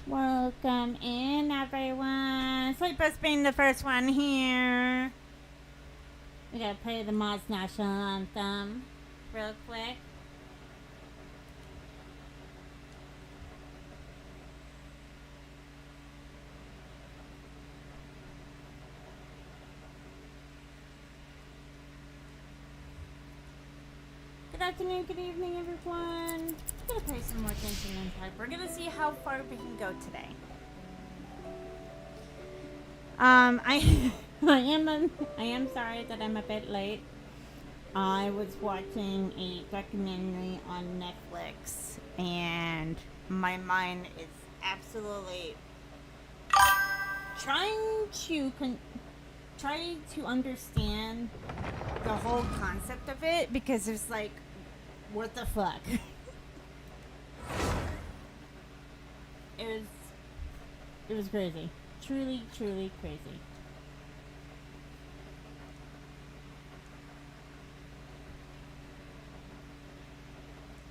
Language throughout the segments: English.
Welcome in, everyone. Sleepless being the first one here. We gotta play the Moz National Anthem real quick. Good afternoon, good evening, everyone. We're gonna play some more Genshin Impact. We're gonna see how far we can go today. I I am sorry that I'm a bit late. I was watching a documentary on Netflix, and my mind is absolutely trying to understand the whole concept of it, because it's like, what the fuck? It was crazy. Truly, truly crazy.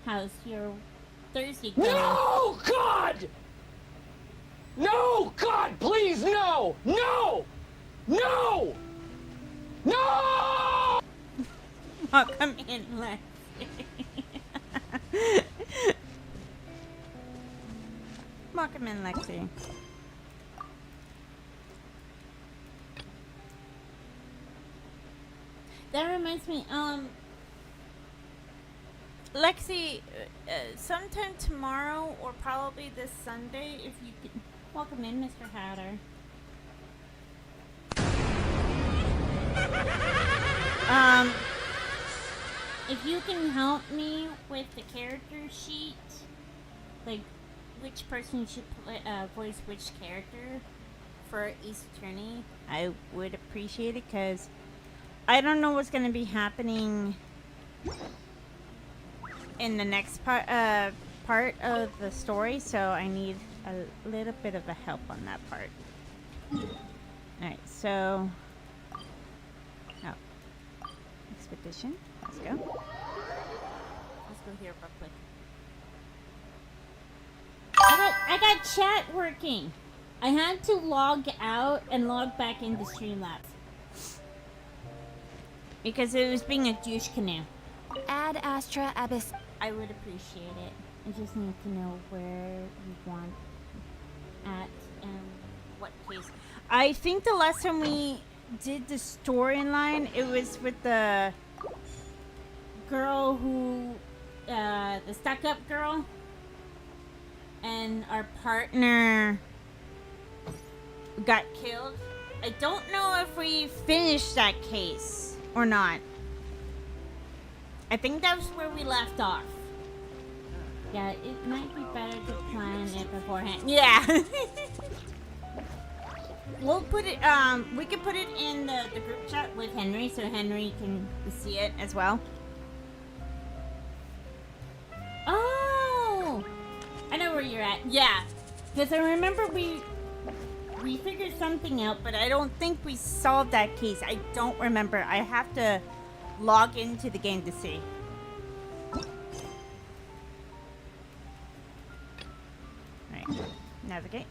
How's your Thursday going? No, God! No, God, please, no! No! No! No! Welcome in, Lexi. Welcome in, Lexi. That reminds me, Lexi, sometime tomorrow or probably this Sunday, if you can. Welcome in, Mr. Hatter. If you can help me with the character sheet, like which person should play, voice which character for Ace Attorney, I would appreciate it, because I don't know what's gonna be happening in the next part of the story, so I need a little bit of a help on that part. Alright, so expedition. Let's go. Let's go here real quick. I got chat working. I had to log out and log back into Streamlabs because it was being a douche canoe. Add Astra Abyss. I would appreciate it. I just need to know where you want at and what case. I think the last time we did the storyline, it was with the girl who, the stuck-up girl, and our partner got killed. I don't know if we finished that case or not. I think that was where we left off. Yeah, it might be better to plan it beforehand. Yeah. We'll put it, we can put it in the group chat with Henry, so Henry can see it as well. Oh! I know where you're at. Yeah. Because I remember we figured something out, but I don't think we solved that case. I don't remember. I have to log into the game to see. Alright. Navigate.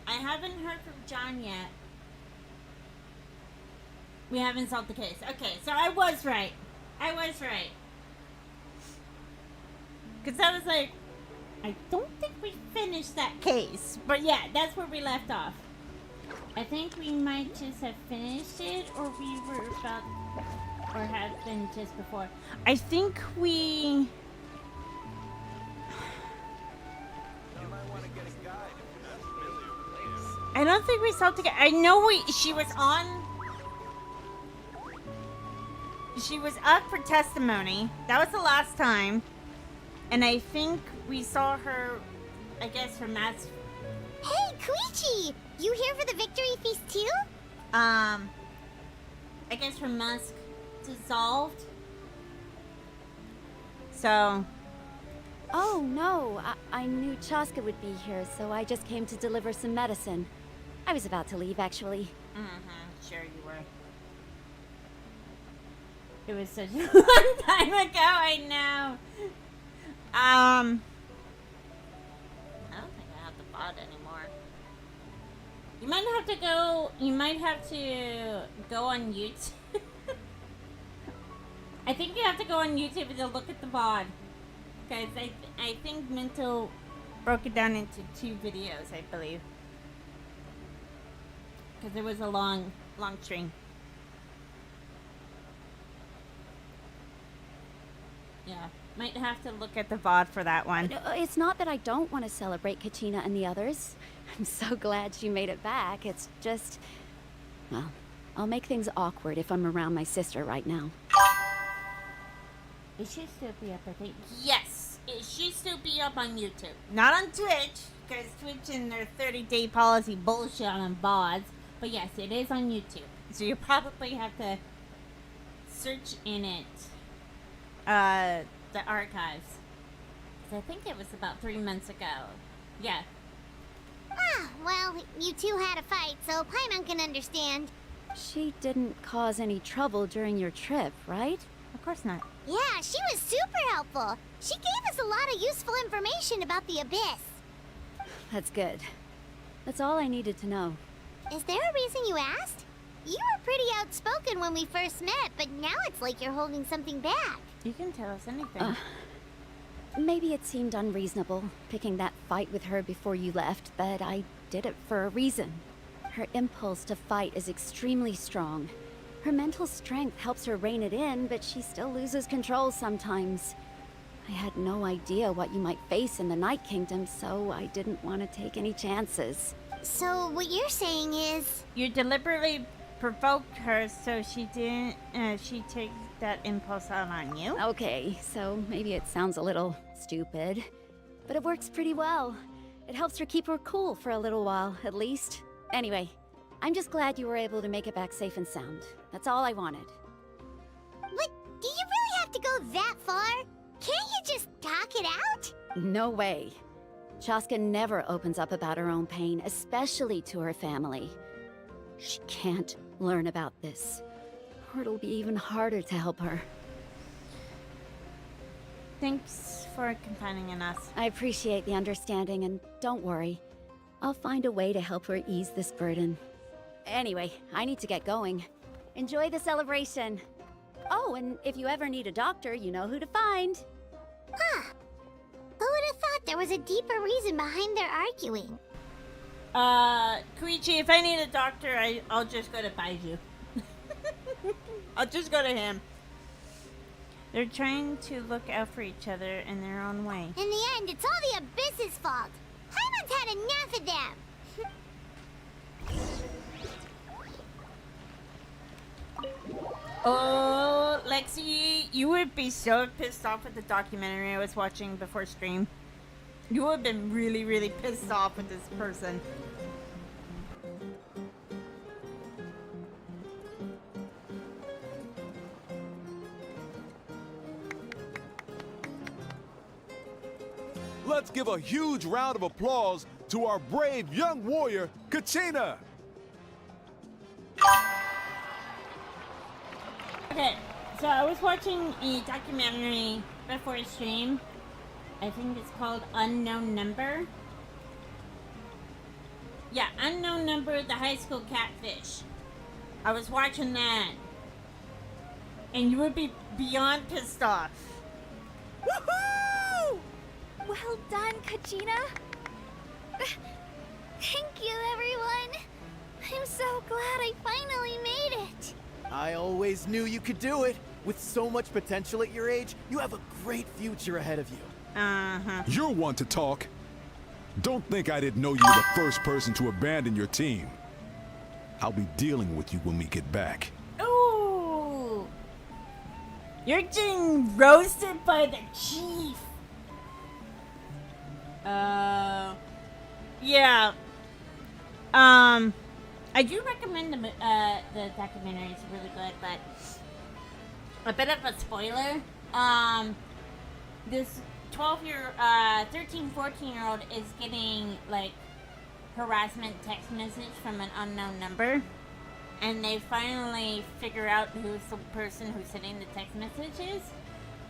I haven't heard from John yet. We haven't solved the case. Okay, so I was right. Because I was like, I don't think we finished that case. But yeah, that's where we left off. I think we might just have finished it, or we were about, or have been just before. I think we... I don't think we solved together. I know she was up for testimony. That was the last time. And I think we saw her, I guess, her mask. Hey, Koichi! You here for the victory feast too? I guess her mask dissolved. So. Oh, no. I knew Chaska would be here, so I just came to deliver some medicine. I was about to leave, actually. Sure you were. It was such a long time ago, I know. I don't think I have the bot anymore. You might have to go on YouTube. I think you have to go on YouTube to look at the VOD. Because I think Minto broke it down into 2 videos, I believe. Because it was a long stream. Yeah, might have to look at the VOD for that one. It's not that I don't want to celebrate Katrina and the others. I'm so glad she made it back. It's just... Well, I'll make things awkward if I'm around my sister right now. It should still be up, I think. Yes, it should still be up on YouTube. Not on Twitch, because Twitch and their 30-day policy bullshit on VODs. But yes, it is on YouTube. So you probably have to search in it, the archives. 'Cause I think it was about 3 months ago. Yeah. Ah, well, you two had a fight, so Paimon can understand. She didn't cause any trouble during your trip, right? Of course not. Yeah, she was super helpful. She gave us a lot of useful information about the Abyss. That's good. That's all I needed to know. Is there a reason you asked? You were pretty outspoken when we first met, but now it's like you're holding something back. You can tell us anything. Maybe it seemed unreasonable, picking that fight with her before you left, but I did it for a reason. Her impulse to fight is extremely strong. Her mental strength helps her rein it in, but she still loses control sometimes. I had no idea what you might face in the Night Kingdom, so I didn't want to take any chances. So what you're saying is... You deliberately provoked her so she didn't, she take that impulse out on you? Okay, so maybe it sounds a little stupid, but it works pretty well. It helps her keep her cool for a little while, at least. Anyway, I'm just glad you were able to make it back safe and sound. That's all I wanted. But do you really have to go that far? Can't you just talk it out? No way. Chaska never opens up about her own pain, especially to her family. She can't learn about this, or it'll be even harder to help her. Thanks for confiding in us. I appreciate the understanding, and don't worry. I'll find a way to help her ease this burden. Anyway, I need to get going. Enjoy the celebration. Oh, and if you ever need a doctor, you know who to find. Huh. Who would have thought there was a deeper reason behind their arguing? Koichi, if I need a doctor, I'll just go to Baiju. I'll just go to him. They're trying to look out for each other in their own way. In the end, it's all the Abyss's fault. Paimon's had enough of them. Oh, Lexi, you would be so pissed off with the documentary I was watching before stream. You would have been really, really pissed off with this person. Let's give a huge round of applause to our brave young warrior, Katrina! Okay, so I was watching a documentary before stream. I think it's called Unknown Number. Yeah, Unknown Number, the high school catfish. I was watching that. And you would be beyond pissed off. Woohoo! Well done, Katrina. Thank you, everyone. I'm so glad I finally made it. I always knew you could do it. With so much potential at your age, you have a great future ahead of you. Uh-huh. You're one to talk. Don't think I didn't know you were the first person to abandon your team. I'll be dealing with you when we get back. Ooh! You're getting roasted by the chief. Yeah. I do recommend the documentary. It's really good, but a bit of a spoiler. This 13, 14-year-old is getting, like, harassment text message from an unknown number. And they finally figure out who's the person who's sending the text messages.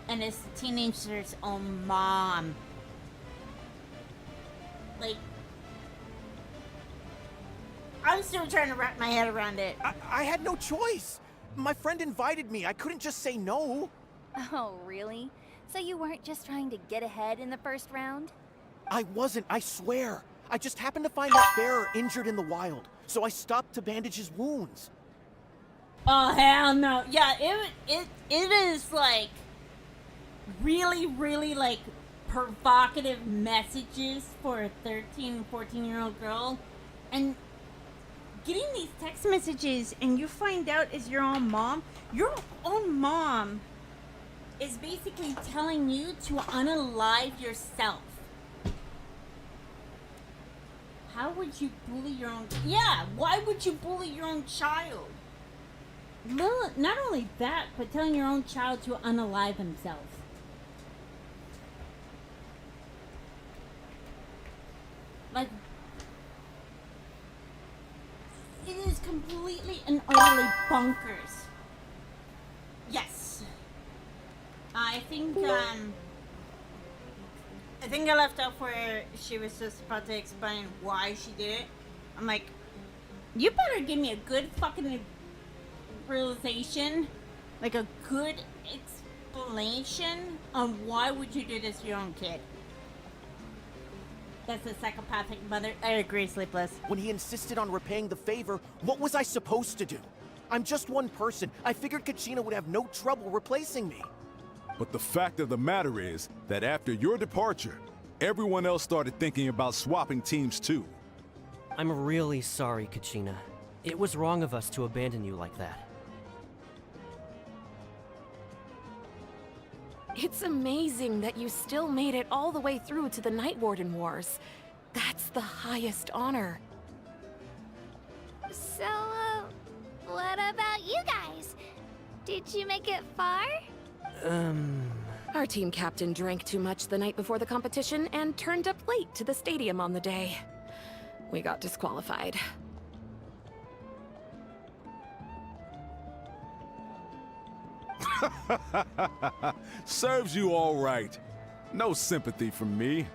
And it's the teenager's own mom. Like, I'm still trying to wrap my head around it. I had no choice. My friend invited me. I couldn't just say no. Oh, really? So you weren't just trying to get ahead in the first round? I wasn't, I swear. I just happened to find that bearer injured in the wild, so I stopped to bandage his wounds. Oh, hell no. Yeah, it is, like, really, like, provocative messages for a 13, 14-year-old girl. And getting these text messages and you find out it's your own mom is basically telling you to unalive yourself. How would you bully your own... Yeah, why would you bully your own child? Well, not only that, but telling your own child to unalive himself. Like, it is completely and utterly bonkers. Yes. I think I left off where she was just about to explain why she did it. I'm like, you better give me a good fucking realization, like a good explanation on why would you do this to your own kid. That's a psychopathic mother. I agree, Sleepless. When he insisted on repaying the favor, what was I supposed to do? I'm just one person. I figured Kachina would have no trouble replacing me. But the fact of the matter is that after your departure, everyone else started thinking about swapping teams too. I'm really sorry, Kachina. It was wrong of us to abandon you like that. It's amazing that you still made it all the way through to the Night Warden Wars. That's the highest honor. So, what about you guys? Did you make it far? Our team captain drank too much the night before the competition and turned up late to the stadium on the day. We got disqualified. Serves you all right. No sympathy from me.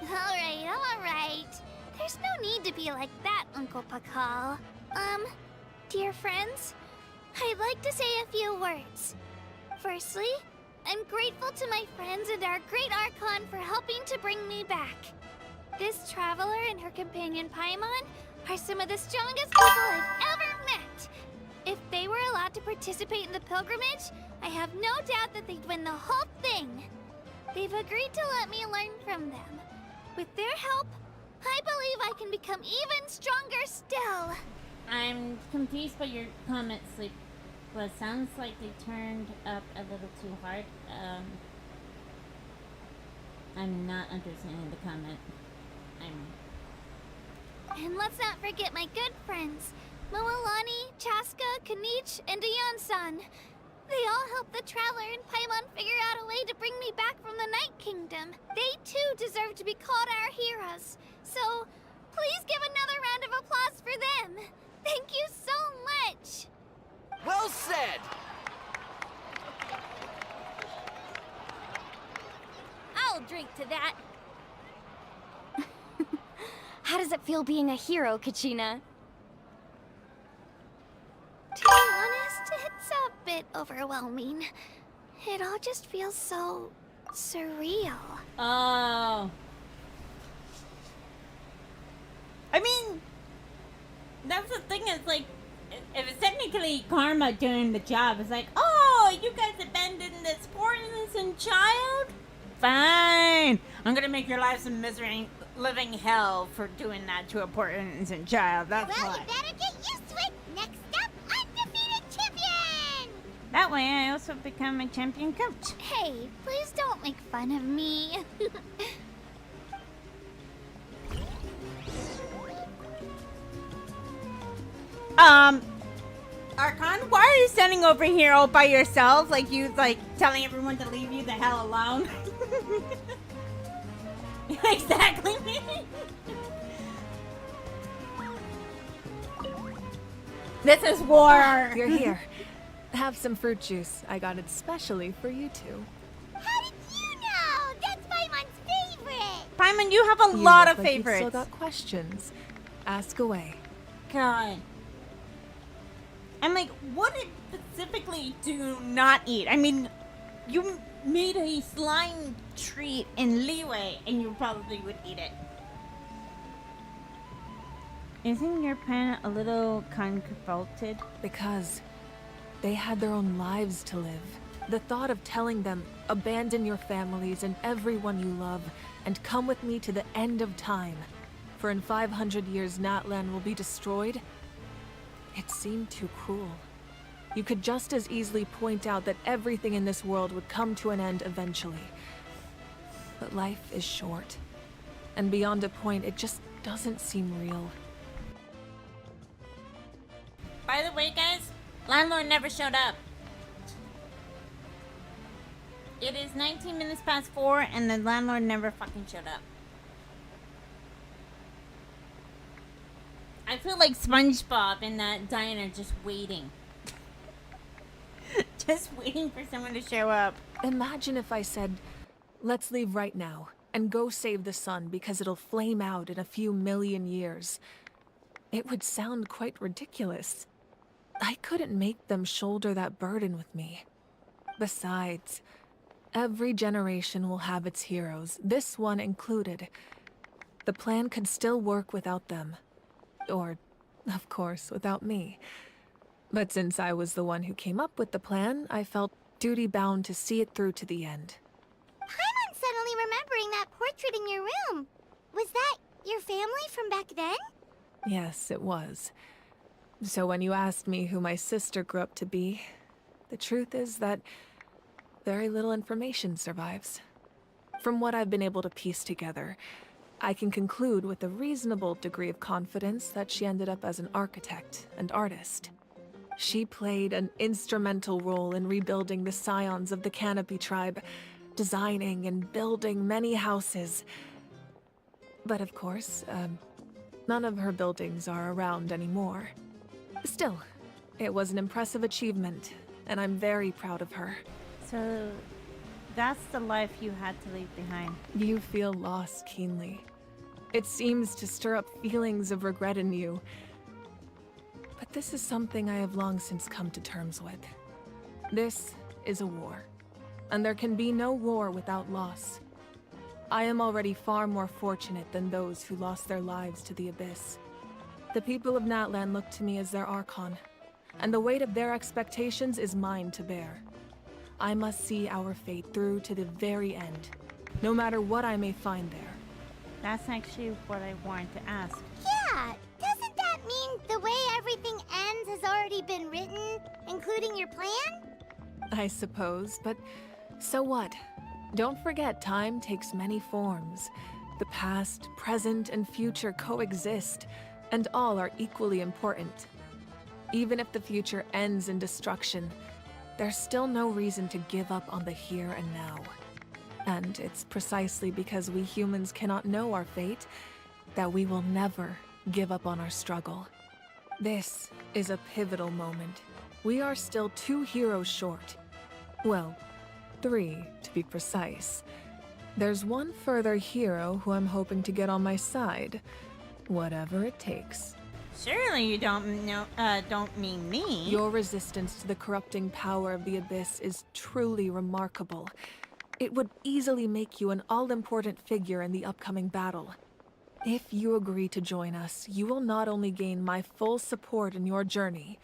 Alright. There's no need to be like that, Uncle Pakal. Dear friends, I'd like to say a few words. Firstly, I'm grateful to my friends and our great Archon for helping to bring me back. This traveler and her companion Paimon are some of the strongest people I've ever met. If they were allowed to participate in the pilgrimage, I have no doubt that they'd win the whole thing. They've agreed to let me learn from them. With their help, I believe I can become even stronger still. I'm confused by your comment, Sleepless. Sounds like they turned up a little too hard. I'm not understanding the comment. And let's not forget my good friends, Moalani, Chaska, Kanich, and Dayan-san. They all helped the Traveler and Paimon figure out a way to bring me back from the Night Kingdom. They too deserve to be called our heroes. So, please give another round of applause for them. Thank you so much. Well said! I'll drink to that. How does it feel being a hero, Kachina? To be honest, it's a bit overwhelming. It all just feels so surreal. Oh. I mean, that's the thing, is like, if it's technically karma doing the job, it's like, oh, you guys abandoned this poor innocent child? Fine. I'm gonna make your lives a misery, living hell for doing that to a poor innocent child. That's Well, why. you better get used to it. Next up, undefeated champion! That way I also become a champion coach. Hey, please don't make fun of me. Archon, why are you standing over here all by yourself? Like you, like, telling everyone to leave you the hell alone? Exactly. This is war. You're here. Have some fruit juice. I got it specially for you two. How did you know? That's Paimon's favorite. Paimon, you have a You lot look of like you've favorites. still got questions. Ask away. God. I'm like, what specifically do you not eat? I mean, you made a slime treat in Leeway, and you probably would eat it. Isn't your planet a little convoluted? Because they had their own lives to live. The thought of telling them, abandon your families and everyone you love, and come with me to the end of time, for in 500 years Natlan will be destroyed, it seemed too cruel. You could just as easily point out that everything in this world would come to an end eventually. But life is short, and beyond a point, it just doesn't seem real. By the way, guys, landlord never showed up. It is 19 minutes past 4, and the landlord never fucking showed up. I feel like SpongeBob in that diner just waiting. Just waiting for someone to show up. Imagine if I said, let's leave right now, and go save the sun because it'll flame out in a few million years. It would sound quite ridiculous. I couldn't make them shoulder that burden with me. Besides, every generation will have its heroes, this one included. The plan could still work without them. Or, of course, without me. But since I was the one who came up with the plan, I felt duty-bound to see it through to the end. Paimon's suddenly remembering that portrait in your room. Was that your family from back then? Yes, it was. So when you asked me who my sister grew up to be, the truth is that very little information survives. From what I've been able to piece together, I can conclude with a reasonable degree of confidence that she ended up as an architect and artist. She played an instrumental role in rebuilding the scions of the Canopy tribe, designing and building many houses. But of course, none of her buildings are around anymore. Still, it was an impressive achievement, and I'm very proud of her. So, that's the life you had to leave behind. You feel lost keenly. It seems to stir up feelings of regret in you. But this is something I have long since come to terms with. This is a war, and there can be no war without loss. I am already far more fortunate than those who lost their lives to the Abyss. The people of Natlan look to me as their Archon, and the weight of their expectations is mine to bear. I must see our fate through to the very end, no matter what I may find there. That's actually what I wanted to ask. Yeah, doesn't that mean the way everything ends has already been written, including your plan? I suppose, but so what? Don't forget, time takes many forms. The past, present, and future coexist, and all are equally important. Even if the future ends in destruction, there's still no reason to give up on the here and now. And it's precisely because we humans cannot know our fate that we will never give up on our struggle. This is a pivotal moment. We are still 2 heroes short. Well, 3 to be precise. There's one further hero who I'm hoping to get on my side, whatever it takes. Surely you don't mean me. Your resistance to the corrupting power of the Abyss is truly remarkable. It would easily make you an all-important figure in the upcoming battle. If you agree to join us, you will not only gain my full support in your journey,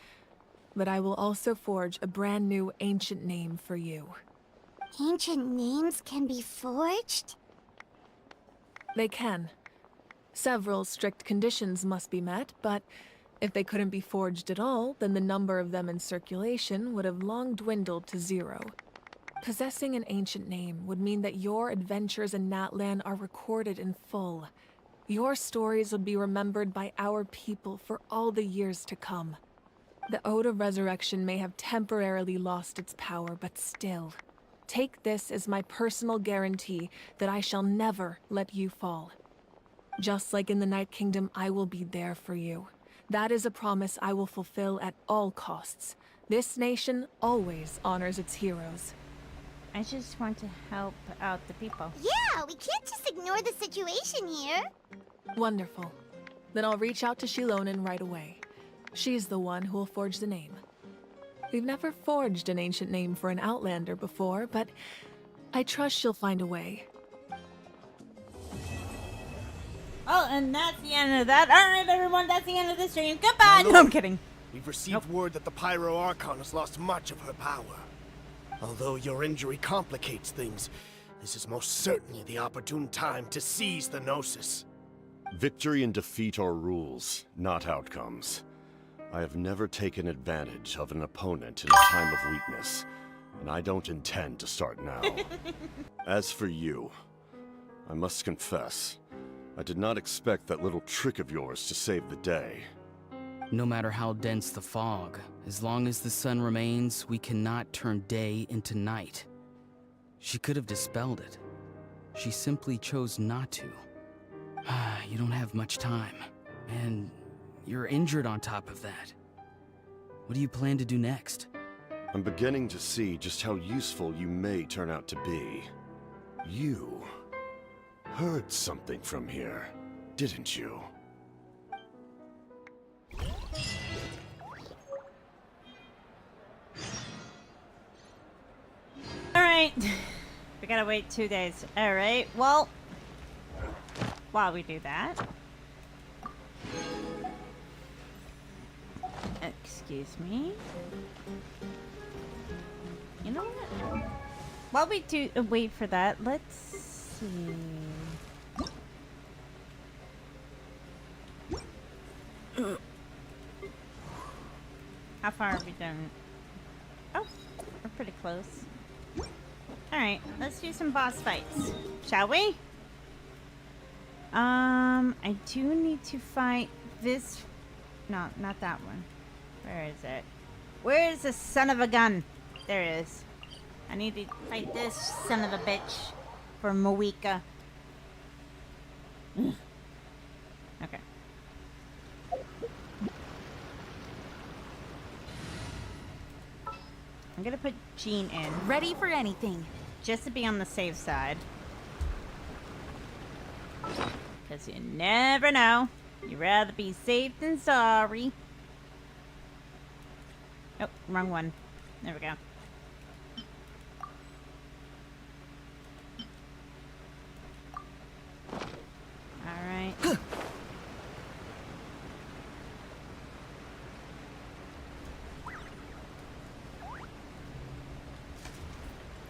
but I will also forge a brand new ancient name for you. Ancient names can be forged? They can. Several strict conditions must be met, but if they couldn't be forged at all, then the number of them in circulation would have long dwindled to 0. Possessing an ancient name would mean that your adventures in Natlan are recorded in full. Your stories would be remembered by our people for all the years to come. The Ode of Resurrection may have temporarily lost its power, but still, Take this as my personal guarantee that I shall never let you fall. Just like in the Night Kingdom, I will be there for you. That is a promise I will fulfill at all costs. This nation always honors its heroes. I just want to help out the people. Yeah, we can't just ignore the situation here. Wonderful. Then I'll reach out to Shilonen right away. She's the one who will forge the name. We've never forged an ancient name for an Outlander before, but I trust she'll find a way. Oh, and that's the end of that. Alright, everyone, that's the end of the stream. Goodbye! No, I'm kidding. We've received word that the Pyro Archon has lost much of her power. Although your injury complicates things, this is most certainly the opportune time to seize the Gnosis. Victory and defeat are rules, not outcomes. I have never taken advantage of an opponent in a time of weakness, and I don't intend to start now. As for you, I must confess, I did not expect that little trick of yours to save the day. No matter how dense the fog, as long as the sun remains, we cannot turn day into night. She could have dispelled it. She simply chose not to. You don't have much time, and you're injured on top of that. What do you plan to do next? I'm beginning to see just how useful you may turn out to be. You heard something from here, didn't you? Alright. We gotta wait 2 days. Alright, well, while we do that. Excuse me. You know what? While we do wait for that, let's see. How far have we done? Oh, we're pretty close. Alright, let's do some boss fights, shall we? I do need to fight this. No, not that one. Where is it? Where is the son of a gun? There it is. I need to fight this son of a bitch for Moika. Okay. I'm gonna put Jean in. Ready for anything. Just to be on the safe side. Because you never know. You'd rather be safe than sorry. Oh, wrong one. There we go. Alright.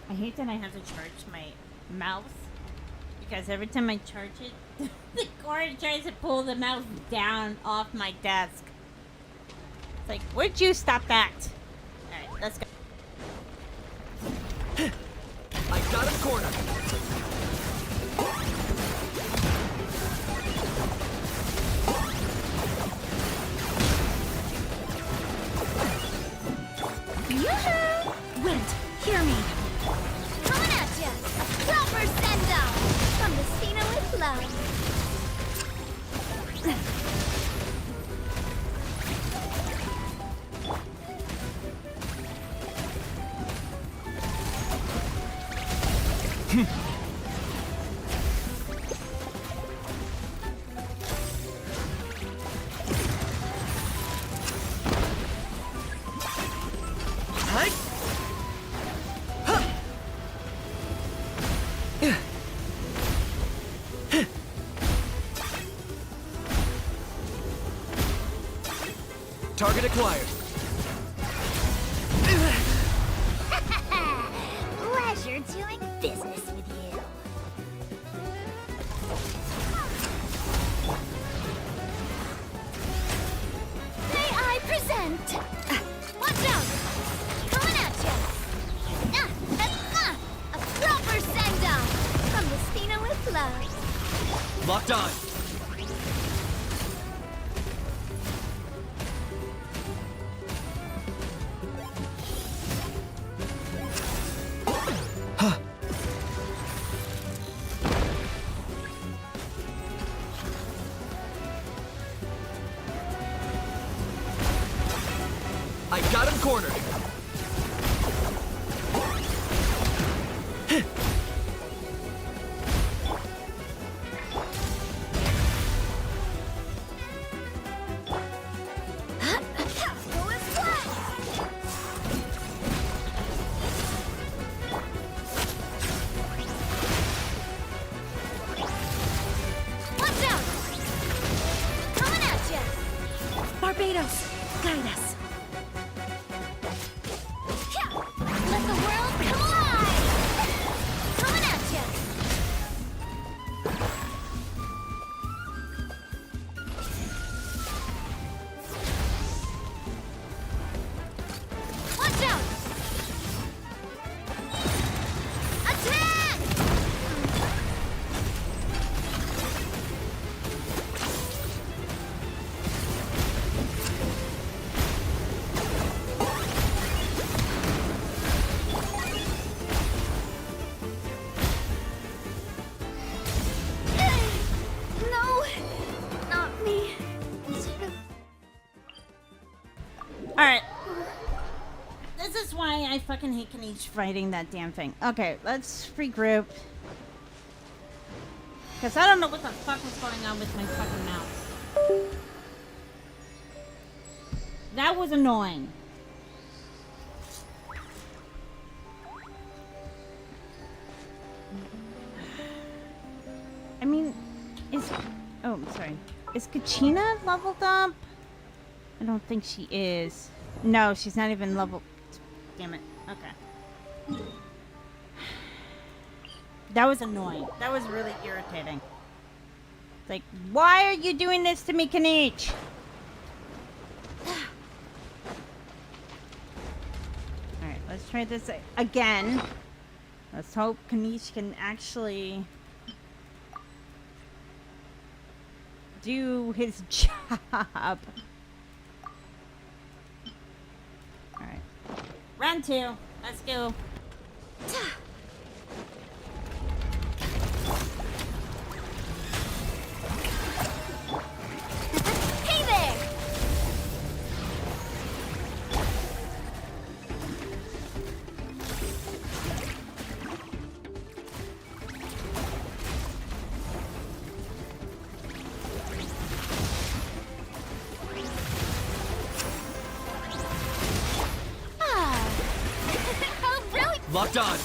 I hate that I have to charge my mouse. Because every time I charge it, the cord tries to pull the mouse down off my desk. It's like, would you stop that? Alright, let's go. I got him cornered. Yoo-hoo! Wind, hear me. Coming at ya! A proper send-off from the Cena with love. Target acquired. Pleasure doing business with you. May I present? Watch out! Coming at ya! A proper send-off from the Cena with love. Locked on. cornered. Watch out! Coming at ya! Barbados, guide us. Let the world come alive! Coming at ya! Watch out! Attack! No, not me. Alright. This is why I fucking hate Kanish fighting that damn thing. Okay, let's regroup. Because I don't know what the fuck was going on with my fucking mouse. That was annoying. I mean, is... Oh, I'm sorry. Is Kachina leveled up? I don't think she is. No, she's not even level... Damn it. Okay. That was annoying. That was really irritating. It's like, why are you doing this to me, Kanish? Alright, let's try this again. Let's hope Kanish can actually do his job. Alright. Round 2. Let's go. Hey there! Oh, really? Locked on.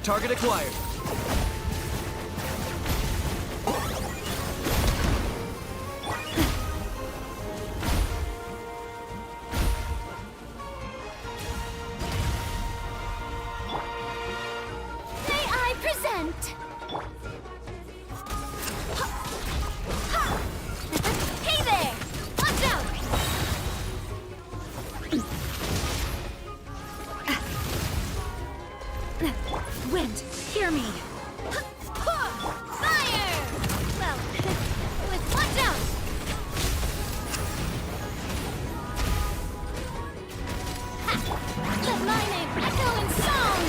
Target acquired. May I present? Hey there! Watch out! Wind, hear me. Fire! Well, with watch out! Let my name echo in song!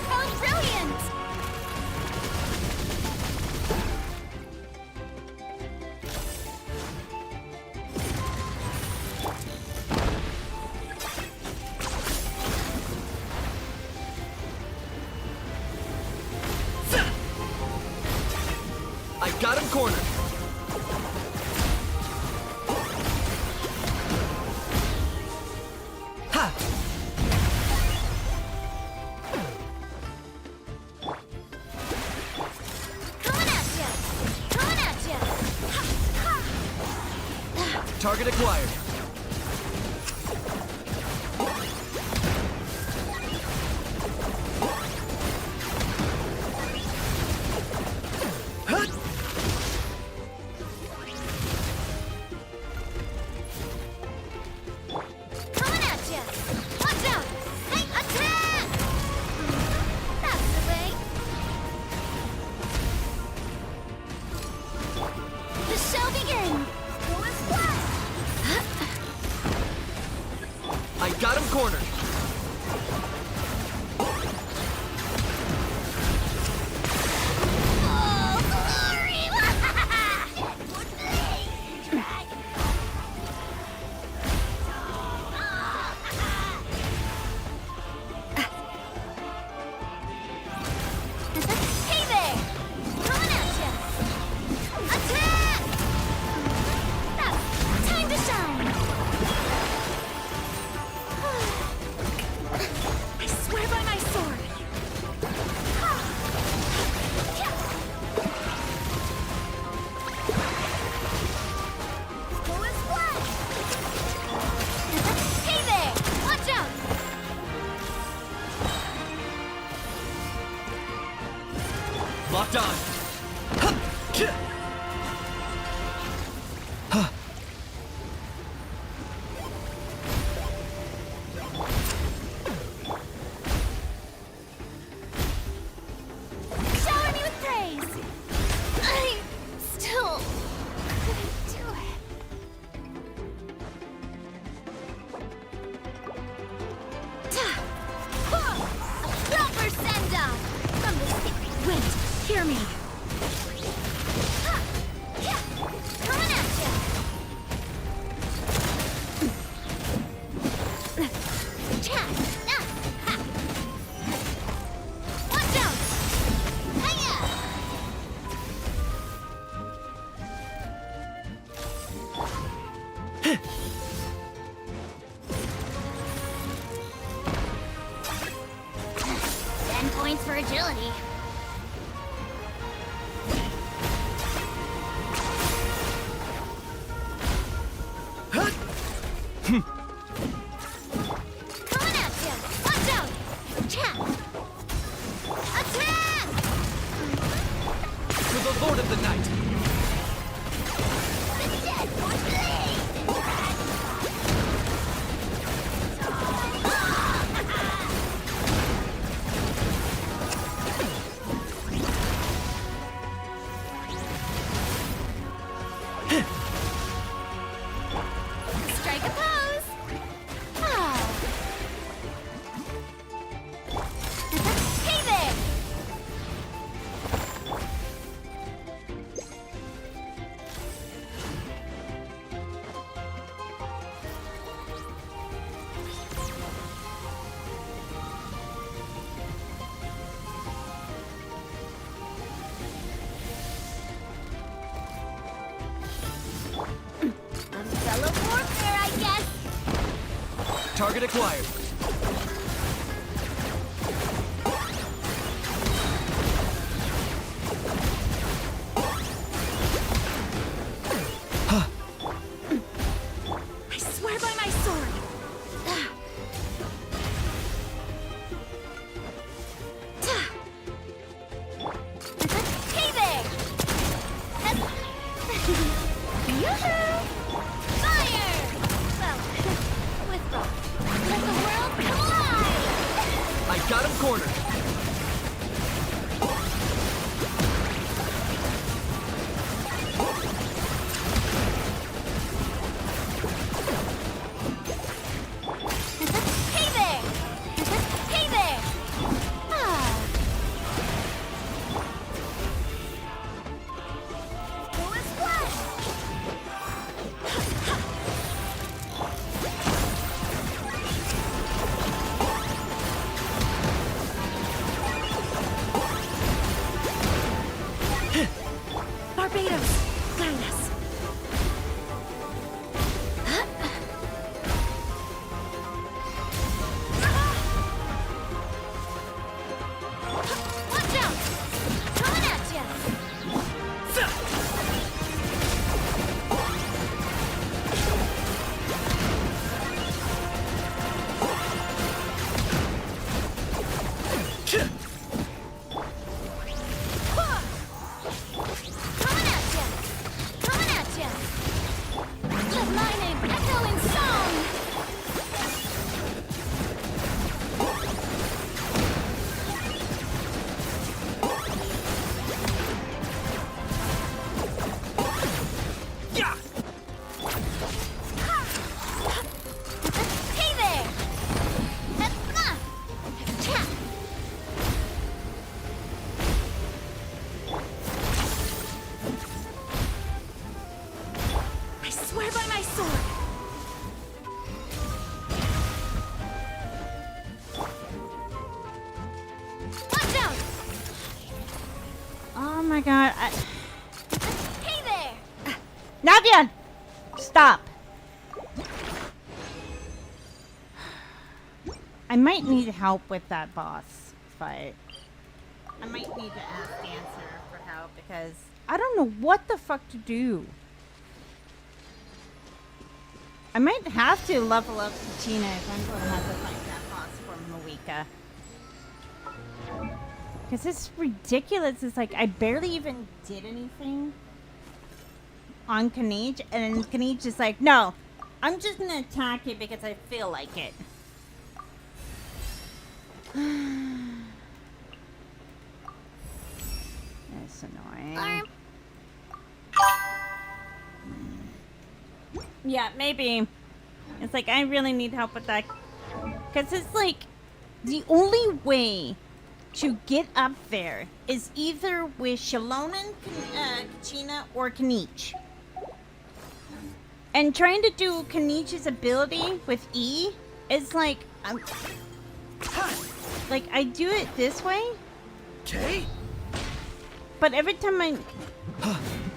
How brilliant! I got him cornered. Ha! Coming at ya! Coming at ya! Target acquired. Coming at ya! Watch out! Hey, attack! That's the way. The show begins! Go and splash! Locked on. Shower me with praise! I still couldn't do it. A proper send-off from the city. Wait, hear me. Coming at ya! Cha! Ha! Watch out! Hiya! Ten points for agility. Coming at ya! Watch out! Cha! Attack! To the Lord of the Night. The dead one bleed! Strike a pose! Ah. Hey there! Umbrella warfare, I guess! Target acquired. I swear by my sword. Hey there! Yoo-hoo! Fire! Well, with both. Let the world collide! I got him cornered. Hey there! Hey there! Ah. Who is what? Barbados, guide us. Watch out! Coming at ya! Coming at ya! Coming at ya! Let my name echo in song! Hey there! Cha! I swear by my sword. Watch out! Oh my god. Hey there! Navian! Stop. I might need help with that boss fight. I might need to ask Dancer for help because I don't know what the fuck to do. I might have to level up Kachina if I'm going to have to fight that boss for Moika. Because it's ridiculous. It's like I barely even did anything on Kanich, and Kanich is like, no, I'm just gonna attack you because I feel like it. That's annoying. Yeah, maybe. It's like I really need help with that. Because it's like the only way to get up there is either with Shalonen, Kachina, or Kanich. And trying to do Kanich's ability with E is like, I do it this way. Okay. But every time I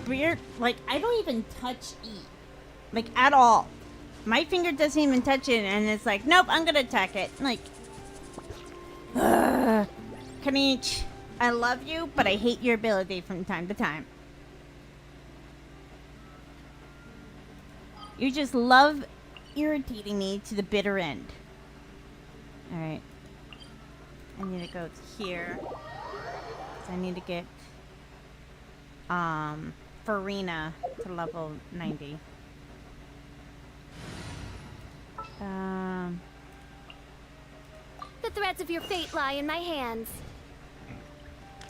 I don't even touch E, like at all. My finger doesn't even touch it, and it's like, nope, I'm gonna attack it. Like, Kanich, I love you, but I hate your ability from time to time. You just love irritating me to the bitter end. Alright. I need to go to here. So I need to get Farina to level 90. The threads of your fate lie in my hands.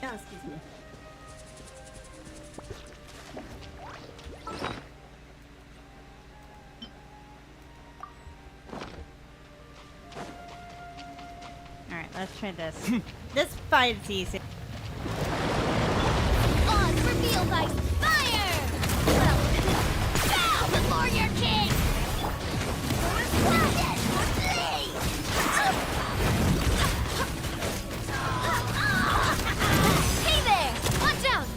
Oh, excuse me. Alright, let's try this. This fight is easy. Odds reveal by fire! Well, bow before your king! Hey there! Watch out!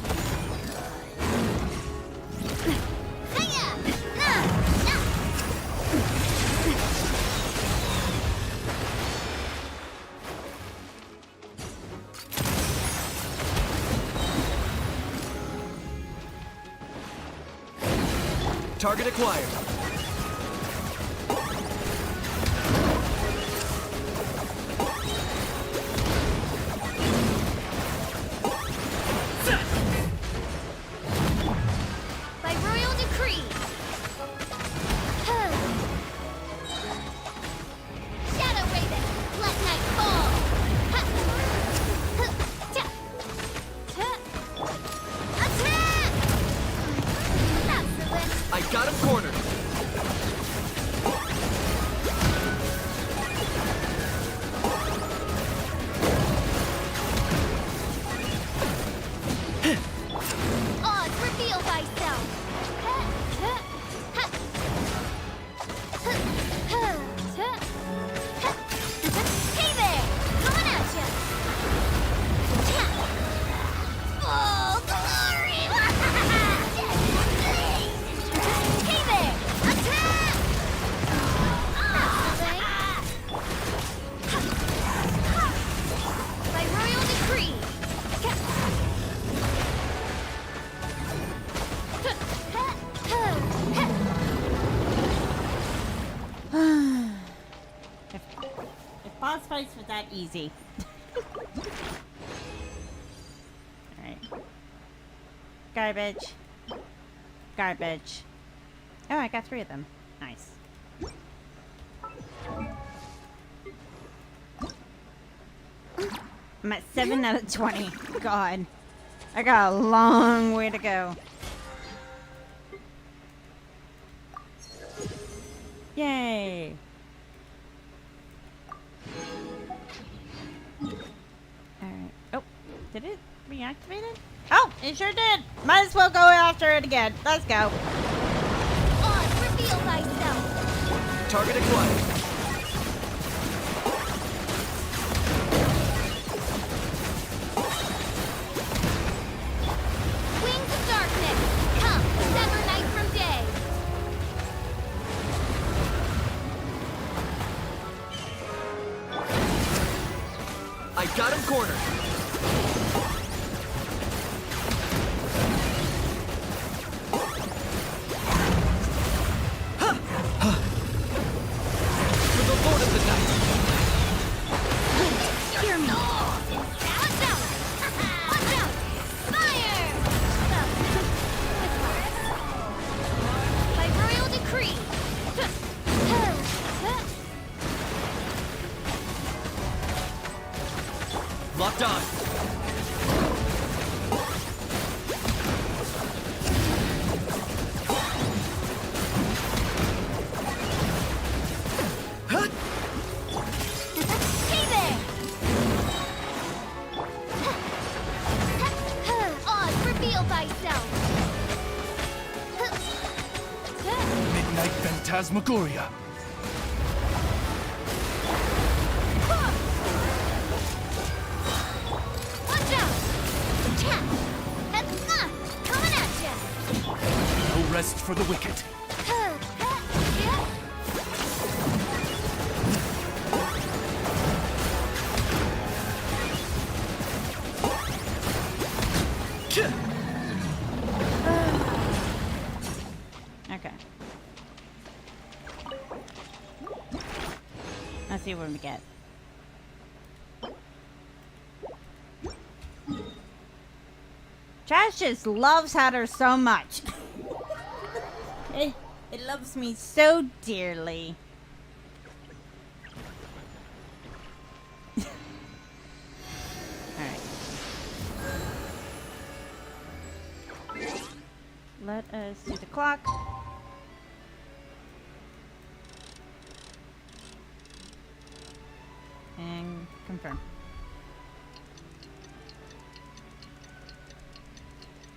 Target acquired. By royal decree. Shadow Raven, let night fall. Attack! That's the win. I got him cornered. Odds reveal thyself. Hey there, coming at ya. Full glory. Hey there, attack. By royal decree. If boss fights were that easy. Alright. Garbage. Garbage. Oh, I got 3 of them. Nice. I'm at 7 out of 20. God. I got a long way to go. Yay! Alright. Oh, did it reactivate it? Oh, it sure did! Might as well go after it again. Let's go. Odds reveal thyself. Target acquired. Wings of darkness, come, sever night from day. I got him cornered. thyself! Midnight Phantasmagoria. Watch out! Tap! Coming at ya! No rest for the wicked. Okay. Let's see what we get. Trash just loves Hatter so much. It loves me so dearly. Alright. Let us see the clock. And confirm.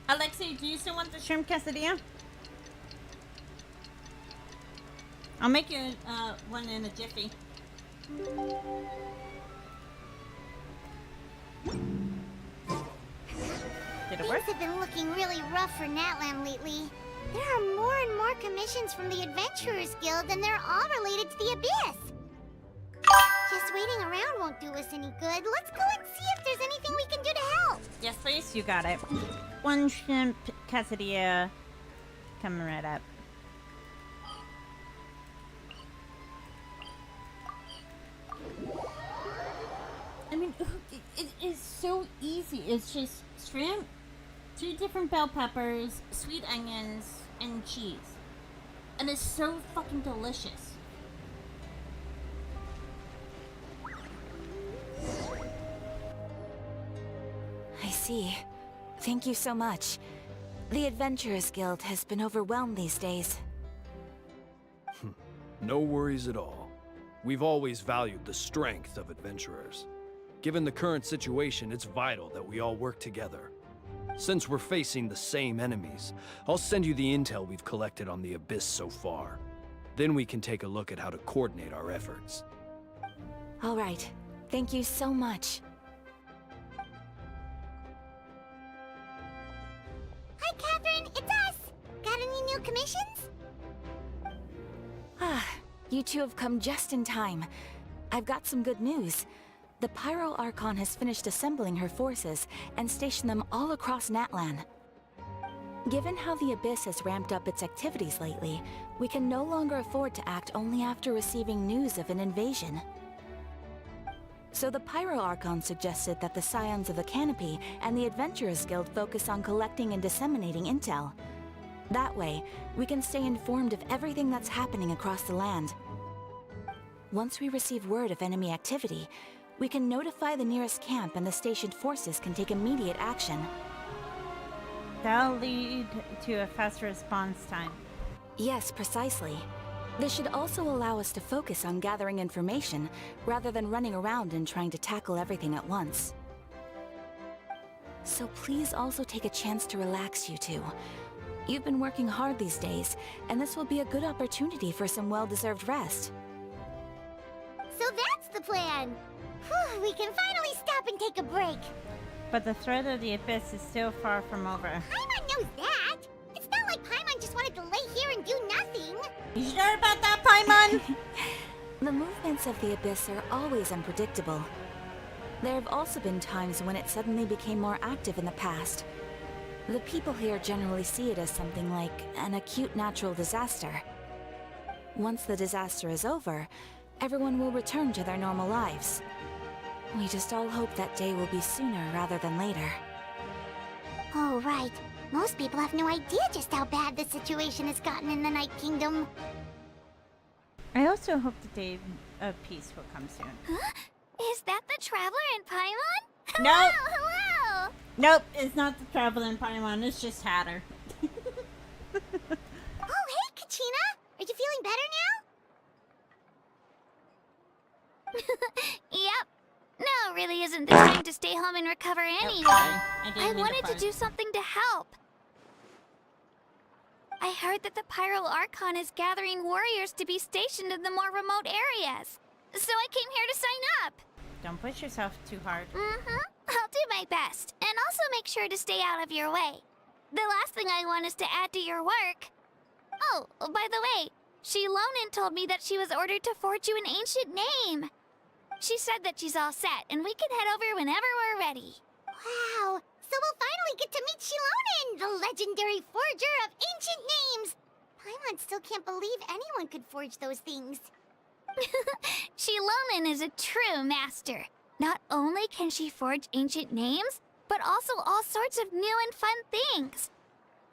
Alexei, do you still want the shrimp quesadilla? I'll make you one in a jiffy. Did it work? Things have been looking really rough for Natlan lately. There are more and more commissions from the Adventurers Guild, and they're all related to the Abyss. Just waiting around won't do us any good. Let's go and see if there's anything we can do to help. Yes, please. You got it. One shrimp quesadilla coming right up. I mean, it is so easy. It's just shrimp, 2 different bell peppers, sweet onions, and cheese. And it's so fucking delicious. I see. Thank you so much. The Adventurers Guild has been overwhelmed these days. No worries at all. We've always valued the strength of adventurers. Given the current situation, it's vital that we all work together. Since we're facing the same enemies, I'll send you the intel we've collected on the Abyss so far. Then we can take a look at how to coordinate our efforts. All right. Thank you so much. Hi, Catherine. It's us. Got any new commissions? You two have come just in time. I've got some good news. The Pyro Archon has finished assembling her forces and stationed them all across Natlan. Given how the Abyss has ramped up its activities lately, we can no longer afford to act only after receiving news of an invasion. So the Pyro Archon suggested that the Scions of the Canopy and the Adventurers Guild focus on collecting and disseminating intel. That way, we can stay informed of everything that's happening across the land. Once we receive word of enemy activity, we can notify the nearest camp and the stationed forces can take immediate action. That'll lead to a faster response time. Yes, precisely. This should also allow us to focus on gathering information, rather than running around and trying to tackle everything at once. So please also take a chance to relax, you two. You've been working hard these days, and this will be a good opportunity for some well-deserved rest. So that's the plan. Whew, we can finally stop and take a break. But the threat of the Abyss is still far from over. Paimon knows that. It's not like Paimon just wanted to lay here and do nothing. You sure about that, Paimon? The movements of the Abyss are always unpredictable. There have also been times when it suddenly became more active in the past. The people here generally see it as something like an acute natural disaster. Once the disaster is over, everyone will return to their normal lives. We just all hope that day will be sooner rather than later. Oh, right. Most people have no idea just how bad the situation has gotten in the Night Kingdom. I also hope the day of peace will come soon. Huh? Is that the Traveler and Paimon? Nope. Hello! Nope, it's not the Traveler and Paimon, it's just Hatter. Oh, hey, Kachina! Are you feeling better now? Yep. No, really isn't the time to stay home and recover anyway. I I didn't mean to wanted to fart. do something to help. I heard that the Pyro Archon is gathering warriors to be stationed in the more remote areas. So I came here to sign up. Don't push yourself too hard. I'll do my best, and also make sure to stay out of your way. The last thing I want is to add to your work. Oh, by the way, Shilonin told me that she was ordered to forge you an ancient name. She said that she's all set, and we can head over whenever we're ready. Wow, so we'll finally get to meet Shilonin, the legendary forger of ancient names. Paimon still can't believe anyone could forge those things. Shilonin is a true master. Not only can she forge ancient names, but also all sorts of new and fun things.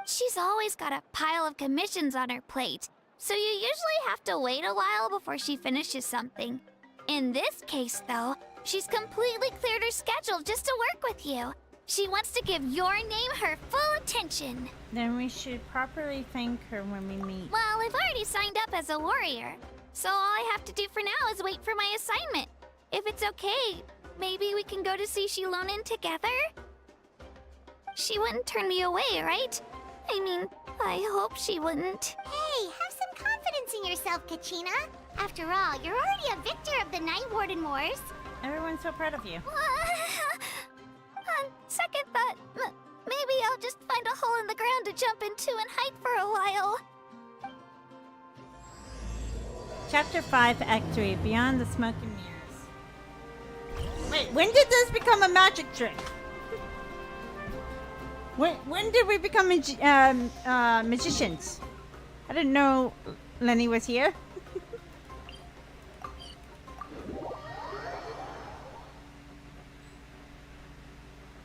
She's always got a pile of commissions on her plate, so you usually have to wait a while before she finishes something. In this case, though, she's completely cleared her schedule just to work with you. She wants to give your name her full attention. Then we should properly thank her when we meet. Well, I've already signed up as a warrior, so all I have to do for now is wait for my assignment. If it's okay, maybe we can go to see Shilonin together? She wouldn't turn me away, right? I mean, I hope she wouldn't. Hey, have some confidence in yourself, Kachina. After all, you're already a victor of the Night Warden Wars. Everyone's so proud of you. On second thought, maybe I'll just find a hole in the ground to jump into and hide for a while. Chapter 5, Act 3, Beyond the Smoke and Mirrors. Wait, when did this become a magic trick? When did we become magicians? I didn't know Lenny was here.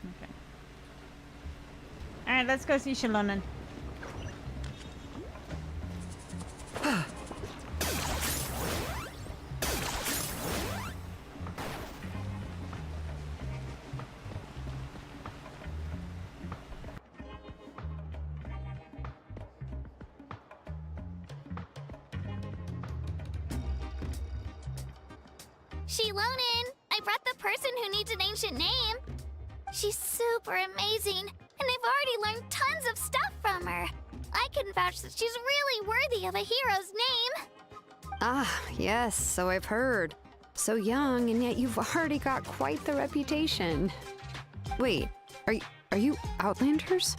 Okay. Alright, let's go see Shilonin. Shilonin, I brought the person who needs an ancient name. She's super amazing, and I've already learned tons of stuff from her. I can vouch that she's really worthy of a hero's name. Ah, yes, so I've heard. So young, and yet you've already got quite the reputation. Wait, are you Outlanders?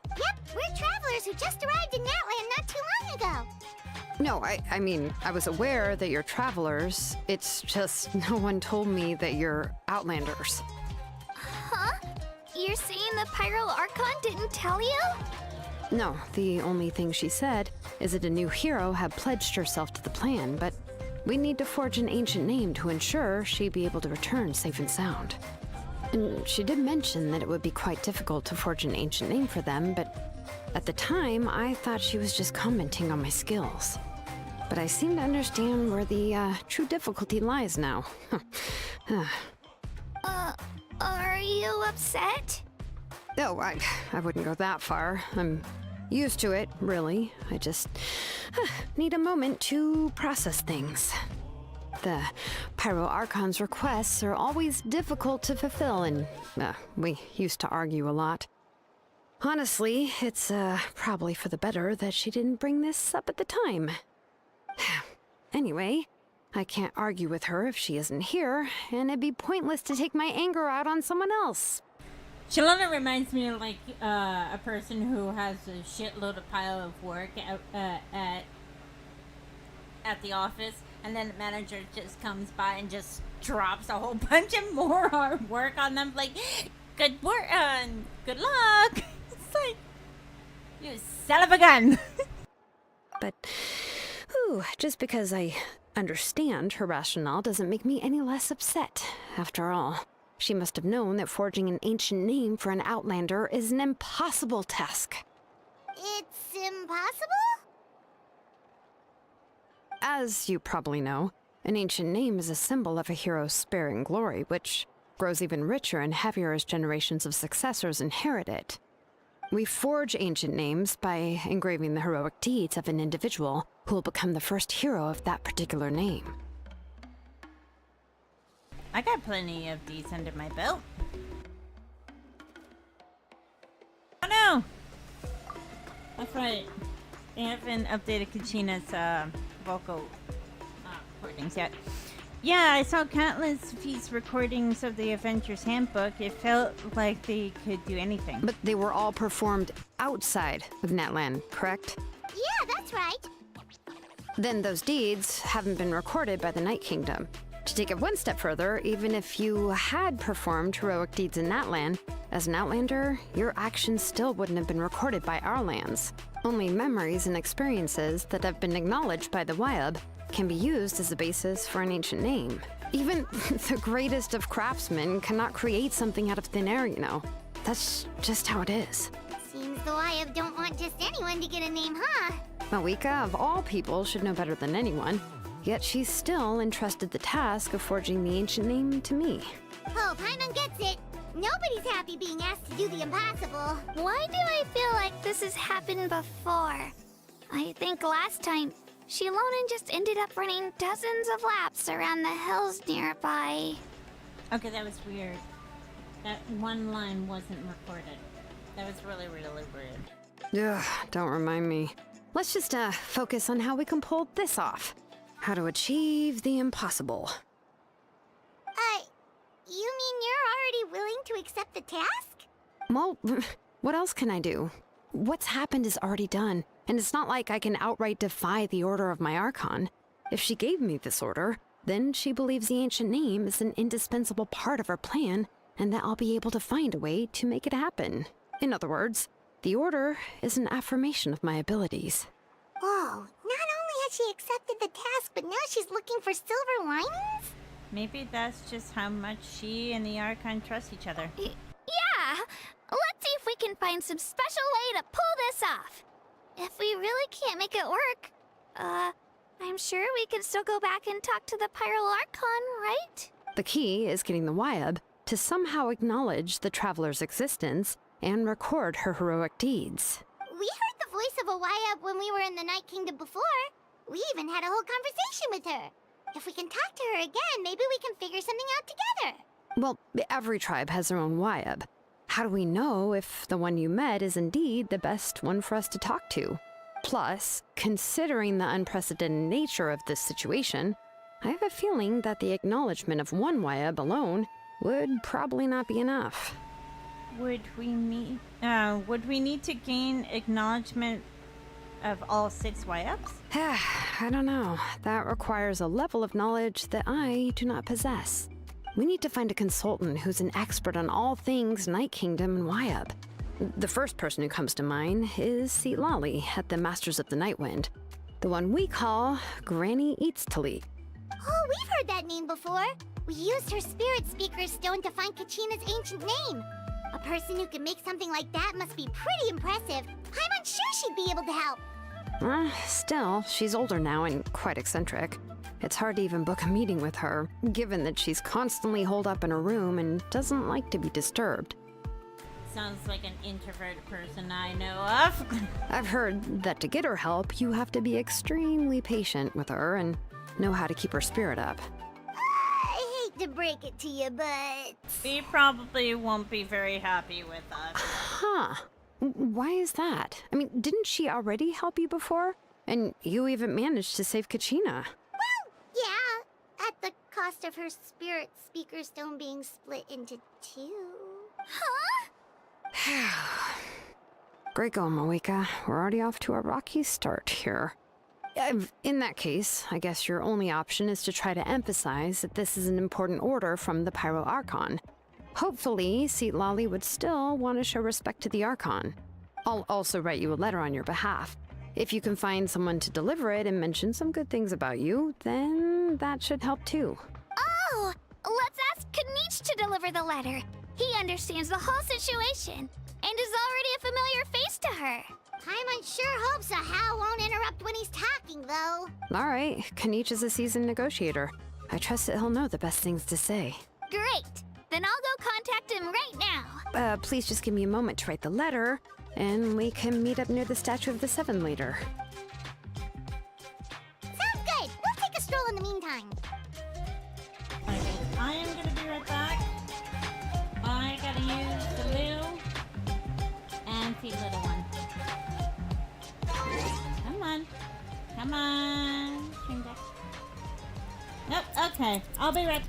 Yep, we're travelers who just arrived in Natland not too long ago. No, I mean, I was aware that you're travelers. It's just no one told me that you're Outlanders. Huh? You're saying the Pyro Archon didn't tell you? No, the only thing she said is that a new hero had pledged herself to the plan, but we need to forge an ancient name to ensure she'd be able to return safe and sound. And she did mention that it would be quite difficult to forge an ancient name for them, but at the time, I thought she was just commenting on my skills. But I seem to understand where the true difficulty lies now. Are you upset? No, I wouldn't go that far. I'm used to it, really. I just need a moment to process things. The Pyro Archon's requests are always difficult to fulfill, and we used to argue a lot. Honestly, it's probably for the better that she didn't bring this up at the time. Anyway, I can't argue with her if she isn't here, and it'd be pointless to take my anger out on someone else. Shilonin reminds me of like a person who has a shitload of pile of work at the office, and then the manager just comes by and just drops a whole bunch of more hard work on them. Like, good work, good luck. It's like, you son of a gun. But, just because I understand her rationale doesn't make me any less upset. After all, she must have known that forging an ancient name for an Outlander is an impossible task. It's impossible? As you probably know, an ancient name is a symbol of a hero's sparing glory, which grows even richer and heavier as generations of successors inherit it. We forge ancient names by engraving the heroic deeds of an individual who will become the first hero of that particular name. I got plenty of these under my belt. Oh no! That's right. They haven't updated Kachina's vocal recordings yet. Yeah, I saw countless feats recordings of the Adventure's Handbook. It felt like they could do anything. But they were all performed outside of Natlan, correct? Yeah, that's right. Then those deeds haven't been recorded by the Night Kingdom. To take it one step further, even if you had performed heroic deeds in Natlan, as an Outlander, your actions still wouldn't have been recorded by our lands. Only memories and experiences that have been acknowledged by the Wyab can be used as a basis for an ancient name. Even the greatest of craftsmen cannot create something out of thin air, you know. That's just how it is. Seems the Wyab don't want just anyone to get a name, huh? Mawika, of all people, should know better than anyone. Yet she's still entrusted the task of forging the ancient name to me. Oh, Paimon gets it. Nobody's happy being asked to do the impossible. Why do I feel like this has happened before? I think last time, Shilonen just ended up running dozens of laps around the hills nearby. Okay, that was weird. That one line wasn't recorded. That was really, really weird. Ugh, don't remind me. Let's just focus on how we can pull this off. How to achieve the impossible. You mean you're already willing to accept the task? Well, what else can I do? What's happened is already done, and it's not like I can outright defy the order of my Archon. If she gave me this order, then she believes the ancient name is an indispensable part of her plan, and that I'll be able to find a way to make it happen. In other words, the order is an affirmation of my abilities. Whoa, not only has she accepted the task, but now she's looking for silver linings? Maybe that's just how much she and the Archon trust each other. Yeah! Let's see if we can find some special way to pull this off. If we really can't make it work, I'm sure we can still go back and talk to the Pyral Archon, right? The key is getting the Wyab to somehow acknowledge the traveler's existence and record her heroic deeds. We heard the voice of a Wyab when we were in the Night Kingdom before. We even had a whole conversation with her. If we can talk to her again, maybe we can figure something out together. Well, every tribe has their own Wyab. How do we know if the one you met is indeed the best one for us to talk to? Plus, considering the unprecedented nature of this situation, I have a feeling that the acknowledgement of one Wyab alone would probably not be enough. Would we need to gain acknowledgement of all 6 Wyabs? I don't know. That requires a level of knowledge that I do not possess. We need to find a consultant who's an expert on all things Night Kingdom and Wyab. The first person who comes to mind is Lali at the Masters of the Nightwind. The one we call Granny Eats Talit. Oh, we've heard that name before. We used her Spirit Speaker Stone to find Kachina's ancient name. A person who can make something like that must be pretty impressive. I'm unsure she'd be able to help. Still, she's older now and quite eccentric. It's hard to even book a meeting with her, given that she's constantly holed up in her room and doesn't like to be disturbed. Sounds like an introverted person I know of. I've heard that to get her help, you have to be extremely patient with her and know how to keep her spirit up. I hate to break it to you, but... She probably won't be very happy with us. Huh. Why is that? I mean, didn't she already help you before? And you even managed to save Kachina. Well, yeah. At the cost of her Spirit Speaker Stone being split into 2. Huh? Great going, Mawika. We're already off to a rocky start here. In that case, I guess your only option is to try to emphasize that this is an important order from the Pyro Archon. Hopefully, Lali would still want to show respect to the Archon. I'll also write you a letter on your behalf. If you can find someone to deliver it and mention some good things about you, then that should help too. Oh! Let's ask Kanich to deliver the letter. He understands the whole situation, and is already a familiar face to her. Paimon sure hopes a Hal won't interrupt when he's talking, though. Alright, Kanich is a seasoned negotiator. I trust that he'll know the best things to say. Great! Then I'll go contact him right now. Please just give me a moment to write the letter, and we can meet up near the Statue of the Seven later. Sounds good! We'll take a stroll in the meantime. Okay, I am gonna be right back. I gotta use the blue and feed little one. Okay, I'll be right.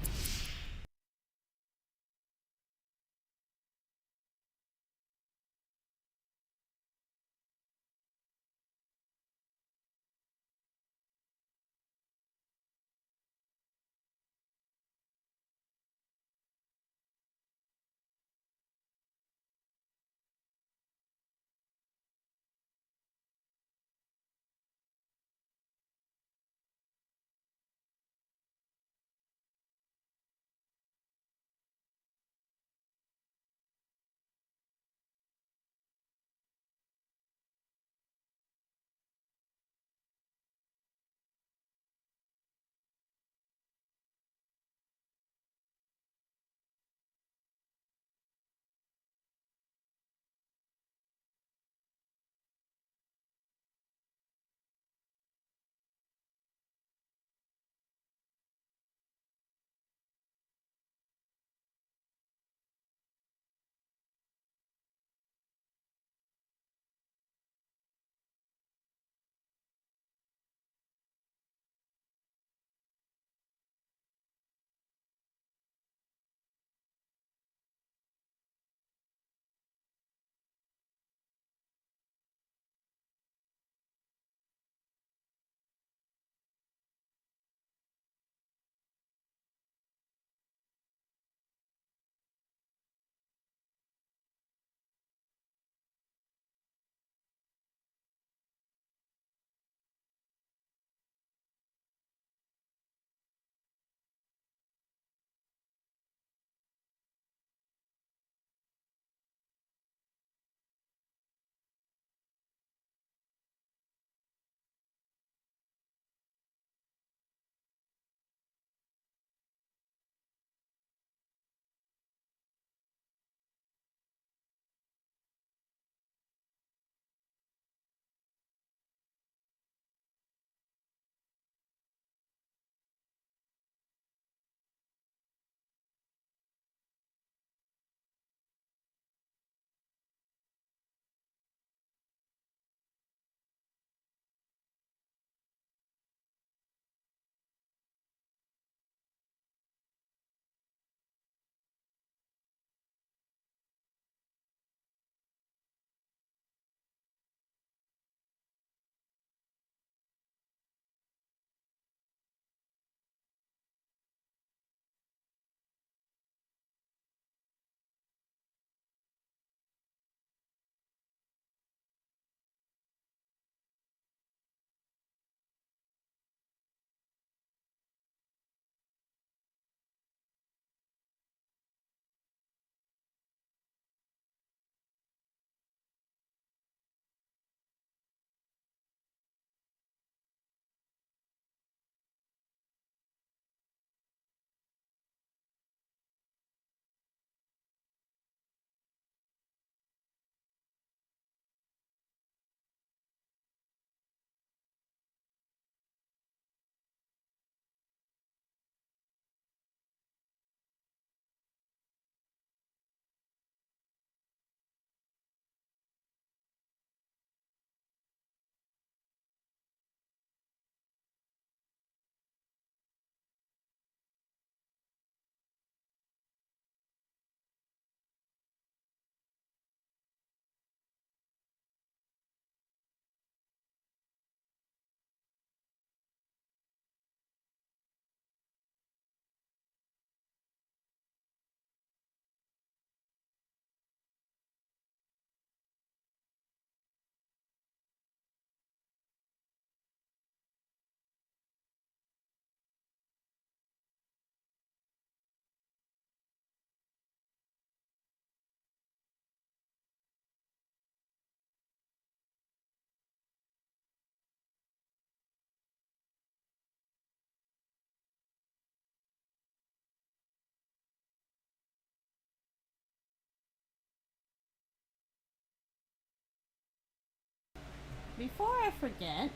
Before I forget,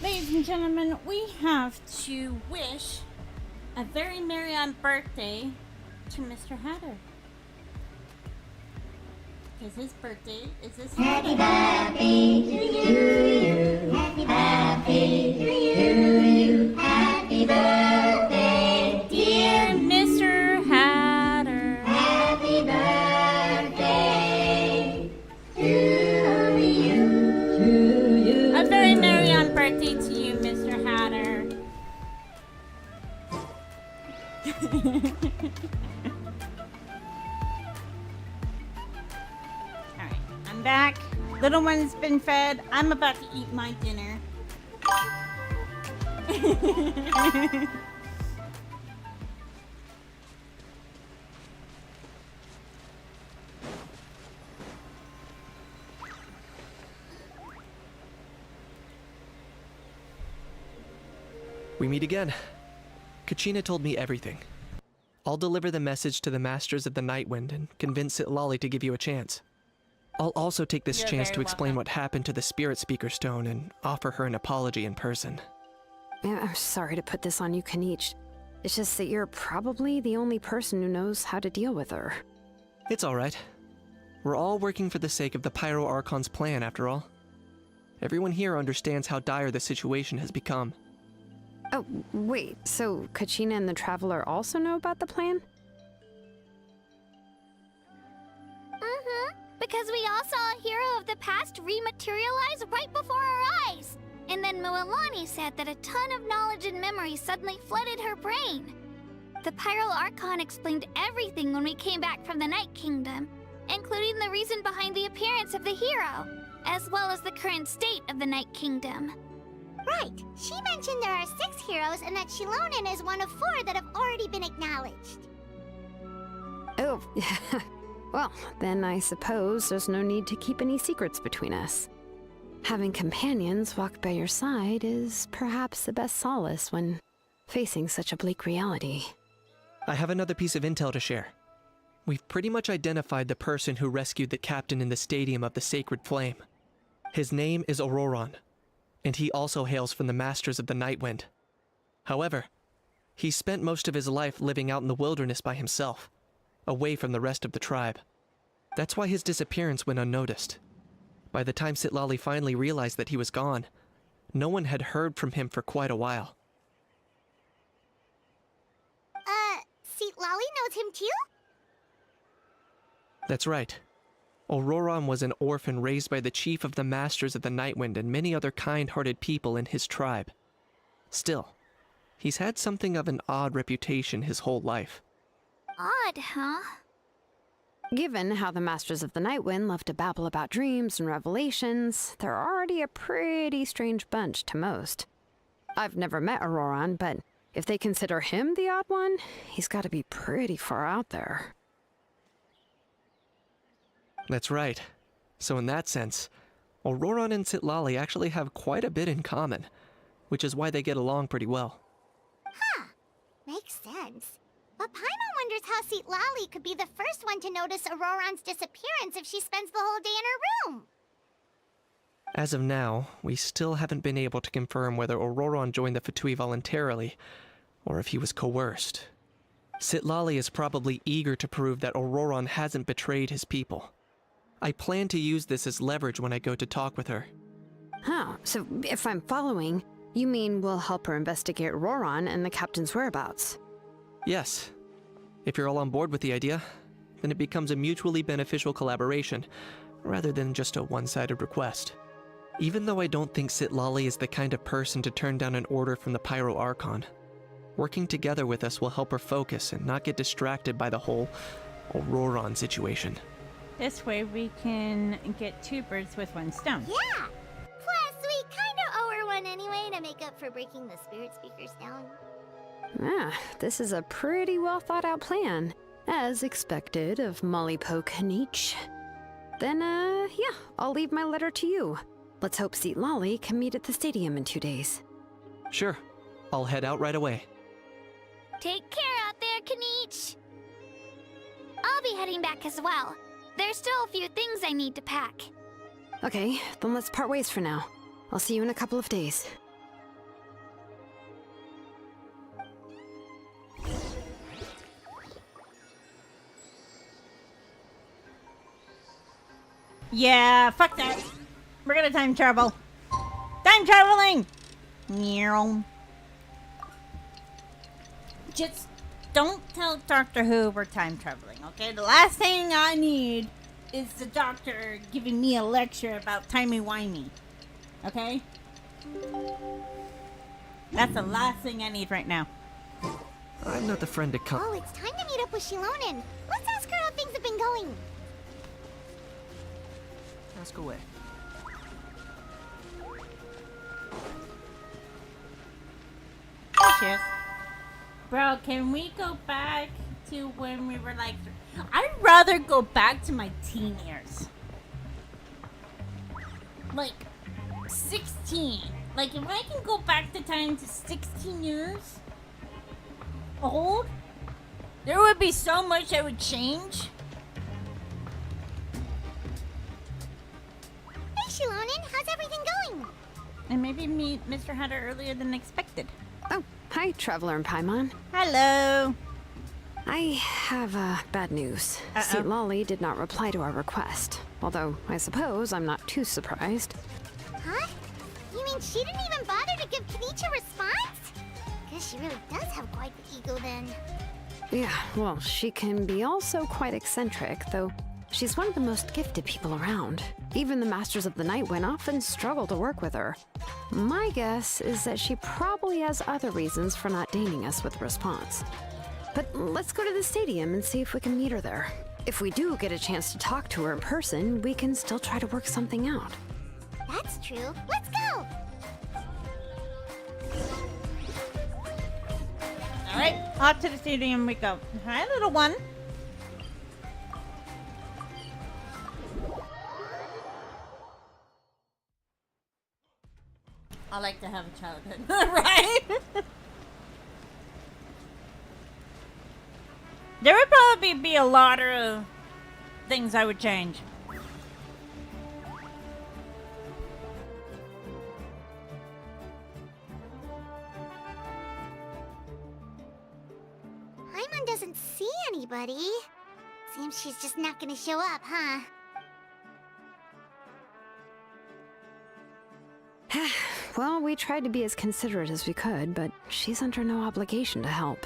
ladies and gentlemen, we have to wish a very merry on birthday to Mr. Hatter. because his birthday is this Happy Friday. birthday to you. Happy birthday to you. Happy birthday, Dear Mr. Hatter. Happy birthday to you. A very merry on birthday to you, Mr. Hatter. Alright, I'm back. Little one's been fed. I'm about to eat my dinner. We meet again. Kachina told me everything. I'll deliver the message to the Masters of the Nightwind and convince Sitlali to give you a chance. I'll also take this You're chance very to explain welcome. what happened to the Spirit Speaker Stone and offer her an apology in person. I'm sorry to put this on you, Kanich. It's just that you're probably the only person who knows how to deal with her. It's alright. We're all working for the sake of the Pyro Archon's plan, after all. Everyone here understands how dire the situation has become. Oh, wait, so Kachina and the Traveler also know about the plan? Because we all saw a hero of the past rematerialize right before our eyes. And then Mualani said that a ton of knowledge and memory suddenly flooded her brain. The Pyro Archon explained everything when we came back from the Night Kingdom, including the reason behind the appearance of the hero, as well as the current state of the Night Kingdom. Right. She mentioned there are 6 heroes and that Shilonen is one of 4 that have already been acknowledged. Oh, well, then I suppose there's no need to keep any secrets between us. Having companions walk by your side is perhaps the best solace when facing such a bleak reality. I have another piece of intel to share. We've pretty much identified the person who rescued the captain in the Stadium of the Sacred Flame. His name is Auroron, and he also hails from the Masters of the Nightwind. However, he spent most of his life living out in the wilderness by himself, away from the rest of the tribe. That's why his disappearance went unnoticed. By the time Sitlali finally realized that he was gone, no one had heard from him for quite a while. Lolly knows him too? That's right. Auroron was an orphan raised by the chief of the Masters of the Nightwind and many other kind-hearted people in his tribe. Still, he's had something of an odd reputation his whole life. Odd, huh? Given how the Masters of the Nightwind love to babble about dreams and revelations, they're already a pretty strange bunch to most. I've never met Auroron, but if they consider him the odd one, he's got to be pretty far out there. That's right. So in that sense, Auroron and Sitlali actually have quite a bit in common, which is why they get along pretty well. Huh. Makes sense. But Paimon wonders how Lolly could be the first one to notice Auroron's disappearance if she spends the whole day in her room. As of now, we still haven't been able to confirm whether Auroron joined the Fatui voluntarily, or if he was coerced. Sitlali is probably eager to prove that Auroron hasn't betrayed his people. I plan to use this as leverage when I go to talk with her. Huh, so if I'm following, you mean we'll help her investigate Auroron and the captain's whereabouts? Yes. If you're all on board with the idea, then it becomes a mutually beneficial collaboration, rather than just a one-sided request. Even though I don't think Sitlali is the kind of person to turn down an order from the Pyro Archon, working together with us will help her focus and not get distracted by the whole Auroron situation. This way we can get 2 birds with 1 stone. Yeah! Plus, we kinda owe her one anyway to make up for breaking the Spirit Speaker's down. Ah, this is a pretty well thought out plan, as expected of Mollypo Kanich. Then, yeah, I'll leave my letter to you. Let's hope Sitlali can meet at the stadium in 2 days. Sure. I'll head out right away. Take care out there, Kanich. I'll be heading back as well. There's still a few things I need to pack. Okay, then let's part ways for now. I'll see you in a couple of days. Yeah, fuck that. We're gonna time travel. Time traveling! Meow. Just don't tell Doctor Who we're time traveling, okay? The last thing I need is the doctor giving me a lecture about timey-wimey. Okay? That's the last thing I need right now. I'm not the friend to come. Oh, it's time to meet up with Shilonen. Let's ask her how things have been going. Ask away. Cheers. Bro, can we go back to when we were like... I'd rather go back to my teen years. Like, 16. Like, if I can go back the time to 16 years old, there would be so much that would change. Hey, Shilonen, how's everything going? And maybe meet Mr. Hatter earlier than expected. Oh, hi, Traveler and Paimon. Hello. I have bad news. Lolly did not reply to our request. Although, I suppose I'm not too surprised. Huh? You mean she didn't even bother to give Kenichi a response? Guess she really does have quite the ego then. Yeah, well, she can be also quite eccentric, though she's one of the most gifted people around. Even the Masters of the Night Wind often struggle to work with her. My guess is that she probably has other reasons for not deigning us with a response. But let's go to the stadium and see if we can meet her there. If we do get a chance to talk to her in person, we can still try to work something out. That's true. Let's go! Alright, off to the stadium we go. Hi, little one. I like to have a childhood, right? There would probably be a lot of things I would change. Paimon doesn't see anybody. Seems she's just not gonna show up, huh? Well, we tried to be as considerate as we could, but she's under no obligation to help.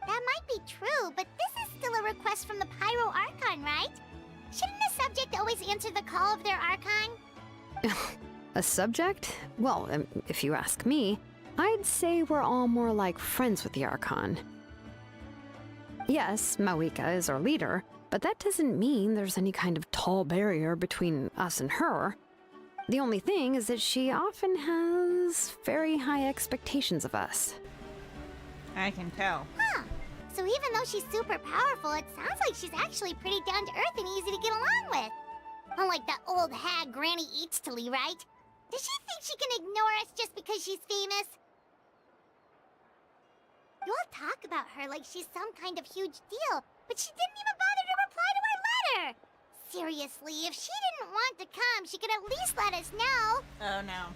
That might be true, but this is still a request from the Pyro Archon, right? Shouldn't a subject always answer the call of their Archon? A subject? Well, if you ask me, I'd say we're all more like friends with the Archon. Yes, Mawika is our leader, but that doesn't mean there's any kind of tall barrier between us and her. The only thing is that she often has very high expectations of us. I can tell. Huh. So even though she's super powerful, it sounds like she's actually pretty down to earth and easy to get along with. Unlike that old hag Granny Eatstily, right? Does she think she can ignore us just because she's famous? You all talk about her like she's some kind of huge deal, but she didn't even bother to reply to our letter! Seriously, if she didn't want to come, she could at least let us know. Oh no.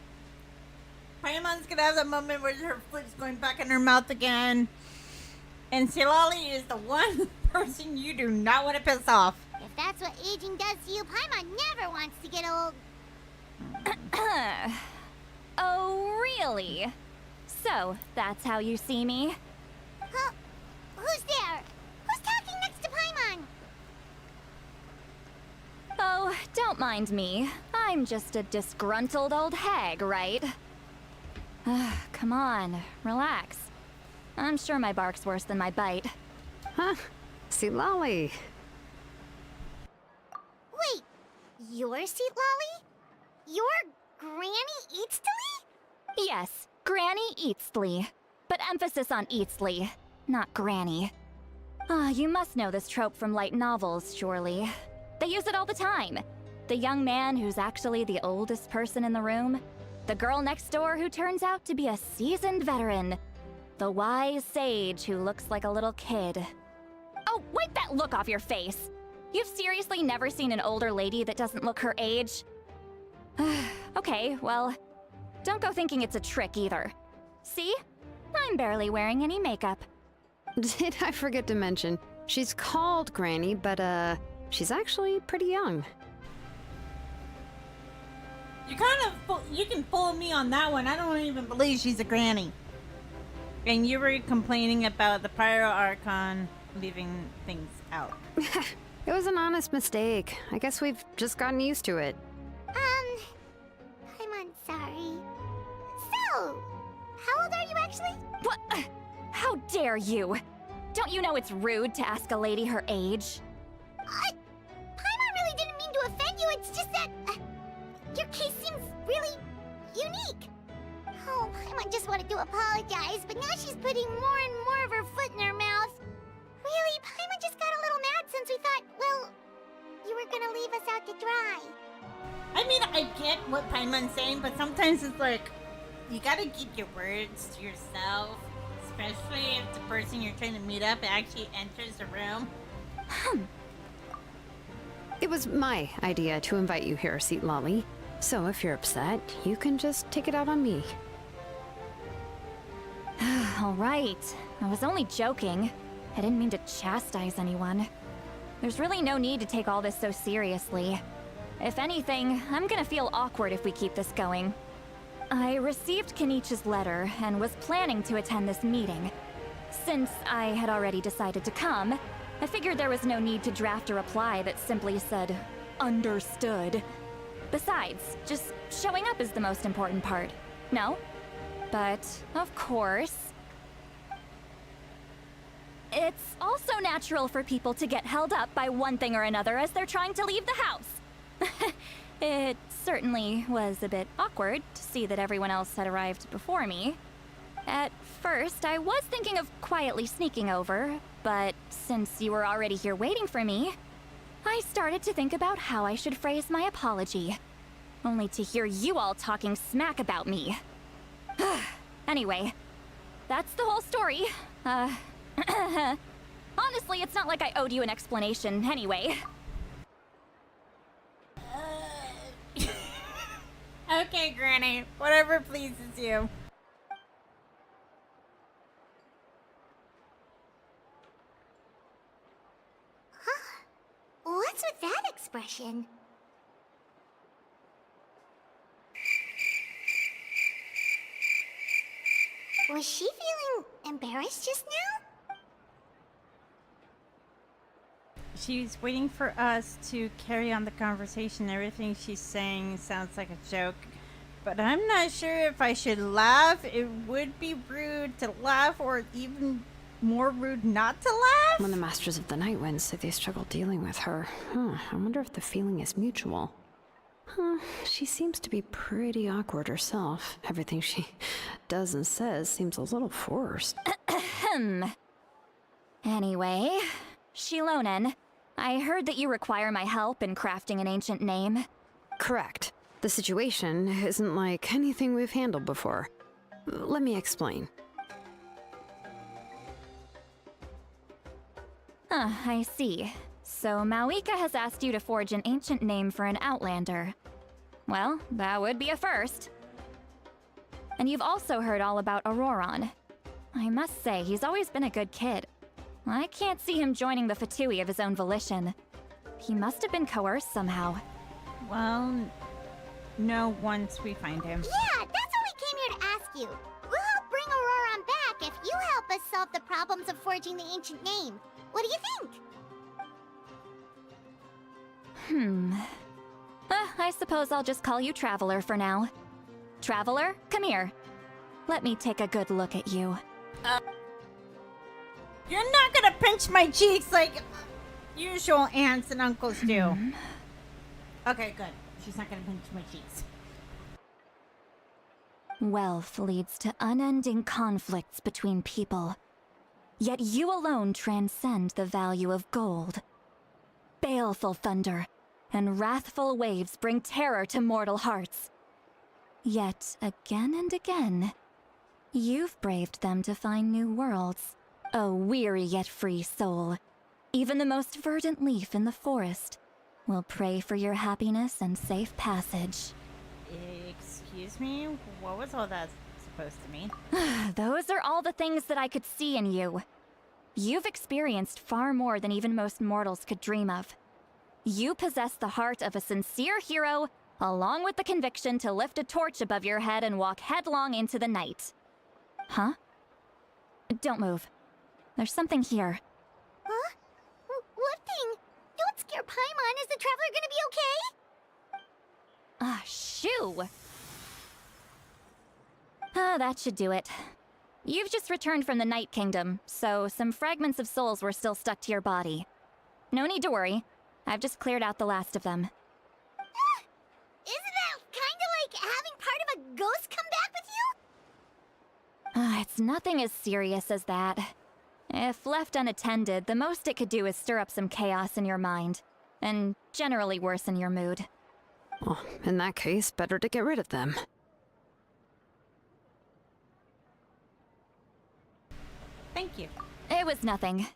Paimon's gonna have that moment where her foot's going back in her mouth again. And Silali is the one person you do not want to piss off. If that's what aging does to you, Paimon never wants to get old. Oh, really? So, that's how you see me? Huh? Who's there? Who's talking next to Paimon? Oh, don't mind me. I'm just a disgruntled old hag, right? Come on, relax. I'm sure my bark's worse than my bite. Huh? Silali. Wait, you're Seat Lolly? You're Granny Eatstily? Yes, Granny Eatstly. But emphasis on Eatstly, not Granny. You must know this trope from light novels, surely. They use it all the time. The young man who's actually the oldest person in the room. The girl next door who turns out to be a seasoned veteran. The wise sage who looks like a little kid. Oh, wipe that look off your face! You've seriously never seen an older lady that doesn't look her age? Okay, well, don't go thinking it's a trick either. See? I'm barely wearing any makeup. Did I forget to mention, she's called Granny, but She's actually pretty young. You can fool me on that one. I don't even believe she's a granny. And you were complaining about the Pyro Archon leaving things out. It was an honest mistake. I guess we've just gotten used to it. I'm sorry. So, how old are you actually? What? How dare you? Don't you know it's rude to ask a lady her age? Paimon really didn't mean to offend you, it's just that... your case seems really unique. Oh, Paimon just wanted to apologize, but now she's putting more and more of her foot in her mouth. Really, Paimon just got a little mad since we thought, well, you were gonna leave us out to dry. I mean, I get what Paimon's saying, but sometimes it's like, you gotta keep your words to yourself. Especially if the person you're trying to meet up actually enters the room. It was my idea to invite you here, Seat Lolly. So if you're upset, you can just take it out on me. All right. I was only joking. I didn't mean to chastise anyone. There's really no need to take all this so seriously. If anything, I'm gonna feel awkward if we keep this going. I received Kenichi's letter and was planning to attend this meeting. Since I had already decided to come, I figured there was no need to draft a reply that simply said, "Understood." Besides, just showing up is the most important part. No? But, of course... It's also natural for people to get held up by one thing or another as they're trying to leave the house. It certainly was a bit awkward to see that everyone else had arrived before me. At first, I was thinking of quietly sneaking over, but since you were already here waiting for me, I started to think about how I should phrase my apology. Only to hear you all talking smack about me. Anyway, that's the whole story. Honestly, it's not like I owed you an explanation anyway. Okay, Granny. Whatever pleases you. What's with that expression? Was she feeling embarrassed just now? She's waiting for us to carry on the conversation. Everything she's saying sounds like a joke. But I'm not sure if I should laugh. It would be rude to laugh, or even more rude not to laugh. When the Masters of the Night Wind say they struggle dealing with her, I wonder if the feeling is mutual. She seems to be pretty awkward herself. Everything she does and says seems a little forced. Anyway, Shilonen, I heard that you require my help in crafting an ancient name. Correct. The situation isn't like anything we've handled before. Let me explain. I see. So Mawika has asked you to forge an ancient name for an Outlander. Well, that would be a first. And you've also heard all about Auroron. I must say, he's always been a good kid. I can't see him joining the Fatui of his own volition. He must have been coerced somehow. Well, no, once we find him. Yeah, that's what we came here to ask you. We'll help bring Auroron back if you help us solve the problems of forging the ancient name. What do you think? I suppose I'll just call you Traveler for now. Traveler, come here. Let me take a good look at you. You're not gonna pinch my cheeks like usual aunts and uncles do. Okay, good. She's not gonna pinch my cheeks. Wealth leads to unending conflicts between people. Yet you alone transcend the value of gold. Baleful thunder and wrathful waves bring terror to mortal hearts. Yet, again and again, you've braved them to find new worlds. O weary yet free soul, even the most verdant leaf in the forest will pray for your happiness and safe passage. Excuse me? What was all that supposed to mean? Those are all the things that I could see in you. You've experienced far more than even most mortals could dream of. You possess the heart of a sincere hero, along with the conviction to lift a torch above your head and walk headlong into the night. Huh? Don't move. There's something here. Huh? What thing? Don't scare Paimon. Is the traveler gonna be okay? Ah, shoo! Ah, that should do it. You've just returned from the Night Kingdom, so some fragments of souls were still stuck to your body. No need to worry. I've just cleared out the last of them. Isn't that kinda like having part of a ghost come back with you? It's nothing as serious as that. If left unattended, the most it could do is stir up some chaos in your mind, and generally worsen your mood. Well, in that case, better to get rid of them. Thank you. It was nothing.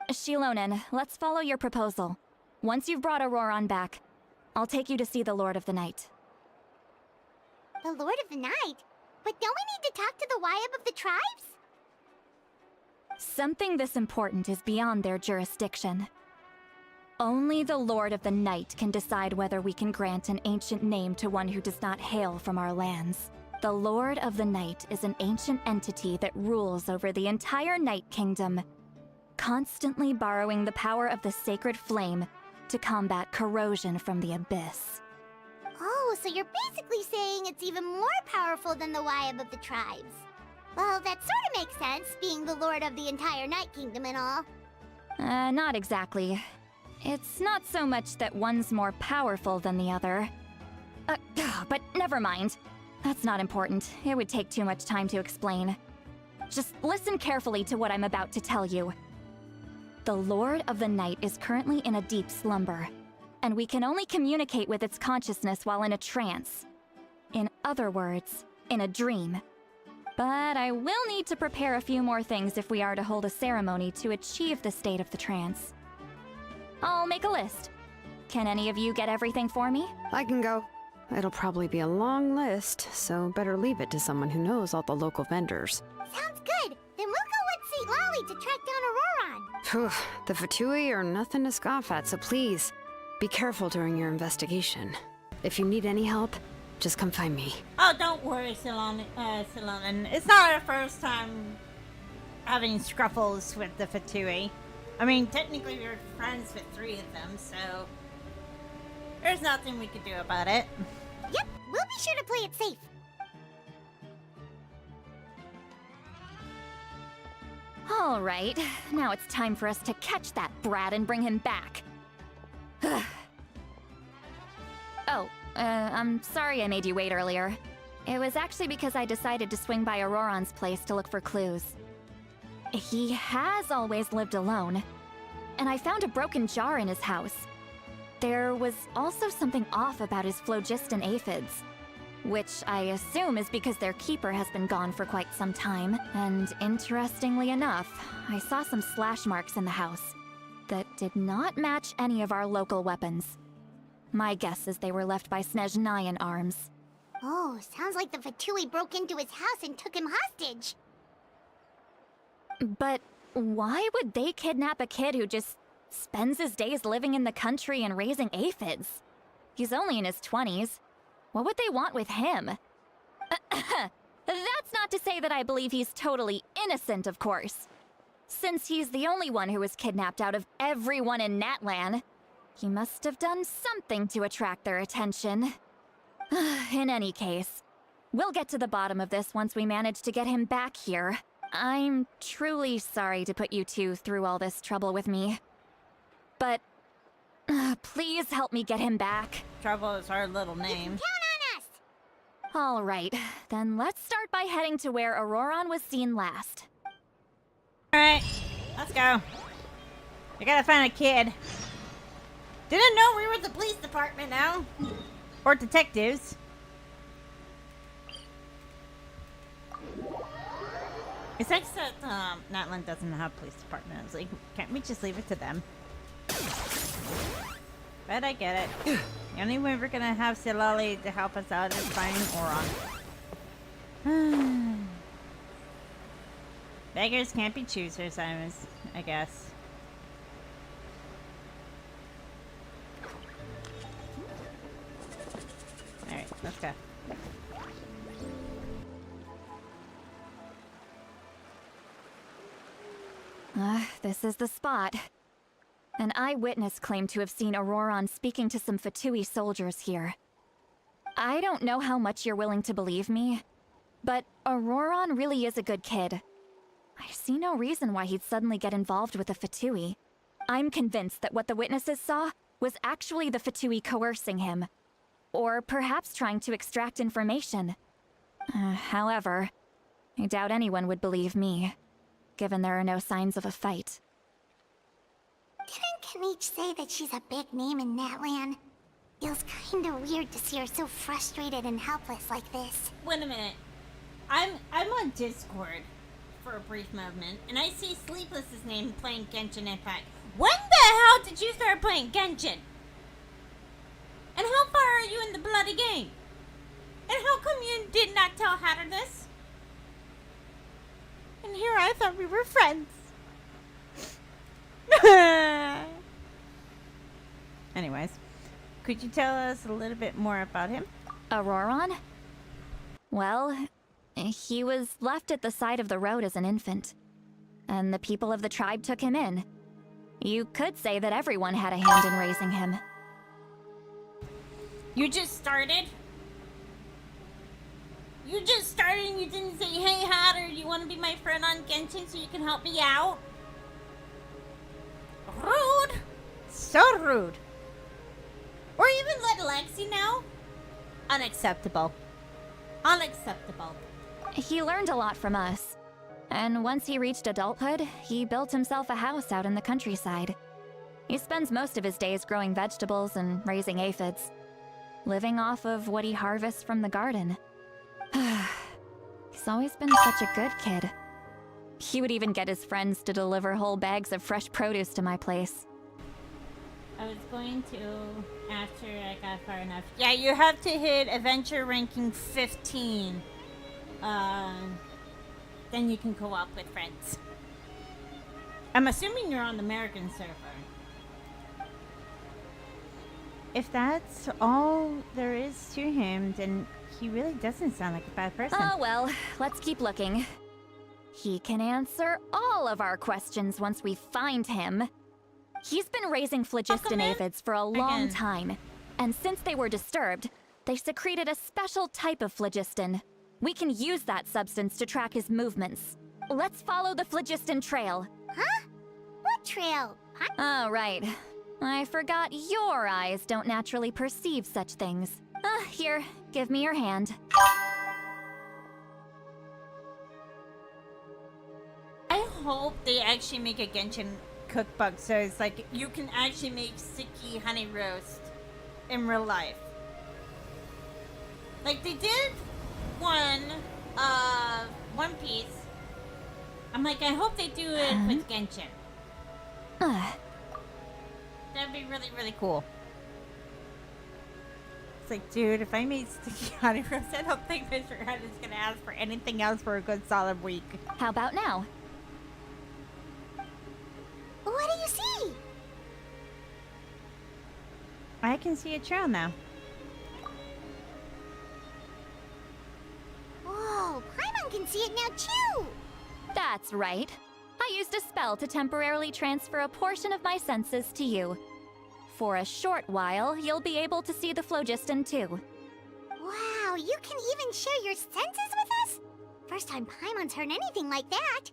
Shilonen, let's follow your proposal. Once you've brought Auroran back, I'll take you to see the Lord of the Night. The Lord of the Night? But don't we need to talk to the Wyab of the tribes? Something this important is beyond their jurisdiction. Only the Lord of the Night can decide whether we can grant an ancient name to one who does not hail from our lands. The Lord of the Night is an ancient entity that rules over the entire Night Kingdom, constantly borrowing the power of the sacred flame to combat corrosion from the abyss. Oh, so you're basically saying it's even more powerful than the Wyab of the tribes. Well, that sort of makes sense, being the lord of the entire Night Kingdom and all. Not exactly. It's not so much that one's more powerful than the other. But never mind. That's not important. It would take too much time to explain. Just listen carefully to what I'm about to tell you. The Lord of the Night is currently in a deep slumber, and we can only communicate with its consciousness while in a trance. In other words, in a dream. But I will need to prepare a few more things if we are to hold a ceremony to achieve the state of the trance. I'll make a list. Can any of you get everything for me? I can go. It'll probably be a long list, so better leave it to someone who knows all the local vendors. Sounds good. Then we'll go with St. Lolly to track down Auroran. Phew, the Fatui are nothing to scoff at, so please, be careful during your investigation. If you need any help, just come find me. Oh, don't worry, Silonen. It's not our first time having scruffles with the Fatui. I mean, technically we were friends with 3 of them, so there's nothing we could do about it. Yep, we'll be sure to play it safe. All right, now it's time for us to catch that brat and bring him back. I'm sorry I made you wait earlier. It was actually because I decided to swing by Auroran's place to look for clues. He has always lived alone, and I found a broken jar in his house. There was also something off about his phlogiston aphids, which I assume is because their keeper has been gone for quite some time. And interestingly enough, I saw some slash marks in the house that did not match any of our local weapons. My guess is they were left by Snezhnayan arms. Oh, sounds like the Fatui broke into his house and took him hostage. But why would they kidnap a kid who just spends his days living in the country and raising aphids? He's only in his 20s. What would they want with him? That's not to say that I believe he's totally innocent, of course. Since he's the only one who was kidnapped out of everyone in Natlan, he must have done something to attract their attention. In any case, we'll get to the bottom of this once we manage to get him back here. I'm truly sorry to put you two through all this trouble with me. But please help me get him back. Trouble is our little name. Count on us! All right, then let's start by heading to where Auroran was seen last. Alright, let's go. I gotta find a kid. Didn't know we were the police department now. Or detectives. It's like that Natlan doesn't have a police department. I was like, can't we just leave it to them? But I get it. The only way we're gonna have Silali to help us out is finding Auron. Beggars can't be choosers, I guess. stuff. This is the spot. An eyewitness claimed to have seen Auroron speaking to some Fatui soldiers here. I don't know how much you're willing to believe me, but Auroron really is a good kid. I see no reason why he'd suddenly get involved with the Fatui. I'm convinced that what the witnesses saw was actually the Fatui coercing him. Or perhaps trying to extract information. However, I doubt anyone would believe me, given there are no signs of a fight. Didn't Kanich say that she's a big name in Natlan? Feels kinda weird to see her so frustrated and helpless like this. Wait a minute. I'm on Discord for a brief moment, and I see Sleepless's name playing Genshin Impact. When the hell did you start playing Genshin? And how far are you in the bloody game? And how come you did not tell Hatter this? And here I thought we were friends. Anyways, could you tell us a little bit more about him? Auroron? Well, he was left at the side of the road as an infant, and the people of the tribe took him in. You could say that everyone had a hand in raising him. You just started? You just started and you didn't say, hey Hatter, you want to be my friend on Genshin so you can help me out? Rude! So rude. Or even let Lexi know? Unacceptable. Unacceptable. He learned a lot from us. And once he reached adulthood, he built himself a house out in the countryside. He spends most of his days growing vegetables and raising aphids, living off of what he harvests from the garden. He's always been such a good kid. He would even get his friends to deliver whole bags of fresh produce to my place. I was going to after I got far enough. Yeah, you have to hit adventure ranking 15. Then you can co-op with friends. I'm assuming you're on the American server. If that's all there is to him, then he really doesn't sound like a bad person. Oh well, let's keep looking. He can answer all of our questions once we find him. He's been raising phlogiston aphids for a long time, and since they were disturbed, they secreted a special type of phlogiston. We can use that substance to track his movements. Let's follow the phlogiston trail. Huh? What trail? Oh, right. I forgot your eyes don't naturally perceive such things. Here, give me your hand. I hope they actually make a Genshin cookbook so it's like you can actually make sticky honey roast in real life. Like they did One Piece. I'm like, I hope they do it with Genshin. That'd be really, really cool. It's like, dude, if I made sticky honey roast, I don't think Mr. Hunt is gonna ask for anything else for a good solid week. How about now? What do you see? I can see a trail now. Whoa, Paimon can see it now too! That's right. I used a spell to temporarily transfer a portion of my senses to you. For a short while, you'll be able to see the phlogiston too. Wow, you can even share your senses with us? First time Paimon's heard anything like that.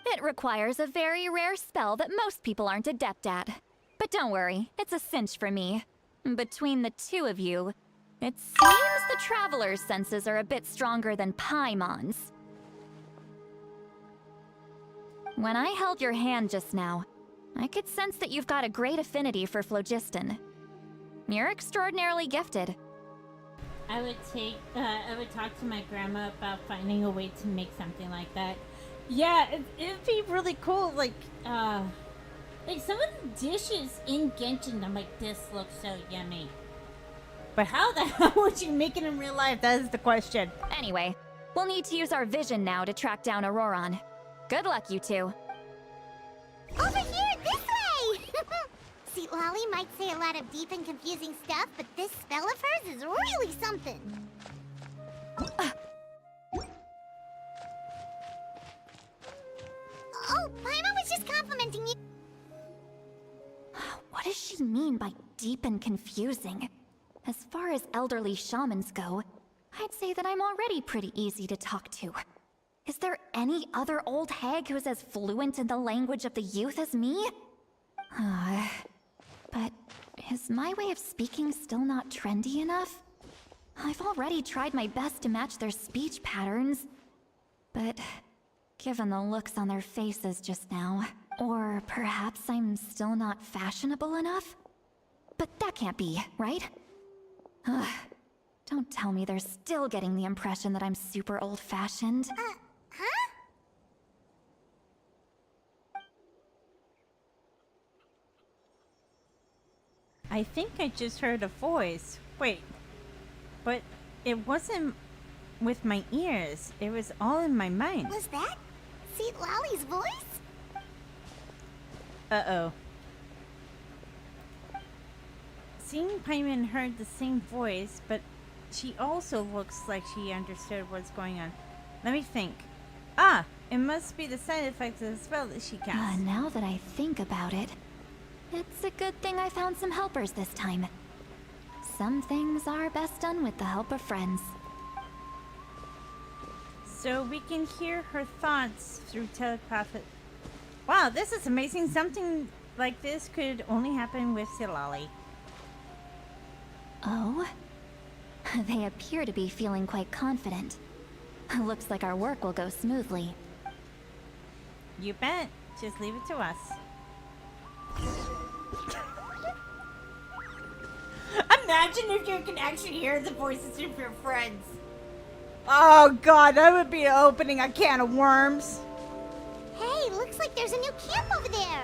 It requires a very rare spell that most people aren't adept at. But don't worry, it's a cinch for me. Between the two of you, it seems the Traveler's senses are a bit stronger than Paimon's. When I held your hand just now, I could sense that you've got a great affinity for phlogiston. You're extraordinarily gifted. I would talk to my grandma about finding a way to make something like that. Yeah, it'd be really cool. Like some of the dishes in Genshin, I'm like, this looks so yummy. But how the hell would you make it in real life? That is the question. Anyway, we'll need to use our vision now to track down Auroron. Good luck, you two. Over here, this way! Sweet Lolly might say a lot of deep and confusing stuff, but this spell of hers is really something. does she mean by deep and confusing? As far as elderly shamans go, I'd say that I'm already pretty easy to talk to. Is there any other old hag who's as fluent in the language of the youth as me? But is my way of speaking still not trendy enough? I've already tried my best to match their speech patterns. But given the looks on their faces just now, or perhaps I'm still not fashionable enough? But that can't be, right? Don't tell me they're still getting the impression that I'm super old-fashioned. Huh? I think I just heard a voice. Wait. But it wasn't with my ears. It was all in my mind. Was that Seat Lally's voice? Uh-oh. Seeing Paimon heard the same voice, but she also looks like she understood what's going on. Let me think. Ah! It must be the side effects of the spell that she cast. Now that I think about it, it's a good thing I found some helpers this time. Some things are best done with the help of friends. So we can hear her thoughts through telepathic. Wow, this is amazing. Something like this could only happen with Silali. Oh? They appear to be feeling quite confident. Looks like our work will go smoothly. You bet. Just leave it to us. Imagine if you could actually hear the voices of your friends. Oh god, that would be opening a can of worms. Hey, looks like there's a new camp over there.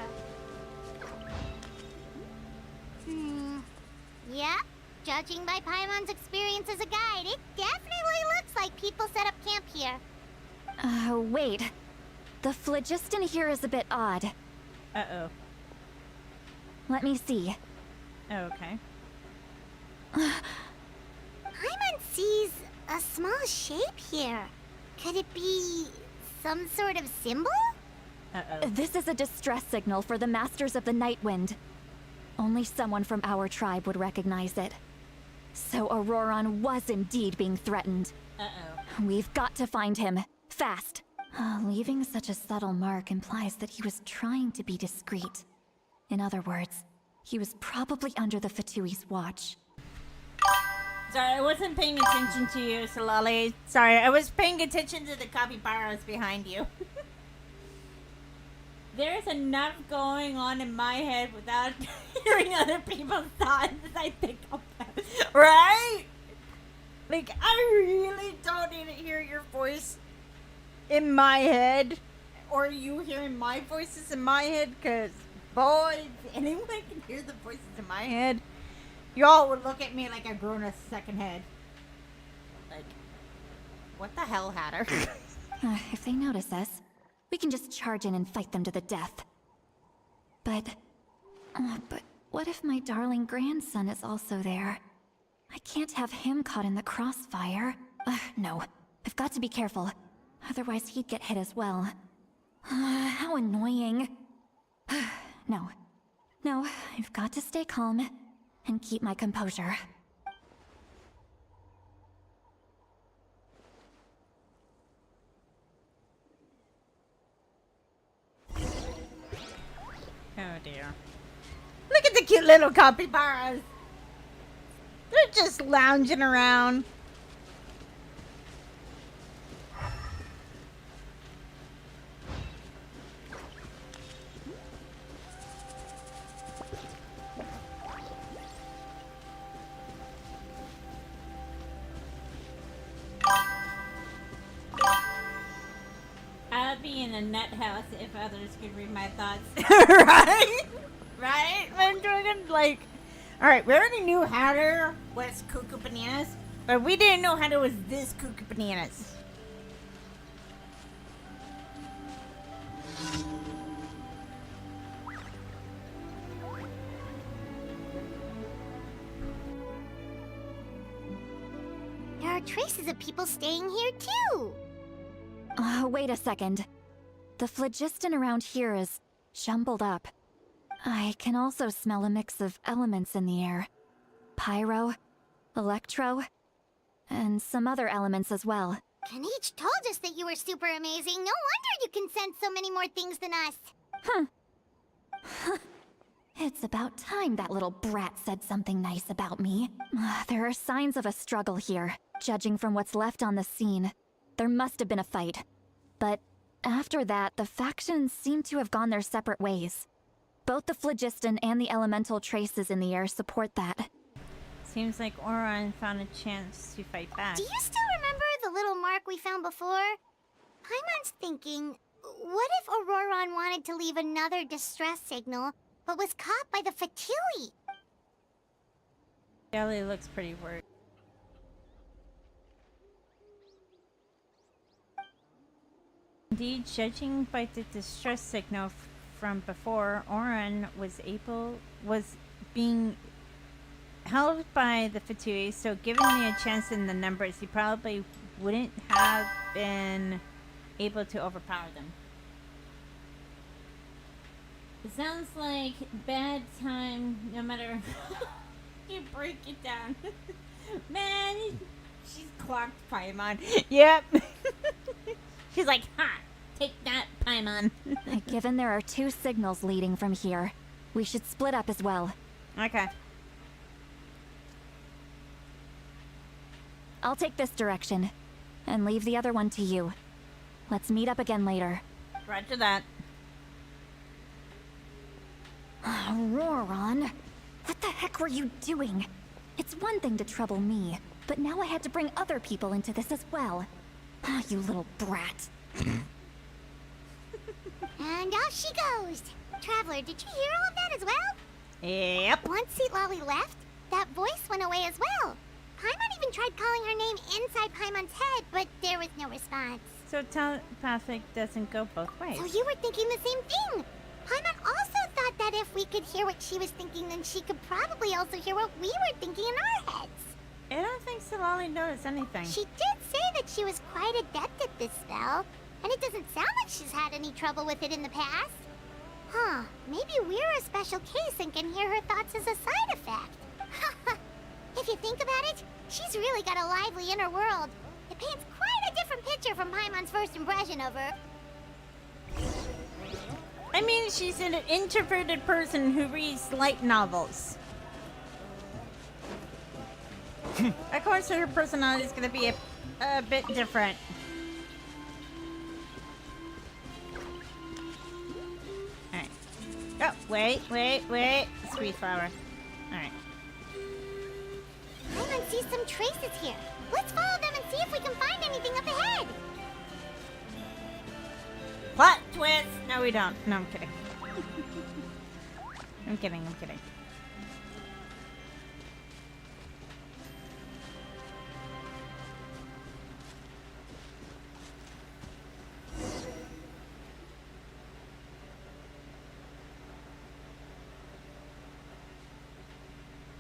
Yeah, judging by Paimon's experience as a guide, it definitely looks like people set up camp here. Wait. The phlogiston here is a bit odd. Uh-oh. Let me see. Okay. Paimon sees a small shape here. Could it be some sort of symbol? Uh-oh. This is a distress signal for the Masters of the Night Wind. Only someone from our tribe would recognize it. So Auroron was indeed being threatened. Uh-oh. We've got to find him. Fast. Leaving such a subtle mark implies that he was trying to be discreet. In other words, he was probably under the Fatui's watch. Sorry, I wasn't paying attention to you, Silali. Sorry, I was paying attention to the capybaras behind you. There's enough going on in my head without hearing other people's thoughts as I think about it. Right? Like, I really don't need to hear your voice in my head. Or you hearing my voices in my head, because, boy, if anyone can hear the voices in my head, y'all would look at me like I've grown a second head. Like, what the hell, Hatter? If they notice us, we can just charge in and fight them to the death. But what if my darling grandson is also there? I can't have him caught in the crossfire. No, I've got to be careful. Otherwise he'd get hit as well. How annoying. No, I've got to stay calm and keep my composure. Oh dear. Look at the cute little capybaras. They're just lounging around. I'd be in a nut house if others could read my thoughts. Right? Right? I'm talking like... Alright, we already knew Hatter was cuckoo bananas, but we didn't know Hatter was this cuckoo bananas. There are traces of people staying here too. Wait a second. The phlogiston around here is jumbled up. I can also smell a mix of elements in the air. Pyro, electro, and some other elements as well. Kanichi told us that you were super amazing. No wonder you can sense so many more things than us. It's about time that little brat said something nice about me. There are signs of a struggle here, judging from what's left on the scene. There must have been a fight. But after that, the factions seem to have gone their separate ways. Both the phlogiston and the elemental traces in the air support that. Seems like Oron found a chance to fight back. Do you still remember the little mark we found before? Paimon's thinking, what if Auroron wanted to leave another distress signal, but was caught by the Fatui? Ellie looks pretty worried. Indeed, judging by the distress signal from before, Oron was being held by the Fatui, so giving me a chance in the numbers, he probably wouldn't have been able to overpower them. It sounds like bad time, no matter you break it down. Man, she's clocked Paimon. Yep. She's like, ha! Take that, Paimon. Given there are 2 signals leading from here, we should split up as well. Okay. I'll take this direction, and leave the other one to you. Let's meet up again later. Roger that. Auroron, what the heck were you doing? It's one thing to trouble me, but now I had to bring other people into this as well. You little brat. And off she goes. Traveler, did you hear all of that as well? Yep. Once Seat Lolly left, that voice went away as well. Paimon even tried calling her name inside Paimon's head, but there was no response. So telepathic doesn't go both ways. So you were thinking the same thing. Paimon also thought that if we could hear what she was thinking, then she could probably also hear what we were thinking in our heads. I don't think Solali noticed anything. She did say that she was quite adept at this spell, and it doesn't sound like she's had any trouble with it in the past. Huh, maybe we're a special case and can hear her thoughts as a side effect. If you think about it, she's really got a lively inner world. It paints quite a different picture from Paimon's first impression of her. I mean, she's an introverted person who reads light novels. Of course, her personality is going to be a bit different. Alright. Oh, wait. Sweet flower. Alright. Paimon sees some traces here. Let's follow them and see if we can find anything up ahead. Plot twist! No, we don't. No, I'm kidding. I'm kidding.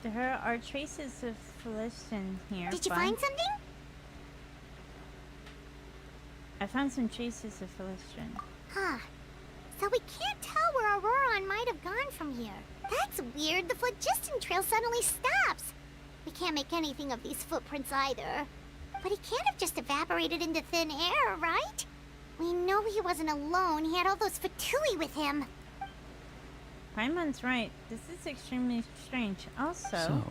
There are traces of phlogiston here. Did you find something? I found some traces of phlogiston. Huh. So we can't tell where Auroron might have gone from here. That's weird. The phlogiston trail suddenly stops. We can't make anything of these footprints either. But he can't have just evaporated into thin air, right? We know he wasn't alone. He had all those Fatui with him. Paimon's right. This is extremely strange. Also... So,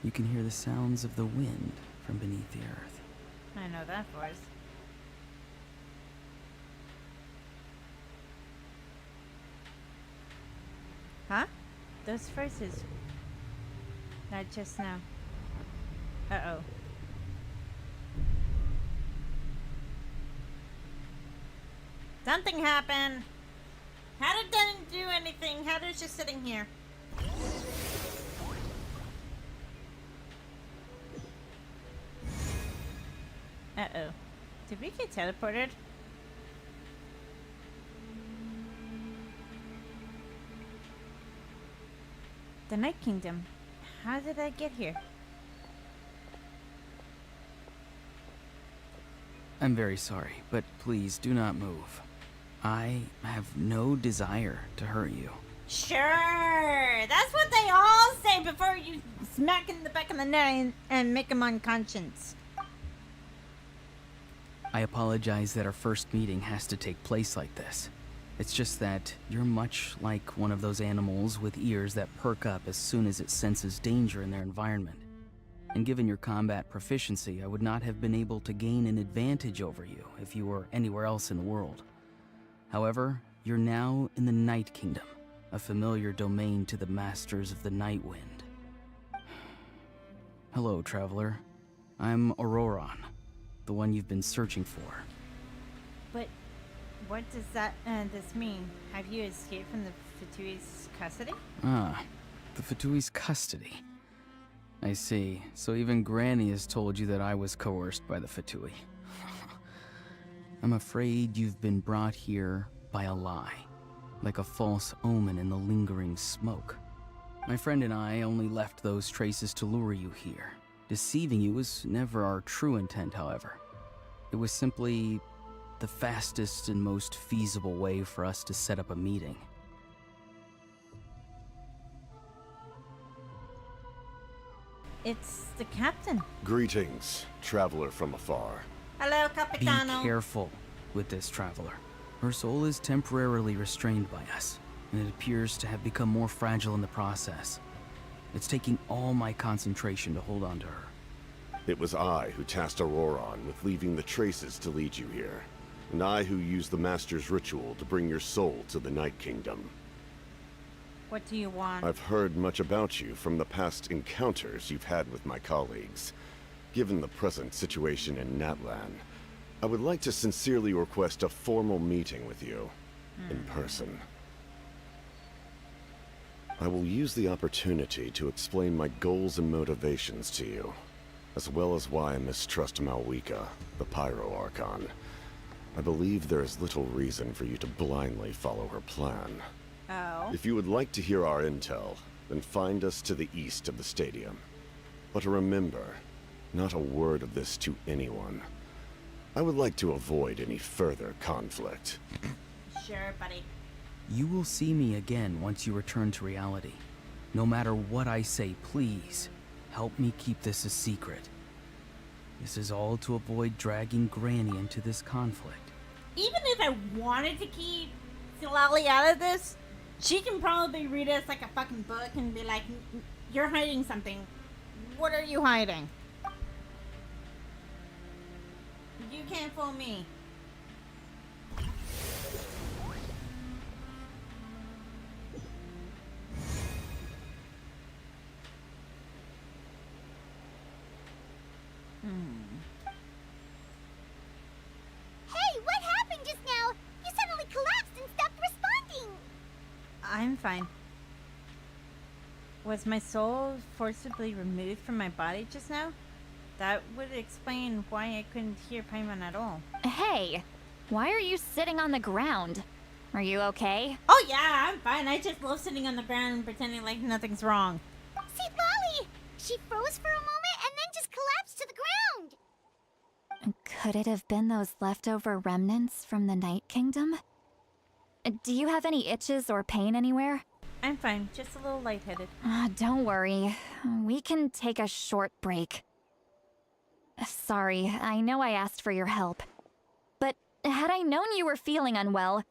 you can hear the sounds of the wind from beneath the earth. I know that voice. Huh? Those voices. Not just now. Uh-oh. Something happened! Hada didn't do anything. Hada's just sitting here. Uh-oh. Did we get teleported? The Night Kingdom. How did I get here? I'm very sorry, but please do not move. I have no desire to hurt you. Sure. That's what they all say before you smack in the back of the neck and make them unconscious. I apologize that our first meeting has to take place like this. It's just that you're much like one of those animals with ears that perk up as soon as it senses danger in their environment. And given your combat proficiency, I would not have been able to gain an advantage over you if you were anywhere else in the world. However, you're now in the Night Kingdom, a familiar domain to the Masters of the Night Wind. Hello, traveler. I'm Auroron, the one you've been searching for. But what does that this mean? Have you escaped from the Fatui's custody? Ah, the Fatui's custody. I see. So even Granny has told you that I was coerced by the Fatui. I'm afraid you've been brought here by a lie, like a false omen in the lingering smoke. My friend and I only left those traces to lure you here. Deceiving you was never our true intent, however. It was simply the fastest and most feasible way for us to set up a meeting. It's the captain. Greetings, traveler from afar. Hello, Be Capitano. careful with this traveler. Her soul is temporarily restrained by us, and it appears to have become more fragile in the process. It's taking all my concentration to hold on to her. It was I who tasked Auroron with leaving the traces to lead you here, and I who used the Master's ritual to bring your soul to the Night Kingdom. What do you want? I've heard much about you from the past encounters you've had with my colleagues. Given the present situation in Natlan, I would like to sincerely request a formal meeting with you, in person. I will use the opportunity to explain my goals and motivations to you, as well as why I mistrust Malwika, the Pyro Archon. I believe there is little reason for you to blindly follow her plan. Oh. If you would like to hear our intel, then find us to the east of the stadium. But remember, not a word of this to anyone. I would like to avoid any further conflict. Sure, buddy. You will see me again once you return to reality. No matter what I say, please, help me keep this a secret. This is all to avoid dragging Granny into this conflict. Even if I wanted to keep Silali out of this, she can probably read us like a fucking book and be like, you're hiding something. What are you hiding? You can't fool me. Hey, what happened just now? You suddenly collapsed and stopped responding. I'm fine. Was my soul forcibly removed from my body just now? That would explain why I couldn't hear Paimon at all. Hey, why are you sitting on the ground? Are you okay? Oh yeah, I'm fine. I just love sitting on the ground and pretending like nothing's wrong. See, Lolly! She froze for a moment and then just collapsed to the ground. Could it have been those leftover remnants from the Night Kingdom? Do you have any itches or pain anywhere? I'm fine, just a little lightheaded. Don't worry. We can take a short break. Sorry, I know I asked for your help. But had I known you were feeling unwell,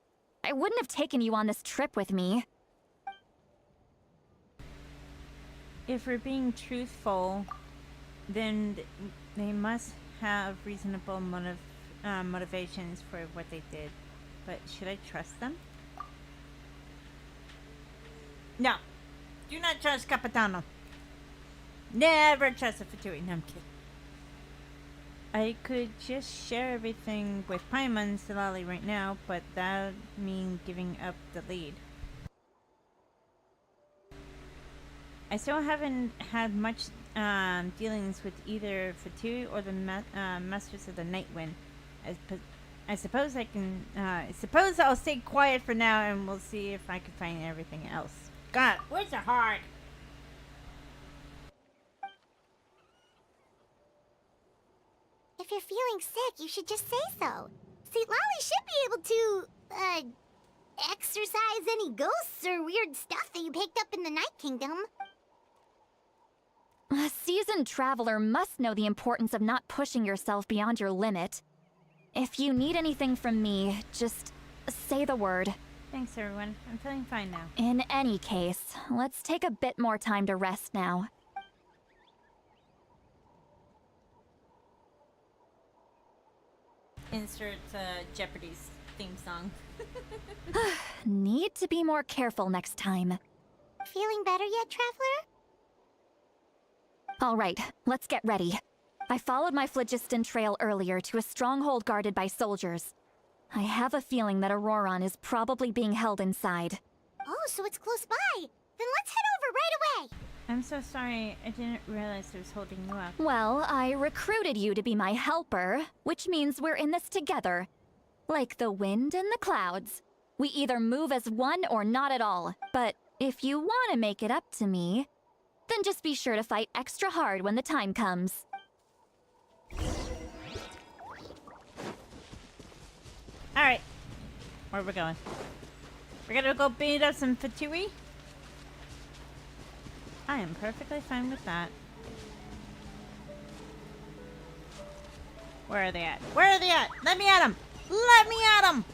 I wouldn't have taken you on this trip with me. If we're being truthful, then they must have reasonable motivations for what they did. But should I trust them? No. Do not trust Capitano. Never trust a Fatui. No, I'm kidding. I could just share everything with Paimon and Silali right now, but that would mean giving up the lead. I still haven't had much dealings with either Fatui or the Masters of the Night Wind. I suppose I can. I suppose I'll stay quiet for now, and we'll see if I can find everything else. God, words are hard. If you're feeling sick, you should just say so. See, Lolly should be able to, exorcise any ghosts or weird stuff that you picked up in the Night Kingdom. A seasoned traveler must know the importance of not pushing yourself beyond your limit. If you need anything from me, just say the word. Thanks, everyone. I'm feeling fine now. In any case, let's take a bit more time to rest now. Insert Jeopardy's theme song. Need to be more careful next time. Feeling better yet, Traveler? All right, let's get ready. I followed my phlogiston trail earlier to a stronghold guarded by soldiers. I have a feeling that Auroron is probably being held inside. Oh, so it's close by. Then let's head over right away. I'm so sorry. I didn't realize I was holding you up. Well, I recruited you to be my helper, which means we're in this together. Like the wind and the clouds. We either move as one or not at all. But if you want to make it up to me, then just be sure to fight extra hard when the time comes. Alright. Where are we going? We're gonna go beat up some Fatui? I am perfectly fine with that. Where are they at? Where are they at? Let me at them! Let me at them!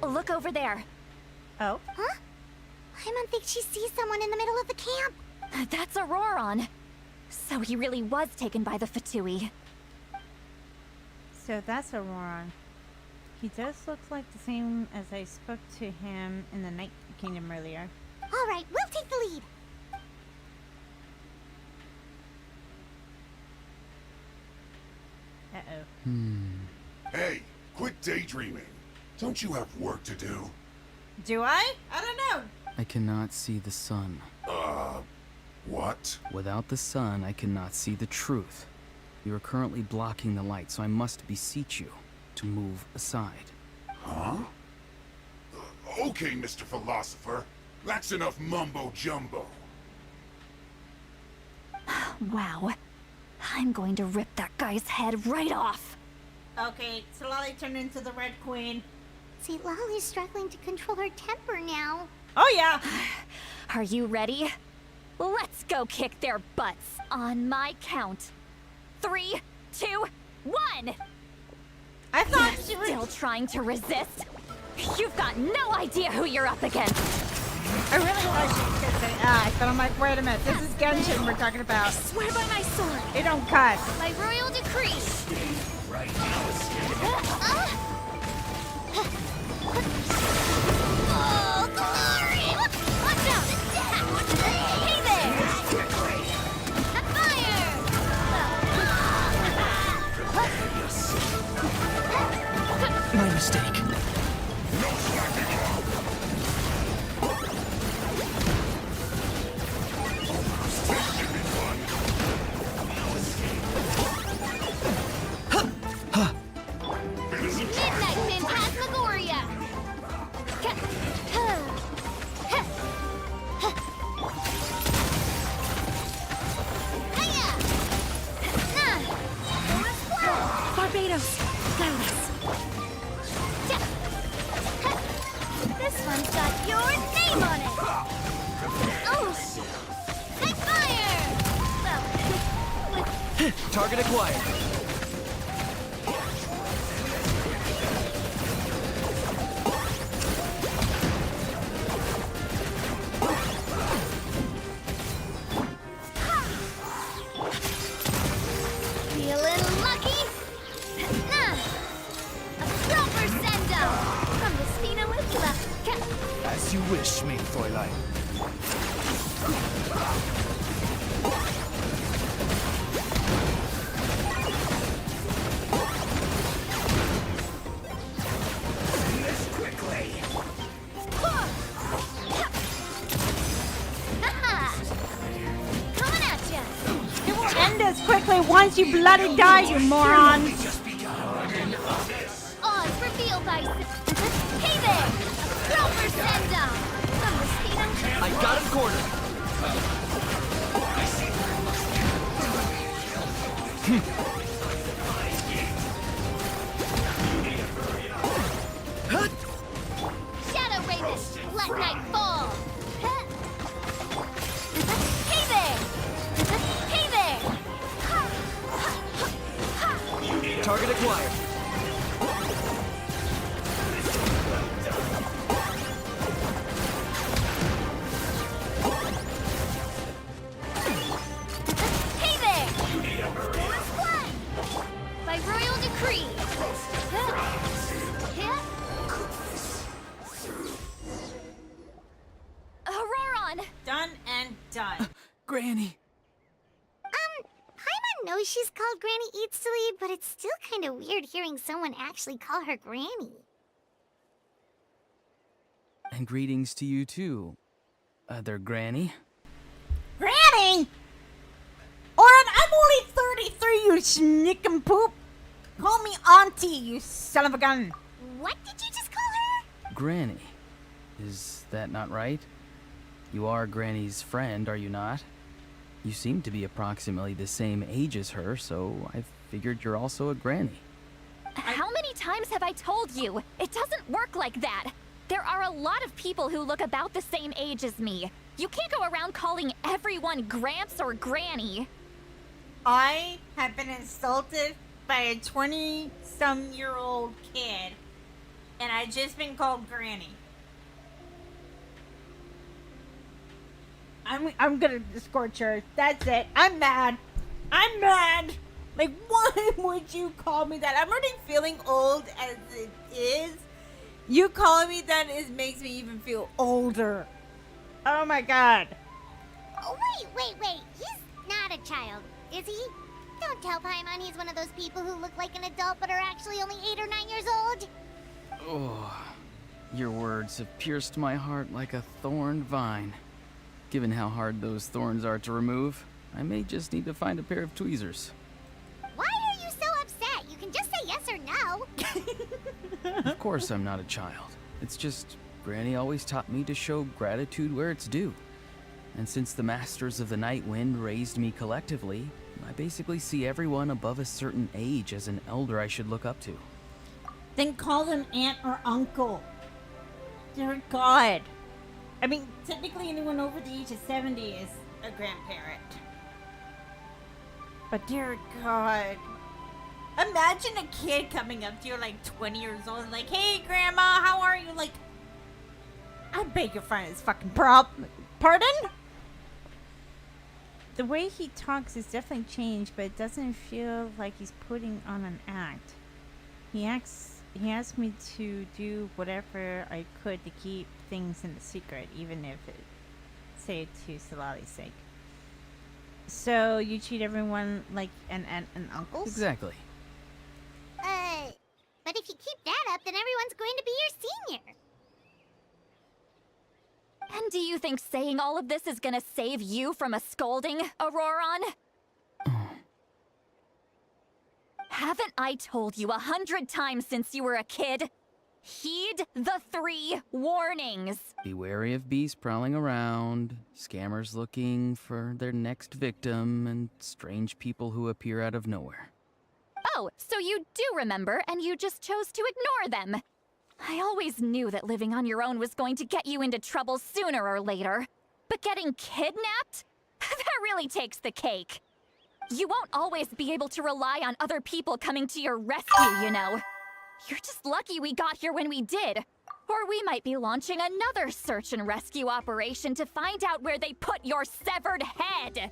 Look over there. Oh? Huh? Paimon thinks she sees someone in the middle of the camp. That's Auroron. So he really was taken by the Fatui. So that's Auroron. He does look like the same as I spoke to him in the Night Kingdom earlier. All right, we'll take the lead. Uh-oh. Hey, quit daydreaming. Don't you have work to do? Do I? I don't know. I cannot see the sun. What? Without the sun, I cannot see the truth. You are currently blocking the light, so I must beseech you to move aside. Huh? Okay, Mr. Philosopher. That's enough mumbo-jumbo. Wow. I'm going to rip that guy's head right off. Okay, so Lolly turned into the Red Queen. See, Lolly's struggling to control her temper now. Oh, yeah. Are you ready? Let's go kick their butts on my count. 3, 2, 1! I thought you were still trying to resist. You've got no idea who you're up against. I really thought she was gonna say act, but I'm like, wait a minute, this is Genshin we're talking about. I swear by my sword. It don't cut. By royal decree. Right now, Oh, glory! Watch out! Attack! Hey there! A fire! My mistake. Midnight Phantasmagoria! Barbados! Nice! This one's got your name on it! Oh! Night fire! Target acquired. Feeling lucky? Nah! A proper send-off from the Spina Lucula. As you wish, mein Fräulein. this quickly. Coming at ya! It will end as quickly once you bloody die, you moron. Oz revealed by... Hey there! A proper Send up! I got him cornered. Shadow Raven, let night fall! Hey there! Hey there! Target acquired. Hey there! By royal decree! Auroron! Done and done. Granny. Paimon knows she's called Granny Eatsley, but it's still kind of weird hearing someone actually call her Granny. And greetings to you too, other Granny. Granny! Oren, I'm only 33, you snick-and-poop. Call me Auntie, you son of a gun. What did you just call her? Granny. Is that not right? You are Granny's friend, are you not? You seem to be approximately the same age as her, so I figured you're also a Granny. How many times have I told you? It doesn't work like that. There are a lot of people who look about the same age as me. You can't go around calling everyone Gramps or Granny. I have been insulted by a 20-some-year-old kid, and I've just been called Granny. I'm gonna scorch her. That's it. I'm mad. I'm mad. Like, why would you call me that? I'm already feeling old as it is. You calling me that makes me even feel older. Oh my god. Oh, wait. He's not a child, is he? Don't tell Paimon he's one of those people who look like an adult but are actually only 8 or 9 years old. Oh, your words have pierced my heart like a thorned vine. Given how hard those thorns are to remove, I may just need to find a pair of tweezers. Why are you so upset? You can just say yes or no. Of course I'm not a child. It's just Granny always taught me to show gratitude where it's due. And since the Masters of the Night Wind raised me collectively, I basically see everyone above a certain age as an elder I should look up to. Then call them aunt or uncle. Dear God. I mean, technically anyone over the age of 70 is a grandparent. But dear God. Imagine a kid coming up to you like 20 years old and like, hey grandma, how are you? Like, I beg your friend, fucking pardon? The way he talks has definitely changed, but it doesn't feel like he's putting on an act. He asked me to do whatever I could to keep things in the secret, even if it, say, to Solali's sake. So you treat everyone like an aunt and uncles? Exactly. But if you keep that up, then everyone's going to be your senior. And do you think saying all of this is gonna save you from a scolding, Auroron? Haven't I told you 100 times since you were a kid? Heed the 3 warnings. Be wary of beasts prowling around, scammers looking for their next victim, and strange people who appear out of nowhere. Oh, so you do remember, and you just chose to ignore them. I always knew that living on your own was going to get you into trouble sooner or later. But getting kidnapped? That really takes the cake. You won't always be able to rely on other people coming to your rescue, you know. You're just lucky we got here when we did. Or we might be launching another search and rescue operation to find out where they put your severed head.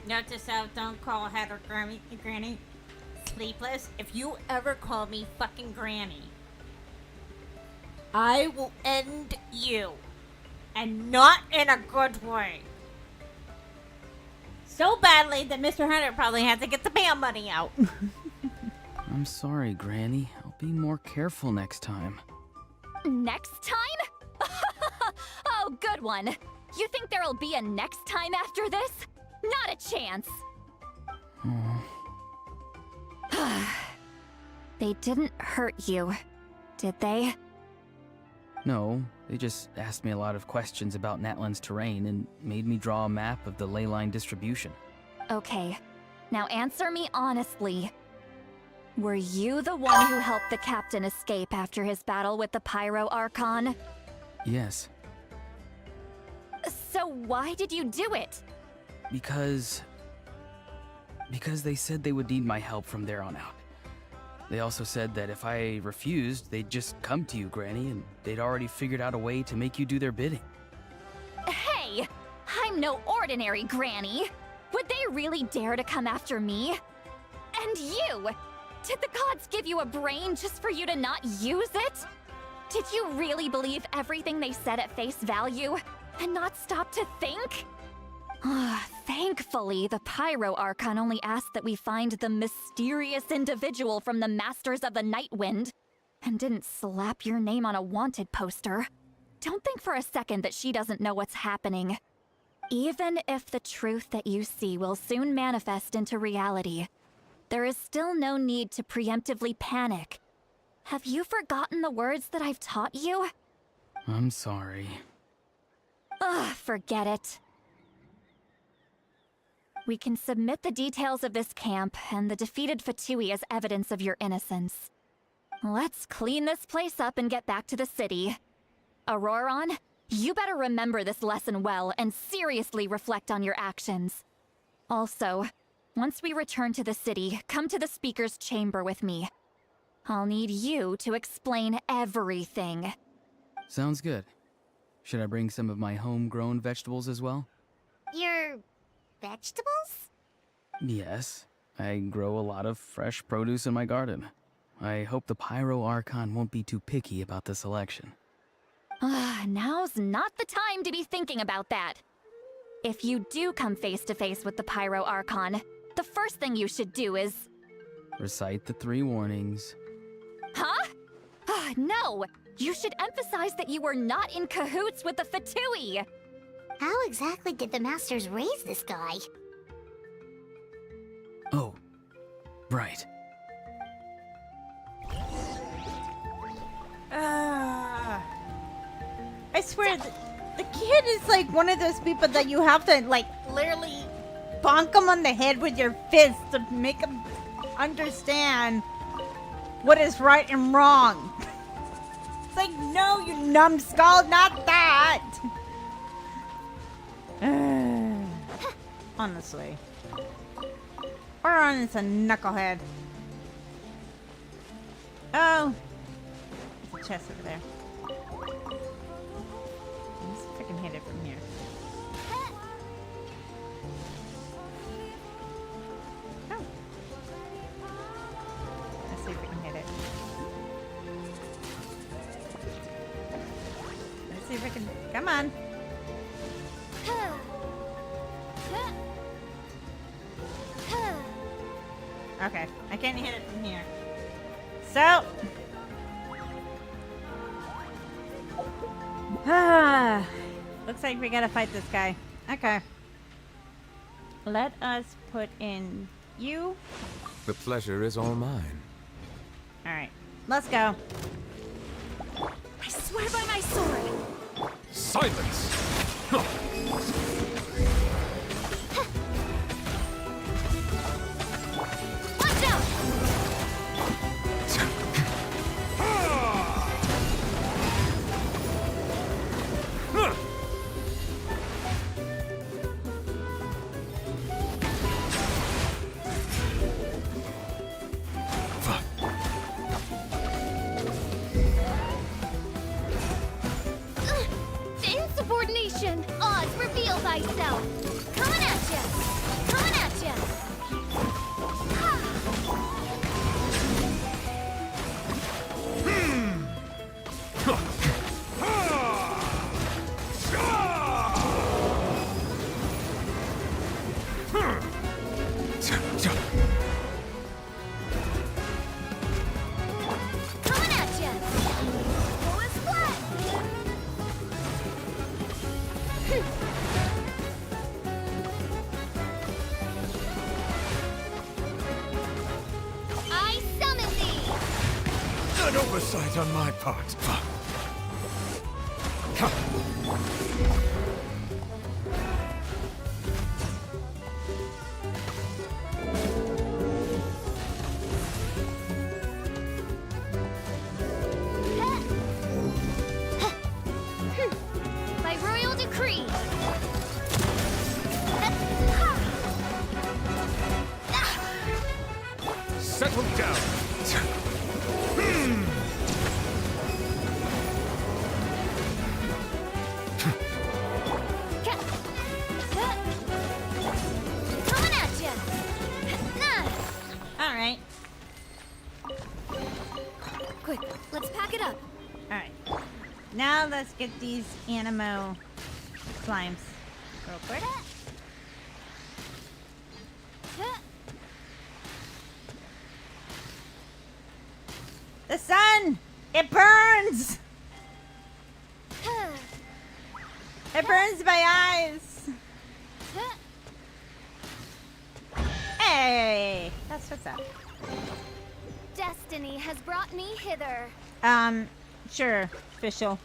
Note to self, don't call Heather Granny sleepless. If you ever call me fucking Granny, I will end you. And not in a good way. So badly that Mr. Hunter probably had to get the bail money out. I'm sorry, Granny. I'll be more careful next time. Next time? Oh, good one. You think there'll be a next time after this? Not a chance. They didn't hurt you, did they? No, they just asked me a lot of questions about Natlan's terrain and made me draw a map of the ley line distribution. Okay, now answer me honestly. Were you the one who helped the captain escape after his battle with the Pyro Archon? Yes, So why did you do it? because they said they would need my help from there on out. They also said that if I refused, they'd just come to you, Granny, and they'd already figured out a way to make you do their bidding. Hey! I'm no ordinary Granny! Would they really dare to come after me? And you! Did the gods give you a brain just for you to not use it? Did you really believe everything they said at face value and not stop to think? Thankfully, the Pyro Archon only asked that we find the mysterious individual from the Masters of the Night Wind and didn't slap your name on a wanted poster. Don't think for a second that she doesn't know what's happening. Even if the truth that you see will soon manifest into reality, there is still no need to preemptively panic. Have you forgotten the words that I've taught you? I'm sorry. Forget it. We can submit the details of this camp and the defeated Fatui as evidence of your innocence. Let's clean this place up and get back to the city. Auroron, you better remember this lesson well and seriously reflect on your actions. Also, once we return to the city, come to the speaker's chamber with me. I'll need you to explain everything. Sounds good. Should I bring some of my homegrown vegetables as well? Your vegetables? Yes. I grow a lot of fresh produce in my garden. I hope the Pyro Archon won't be too picky about the selection. Now's not the time to be thinking about that. If you do come face to face with the Pyro Archon, the first thing you should do is... Recite the 3 warnings. Huh? No! You should emphasize that you were not in cahoots with the Fatui! How exactly did the Masters raise this guy? Oh, right. I swear, the kid is like one of those people that you have to like literally bonk him on the head with your fist to make him understand what is right and wrong. It's like, no, you numbskull, not that. Honestly. Auroron is a knucklehead. Oh. There's a chest over there. Let's see if I can hit it from here. Oh. Let's see if we can hit it. Let's see if I can. Come on. Okay, I can't hit it from here. So. Looks like we gotta fight this guy. Okay. Let us put in you. The pleasure is all mine. Alright, let's go. I swear by my sword! Silence! Watch out! Insubordination! Oz, reveal thyself! Coming at ya! Coming at ya! Coming at ya! Full is flat! I summon thee! An oversight on my part. decree! Settle down. Coming at ya! All right. Quick, let's pack it up. All right. Now let's get these animo slimes. Go for it. The sun! It burns! It burns my eyes! Hey! That's what's up. Destiny has brought me hither. Sure, official.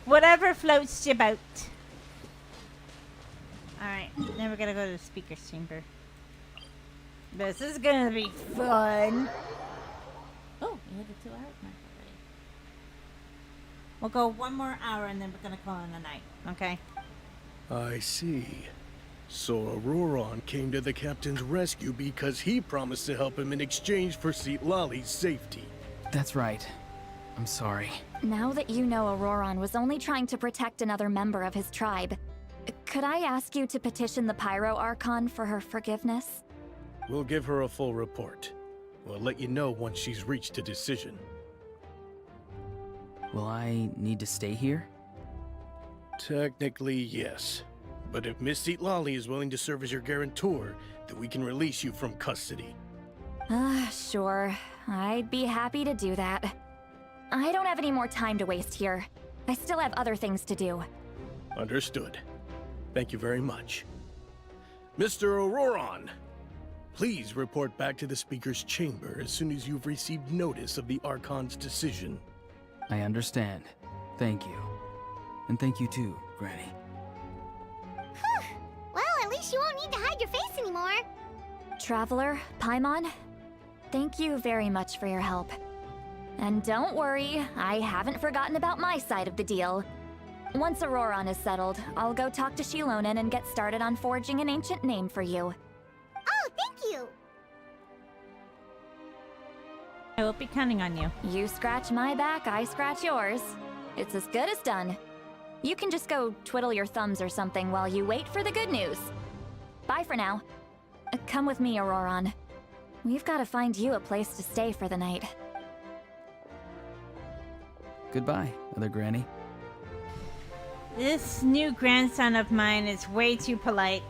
Whatever floats your boat. Alright, now we're gonna go to the speaker's chamber. This is gonna be fun. Oh, you hit the 2 hours mark already. We'll go 1 more hour and then we're gonna call it a night, okay? I see. So Auroron came to the captain's rescue because he promised to help him in exchange for Lali's safety. That's right. I'm sorry. Now that you know Auroron was only trying to protect another member of his tribe, could I ask you to petition the Pyro Archon for her forgiveness? We'll give her a full report. We'll let you know once she's reached a decision. Will I need to stay here? Technically, yes. But if Miss Lali is willing to serve as your guarantor, then we can release you from custody. Sure. I'd be happy to do that. I don't have any more time to waste here. I still have other things to do. Understood. Thank you very much. Mr. Auroron, please report back to the Speaker's chamber as soon as you've received notice of the Archon's decision. I understand. Thank you. And thank you too, Granny. Well, at least you won't need to hide your face anymore. Traveler, Paimon, thank you very much for your help. And don't worry, I haven't forgotten about my side of the deal. Once Auroron is settled, I'll go talk to Shilonen and get started on forging an ancient name for you. Oh, thank you! I will be counting on you. You scratch my back, I scratch yours. It's as good as done. You can just go twiddle your thumbs or something while you wait for the good news. Bye for now. Come with me, Auroron. We've got to find you a place to stay for the night. Goodbye, Other Granny. This new grandson of mine is way too polite.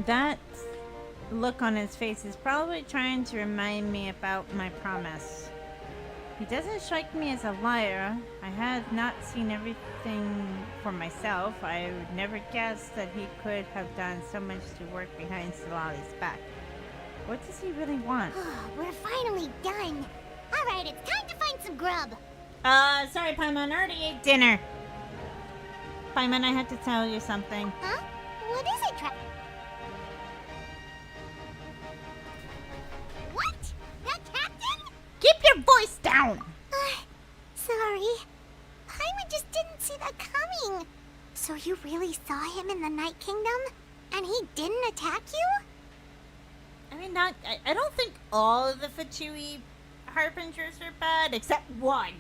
That look on his face is probably trying to remind me about my promise. He doesn't strike me as a liar. I had not seen everything for myself. I would never guess that he could have done so much to work behind Solali's back. What does he really want? We're finally done. Alright, it's time to find some grub. Sorry, Paimon, I already ate dinner. Paimon, I had to tell you something. Huh? What is it, What? That captain? Keep your voice down! Sorry. Paimon just didn't see that coming. So you really saw him in the Night Kingdom? And he didn't attack you? I mean, I don't think all of the Fatui Harbingers are bad, except one.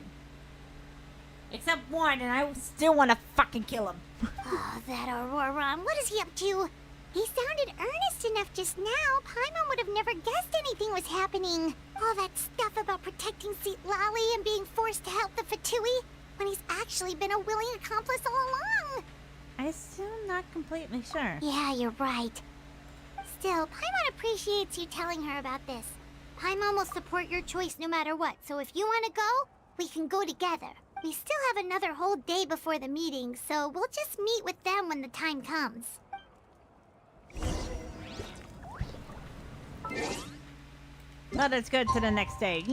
Except one, and I still want to fucking kill him. Oh, that Auroron. What is he up to? He sounded earnest enough just now. Paimon would have never guessed anything was happening. All that stuff about protecting Lali and being forced to help the Fatui, when he's actually been a willing accomplice all along. I'm still not completely sure. Yeah, you're right. Still, Paimon appreciates you telling her about this. Paimon will support your choice no matter what, so if you want to go, we can go together. We still have another whole day before the meeting, so we'll just meet with them when the time comes. Let us go to the next day.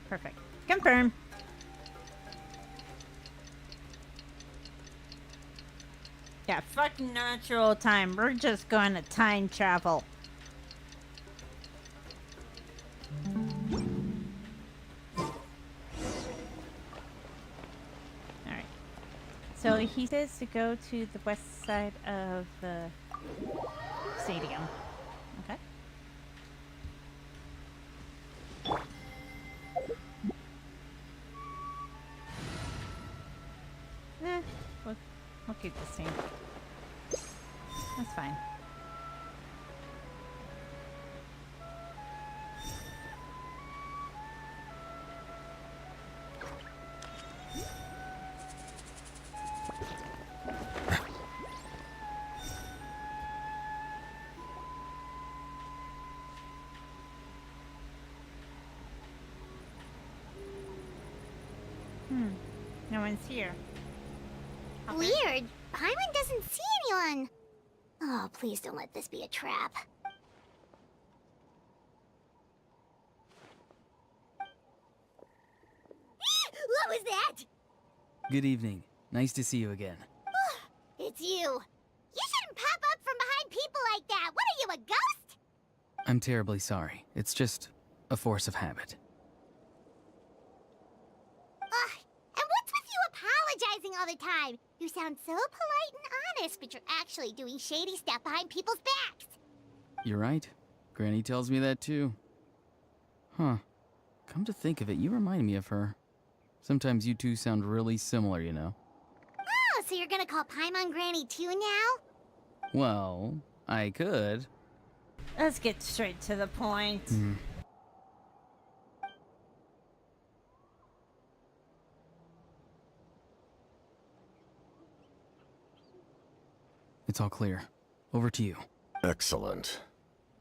Perfect. Confirm. Yeah, fucking natural time. We're just going to time travel. Alright. So he says to go to the west side of the stadium. Okay. We'll keep this thing. That's fine. No one's here. Weird. Paimon doesn't see anyone. Oh, please don't let this be a trap. What was that? Good evening. Nice to see you again. It's you. You shouldn't pop up from behind people like that. What are you, a ghost? I'm terribly sorry. It's just a force of habit. Ugh. And what's with you apologizing all the time? You sound so polite and honest, but you're actually doing shady stuff behind people's backs. You're right. Granny tells me that too. Huh. Come to think of it, you remind me of her. Sometimes you two sound really similar, you know. Oh, so you're gonna call Paimon Granny too now? Well, I could. Let's get straight to the point. It's all clear. Over to you. Excellent.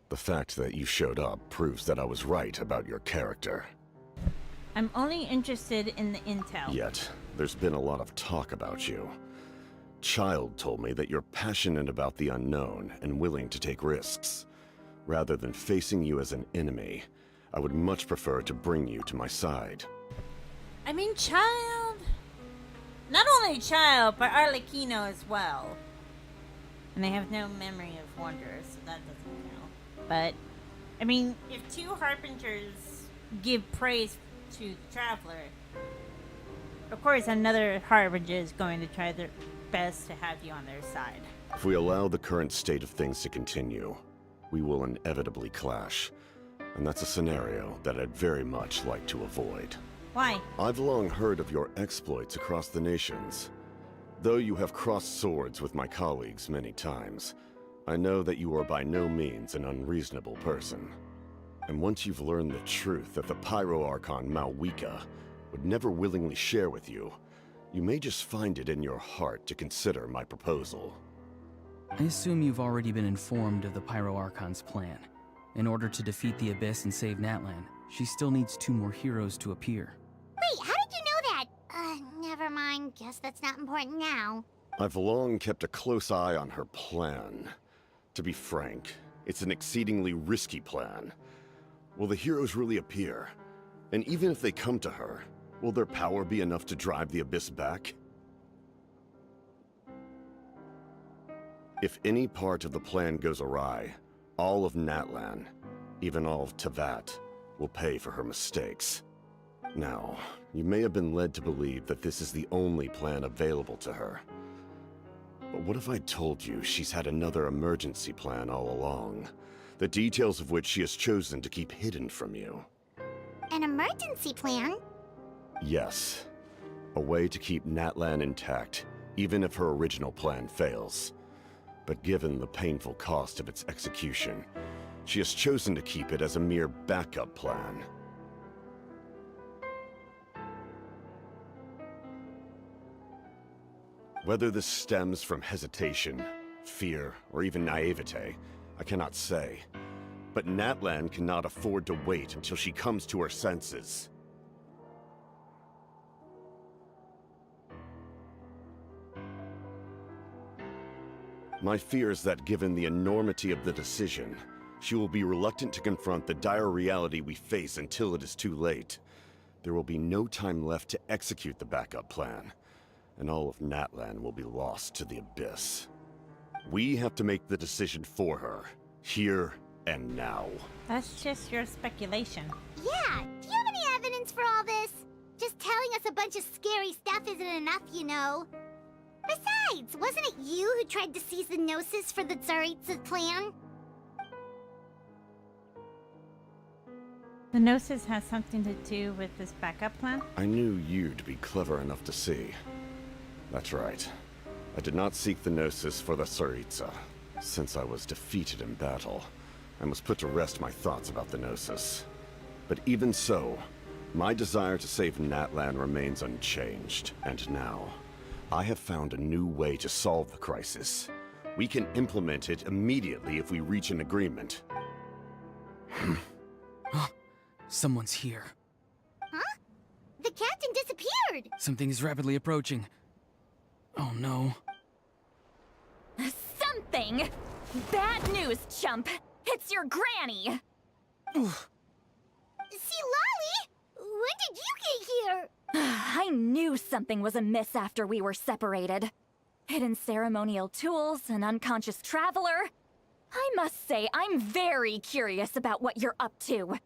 The fact that you showed up proves that I was right about your character. I'm only interested in the intel. Yet, there's been a lot of talk about you. Child told me that you're passionate about the unknown and willing to take risks. Rather than facing you as an enemy, I would much prefer to bring you to my side. I mean, Child. Not only Child, but Arlecchino as well. And they have no memory of Wanderer, so that doesn't count. But, I mean, if two Harbingers give praise to the Traveler, of course another Harbinger is going to try their best to have you on their side. If we allow the current state of things to continue, we will inevitably clash. And that's a scenario that I'd very much like to avoid. Why? I've long heard of your exploits across the nations. Though you have crossed swords with my colleagues many times, I know that you are by no means an unreasonable person. And once you've learned the truth that the Pyro Archon Malwika would never willingly share with you, you may just find it in your heart to consider my proposal. I assume you've already been informed of the Pyro Archon's plan. In order to defeat the Abyss and save Natlan, she still needs 2 more heroes to appear. Wait, how did you know that? Never mind. Guess that's not important now. I've long kept a close eye on her plan. To be frank, it's an exceedingly risky plan. Will the heroes really appear? And even if they come to her, will their power be enough to drive the Abyss back? If any part of the plan goes awry, all of Natlan, even all of Tevat, will pay for her mistakes. Now, you may have been led to believe that this is the only plan available to her. But what if I told you she's had another emergency plan all along, the details of which she has chosen to keep hidden from you? An emergency plan? Yes. A way to keep Natlan intact, even if her original plan fails. But given the painful cost of its execution, she has chosen to keep it as a mere backup plan. Whether this stems from hesitation, fear, or even naivete, I cannot say. But Natlan cannot afford to wait until she comes to her senses. My fear is that given the enormity of the decision, she will be reluctant to confront the dire reality we face until it is too late. There will be no time left to execute the backup plan, and all of Natlan will be lost to the Abyss. We have to make the decision for her, here and now. That's just your speculation. Yeah, do you have any evidence for all this? Just telling us a bunch of scary stuff isn't enough, you know. Besides, wasn't it you who tried to seize the Gnosis for the Tsaritsa plan? The Gnosis has something to do with this backup plan? I knew you'd be clever enough to see. That's right. I did not seek the Gnosis for the Tsaritsa. Since I was defeated in battle, I must put to rest my thoughts about the Gnosis. But even so, my desire to save Natlan remains unchanged, and now, I have found a new way to solve the crisis. We can implement it immediately if we reach an agreement. Someone's here. Huh? The captain disappeared! Something is rapidly approaching. Oh no. Something? Bad news, chump! It's your granny! See, Lolly? When did you get here? I knew something was amiss after we were separated. Hidden ceremonial tools, an unconscious traveler. I must say, I'm very curious about what you're up to.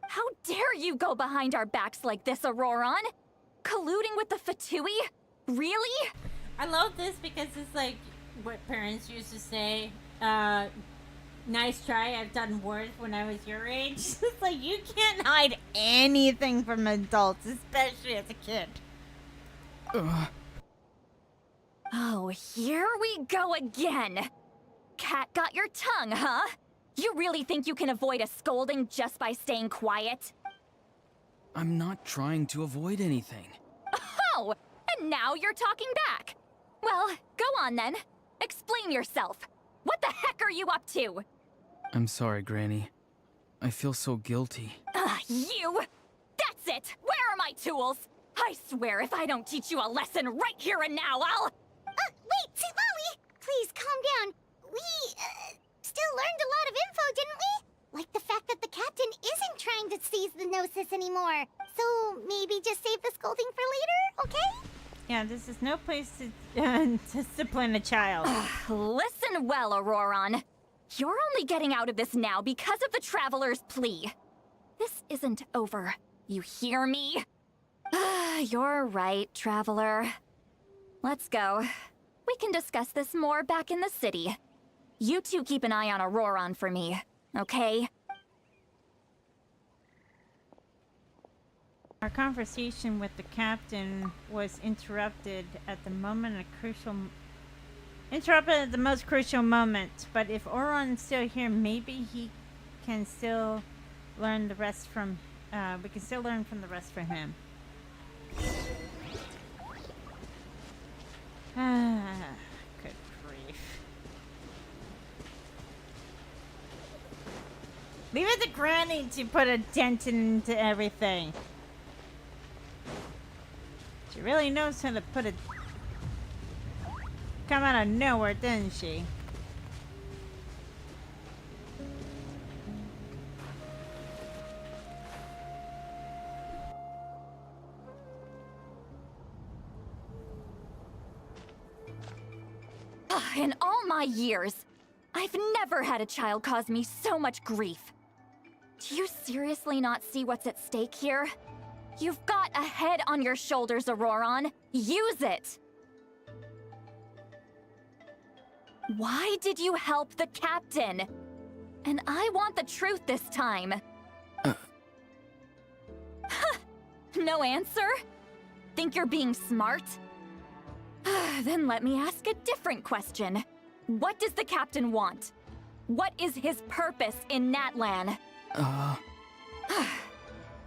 How dare you go behind our backs like this, Auroron? Colluding with the Fatui? Really? I love this because it's like what parents used to say. Nice try, I've done worse when I was your age. It's like you can't hide anything from adults, especially as a kid. Oh, here we go again. Cat got your tongue, huh? You really think you can avoid a scolding just by staying quiet? I'm not trying to avoid anything. Oh, and now you're talking back. Well, go on then. Explain yourself. What the heck are you up to? I'm sorry, Granny. I feel so guilty. You! That's it! Where are my tools? I swear if I don't teach you a lesson right here and now, I'll... Wait, see, Lolly! Please, calm down. We, still learned a lot of info, didn't we? Like the fact that the captain isn't trying to seize the Gnosis anymore. So, maybe just save the scolding for later, okay? Yeah, this is no place to discipline a child. Listen well, Auroron. You're only getting out of this now because of the Traveler's plea. This isn't over. You hear me? You're right, Traveler. Let's go. We can discuss this more back in the city. You two keep an eye on Auroron for me, okay? Our conversation with the captain was interrupted at the most crucial moment. But if Auron's still here, maybe he can still learn the rest from. We can still learn from the rest from him. Good grief. Leave it to Granny to put a dent into everything. She really knows how to put it. Come out of nowhere, didn't she? In all my years, I've never had a child cause me so much grief. Do you seriously not see what's at stake here? You've got a head on your shoulders, Auroron. Use it! Why did you help the captain? And I want the truth this time. No answer? Think you're being smart? Then let me ask a different question. What does the captain want? What is his purpose in Natlan?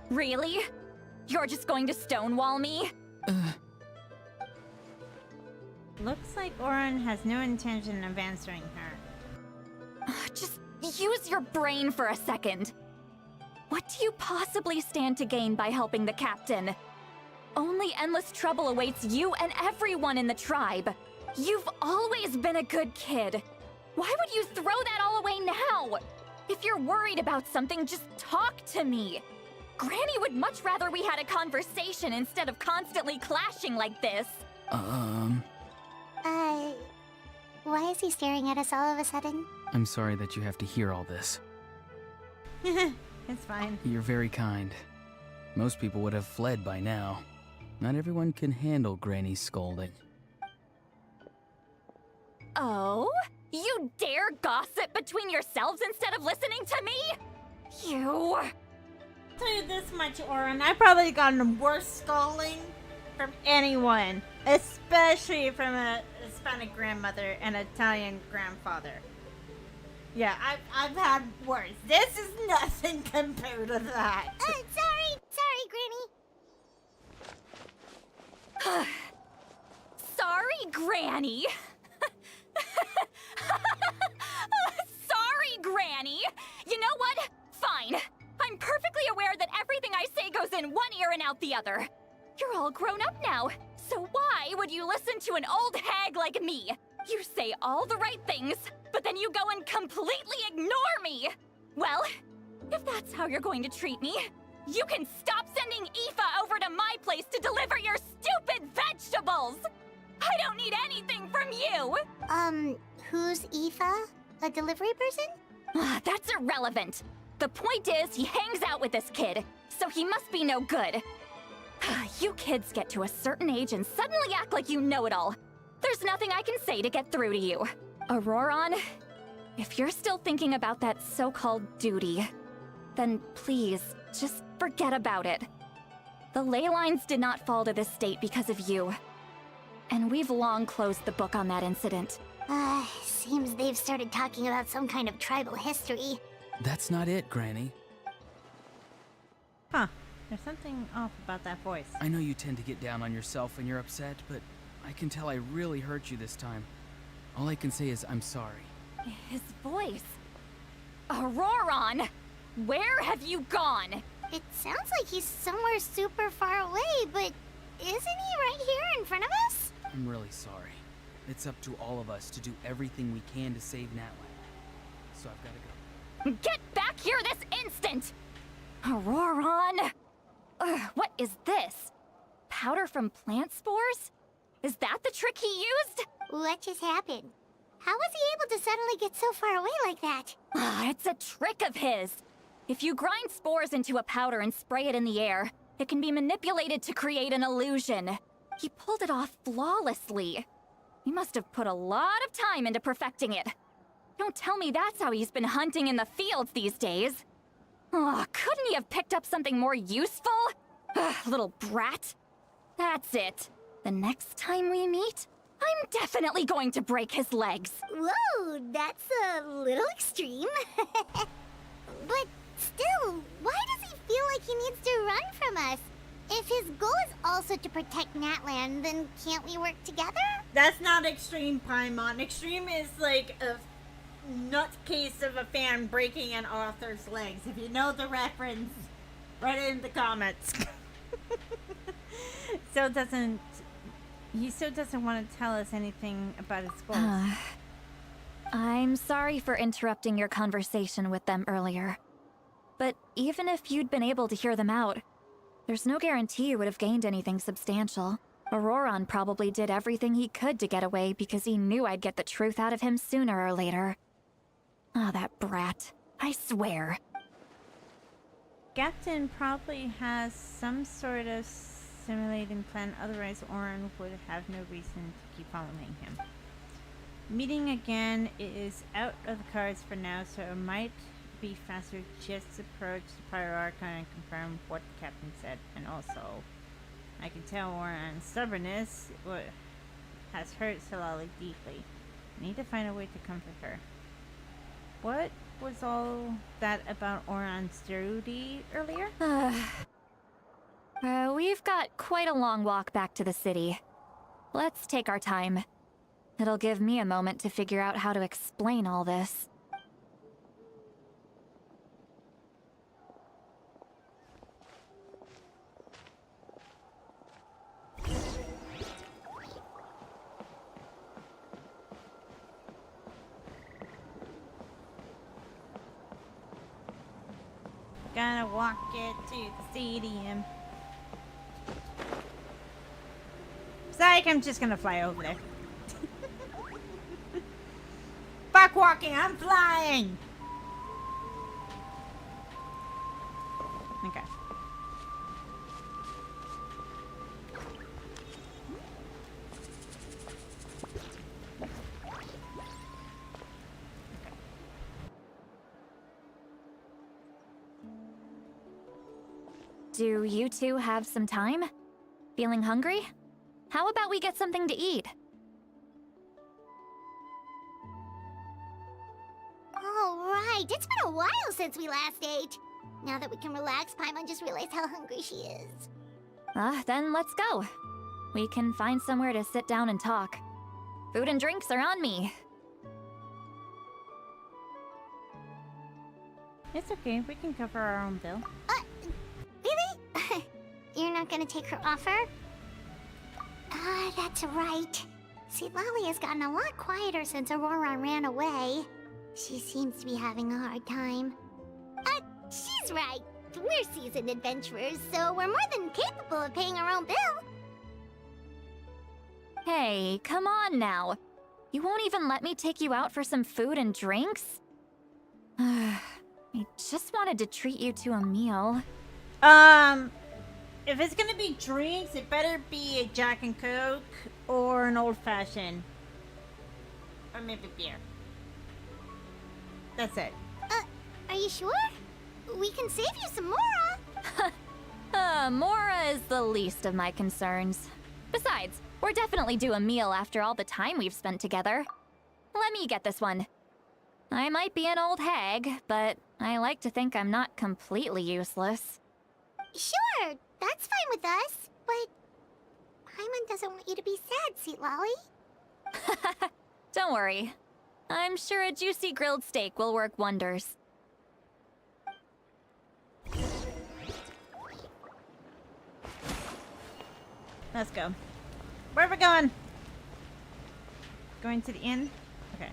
Really? You're just going to stonewall me? Looks like Auron has no intention of answering her. Just use your brain for a second. What do you possibly stand to gain by helping the captain? Only endless trouble awaits you and everyone in the tribe. You've always been a good kid. Why would you throw that all away now? If you're worried about something, just talk to me. Granny would much rather we had a conversation instead of constantly clashing like this. Why is he staring at us all of a sudden? I'm sorry that you have to hear all this. It's fine. You're very kind. Most people would have fled by now. Not everyone can handle Granny's scolding. Oh? You dare gossip between yourselves instead of listening to me? You... I'll tell you this much, Oren. I've probably gotten worse scolding from anyone, especially from a Hispanic grandmother and Italian grandfather. Yeah, I've had worse. This is nothing compared to that. Sorry, Granny. Sorry, Granny. Sorry, Granny. You know what? Fine. I'm perfectly aware that everything I say goes in one ear and out the other. You're all grown up now, so why would you listen to an old hag like me? You say all the right things, but then you go and completely ignore me. Well, if that's how you're going to treat me, you can stop sending Aoife over to my place to deliver your stupid vegetables! I don't need anything from you! Who's Aoife? A delivery person? That's irrelevant. The point is, he hangs out with this kid, so he must be no good. You kids get to a certain age and suddenly act like you know it all. There's nothing I can say to get through to you. Auroron, if you're still thinking about that so-called duty, then please, just forget about it. The ley lines did not fall to this state because of you. And we've long closed the book on that incident. Seems they've started talking about some kind of tribal history. That's not it, Granny. Huh. There's something off about that voice. I know you tend to get down on yourself when you're upset, but I can tell I really hurt you this time. All I can say is I'm sorry. His voice. Auroron! Where have you gone? It sounds like he's somewhere super far away, but isn't he right here in front of us? I'm really sorry. It's up to all of us to do everything we can to save Natlan. So I've gotta go. Get back here this instant! Auroron! What is this? Powder from plant spores? Is that the trick he used? What just happened? How was he able to suddenly get so far away like that? It's a trick of his. If you grind spores into a powder and spray it in the air, it can be manipulated to create an illusion. He pulled it off flawlessly. He must have put a lot of time into perfecting it. Don't tell me that's how he's been hunting in the fields these days. Oh, couldn't he have picked up something more useful? Little brat. That's it. The next time we meet, I'm definitely going to break his legs. Whoa, that's a little extreme. But still, why does he feel like he needs to run from us? If his goal is also to protect Natlan, then can't we work together? That's not extreme, Paimon. Extreme is like a nutcase of a fan breaking an author's legs. If you know the reference, write it in the comments. He still doesn't want to tell us anything about his goals. I'm sorry for interrupting your conversation with them earlier. But even if you'd been able to hear them out, there's no guarantee you would have gained anything substantial. Auroron probably did everything he could to get away because he knew I'd get the truth out of him sooner or later. That brat. I swear. Captain probably has some sort of simulating plan, otherwise Oren would have no reason to keep following him. Meeting again is out of the cards for now, so it might be faster just to approach the Pyro Archon and confirm what the captain said. And also, I can tell Oren's stubbornness has hurt Solali deeply. I need to find a way to comfort her. What was all that about Oren's duty earlier? We've got quite a long walk back to the city. Let's take our time. It'll give me a moment to figure out how to explain all this. Gotta walk it to the stadium. Psych, I'm just gonna fly over there. backwalking. I'm flying. Okay. Do you two have some time? Feeling hungry? How about we get something to eat? All right, it's been a while since we last ate. Now that we can relax, Paimon just realized how hungry she is. Then let's go. We can find somewhere to sit down and talk. Food and drinks are on me. It's okay. We can cover our own bill. Really? You're not gonna take her offer? Ah, that's right. See, Lolly has gotten a lot quieter since Aurora ran away. She seems to be having a hard time. She's right. We're seasoned adventurers, so we're more than capable of paying our own bill. Hey, come on now. You won't even let me take you out for some food and drinks? I just wanted to treat you to a meal. If it's gonna be drinks, it better be a Jack and Coke or an old fashioned. Or maybe beer. That's it. Are you sure? We can save you some Mora. Mora is the least of my concerns. Besides, we're definitely due a meal after all the time we've spent together. Let me get this one. I might be an old hag, but I like to think I'm not completely useless. Sure, that's fine with us, but Paimon doesn't want you to be sad, sweet Lolly. Don't worry. I'm sure a juicy grilled steak will work wonders. Let's go. Where are we going? Going to the inn? Okay.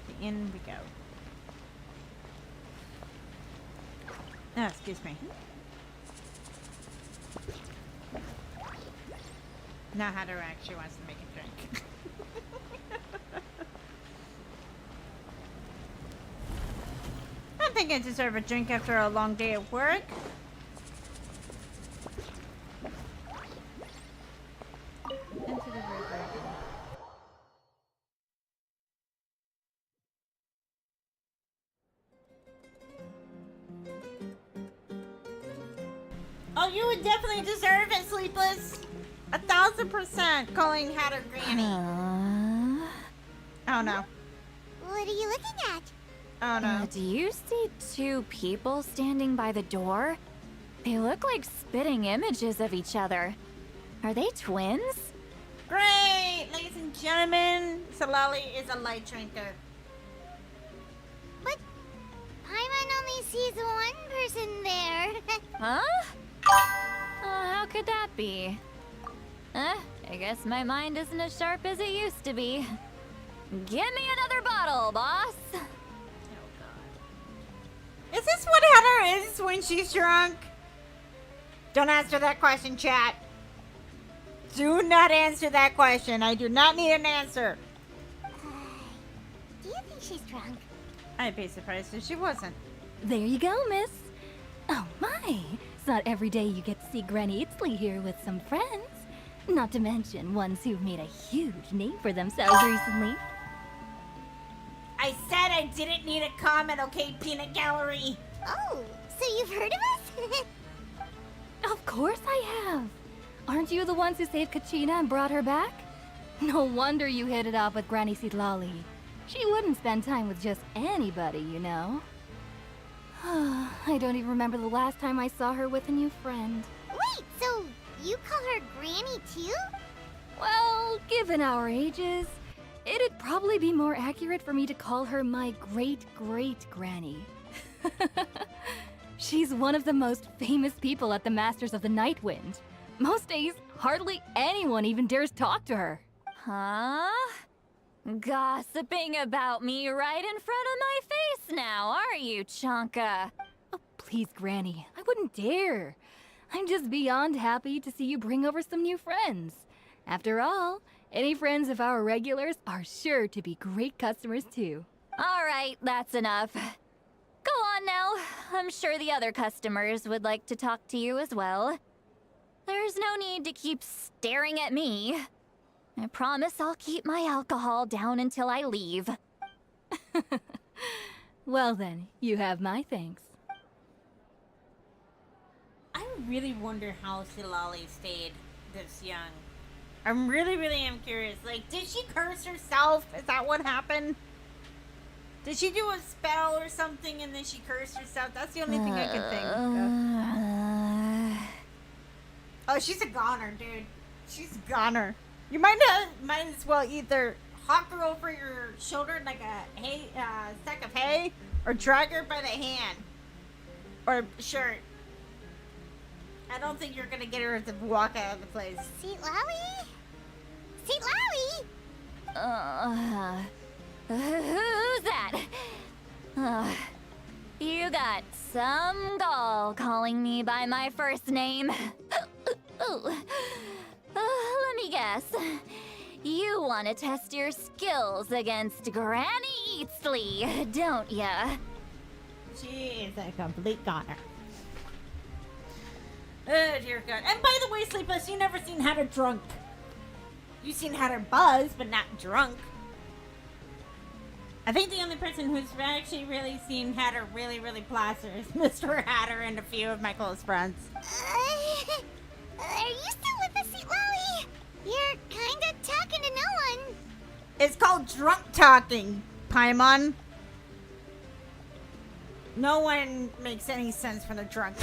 The inn we go. Oh, excuse me. Now Hatter actually wants to make a drink. I think I deserve a drink after a long day at work. Into the river. Oh, you would definitely deserve it, Sleepless. 1,000% calling Hatter Granny. Oh no. What are you looking at? Oh no. Do you see two people standing by the door? They look like spitting images of each other. Are they twins? Great! Ladies and gentlemen, Salali is a light drinker. But Paimon only sees one person there. Huh? How could that be? I guess my mind isn't as sharp as it used to be. Give me another bottle, boss. Is this what Hatter is when she's drunk? Don't answer that question, chat. Do not answer that question. I do not need an answer. Do you think she's drunk? I'd be surprised if she wasn't. There you go, miss. Oh my, it's not every day you get to see Granny Itzley here with some friends. Not to mention ones who've made a huge name for themselves recently. I said I didn't need a comment, okay, Peanut Gallery? Oh, so you've heard of us? Of course I have. Aren't you the ones who saved Kachina and brought her back? No wonder you hit it off with Granny Sidlali. She wouldn't spend time with just anybody, you know. I don't even remember the last time I saw her with a new friend. Wait, so you call her Granny too? Well, given our ages, it'd probably be more accurate for me to call her my great-great-granny. She's one of the most famous people at the Masters of the Night Wind. Most days, hardly anyone even dares talk to her. Huh? Gossiping about me right in front of my face now, are you, Chonka? Oh, please, Granny. I wouldn't dare. I'm just beyond happy to see you bring over some new friends. After all, Any friends of our regulars are sure to be great customers too. All right, that's enough. Go on now. I'm sure the other customers would like to talk to you as well. There's no need to keep staring at me. I promise I'll keep my alcohol down until I leave. Well then, you have my thanks. I really wonder how Silali stayed this young. I'm really am curious. Like, did she curse herself? Is that what happened? Did she do a spell or something and then she cursed herself? That's the only thing I can think of. Oh, she's a goner, dude. She's a goner. You might as well either hawk her over your shoulder like a sack of hay, or drag her by the hand or shirt. I don't think you're gonna get her to walk out of the place. Seat Lally? Seat Lally? Who's that? You got some gall calling me by my first name. Let me guess. You want to test your skills against Granny Eatsley, don't ya? She is a complete goner. Oh, dear God. And by the way, Sleepless, you never seen Hatter drunk. You seen Hatter buzz, but not drunk. I think the only person who's actually really seen Hatter really plaster is Mr. Hatter and a few of my close friends. Are you still with us, Seat Lally? You're kinda talking to no one. It's called drunk talking, Paimon. No one makes any sense when they're drunk.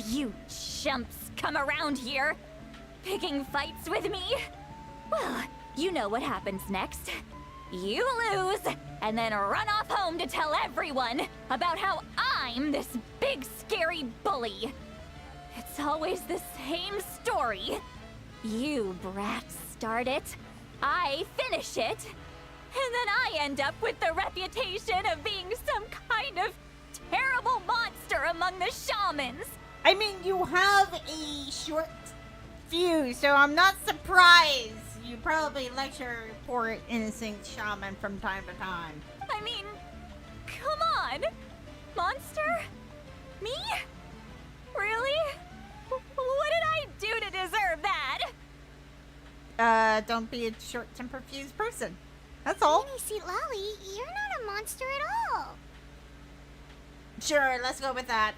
You chumps come around here, picking fights with me? Well, you know what happens next. You lose, and then run off home to tell everyone about how I'm this big scary bully. It's always the same story. You brats start it, I finish it, and then I end up with the reputation of being some kind of terrible monster among the shamans. I mean, you have a short fuse, so I'm not surprised. You probably lecture poor innocent shaman from time to time. I mean, come on. Monster? Me? Really? What did I do to deserve that? Don't be a short-tempered fused person. That's all. Granny Seat Lally, you're not a monster at all. Sure, let's go with that.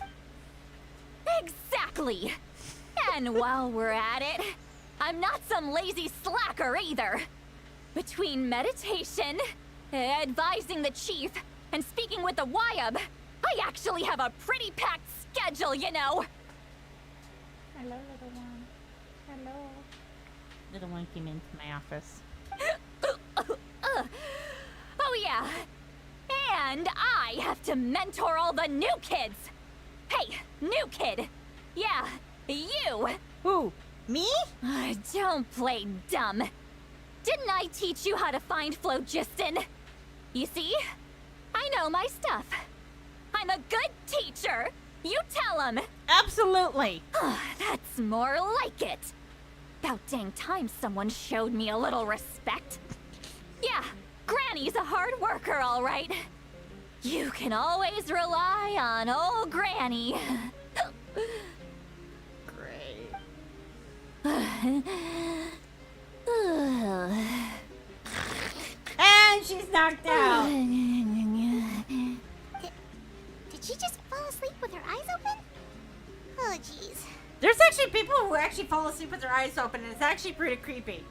Exactly. And while we're at it, I'm not some lazy slacker either. Between meditation, advising the chief, and speaking with the Wyab, I actually have a pretty packed schedule, you know. Hello, little one. Hello. Little one came into my office. Oh yeah. And I have to mentor all the new kids. Hey, new kid. Yeah, you. Who? Me? Don't play dumb. Didn't I teach you how to find phlogiston? You see? I know my stuff. I'm a good teacher. You tell him. Absolutely. That's more like it. About dang time someone showed me a little respect. Yeah, Granny's a hard worker, all right. You can always rely on old Granny. Great. And she's knocked out. Did she just fall asleep with her eyes open? Oh, jeez. There's actually people who actually fall asleep with their eyes open, and it's actually pretty creepy.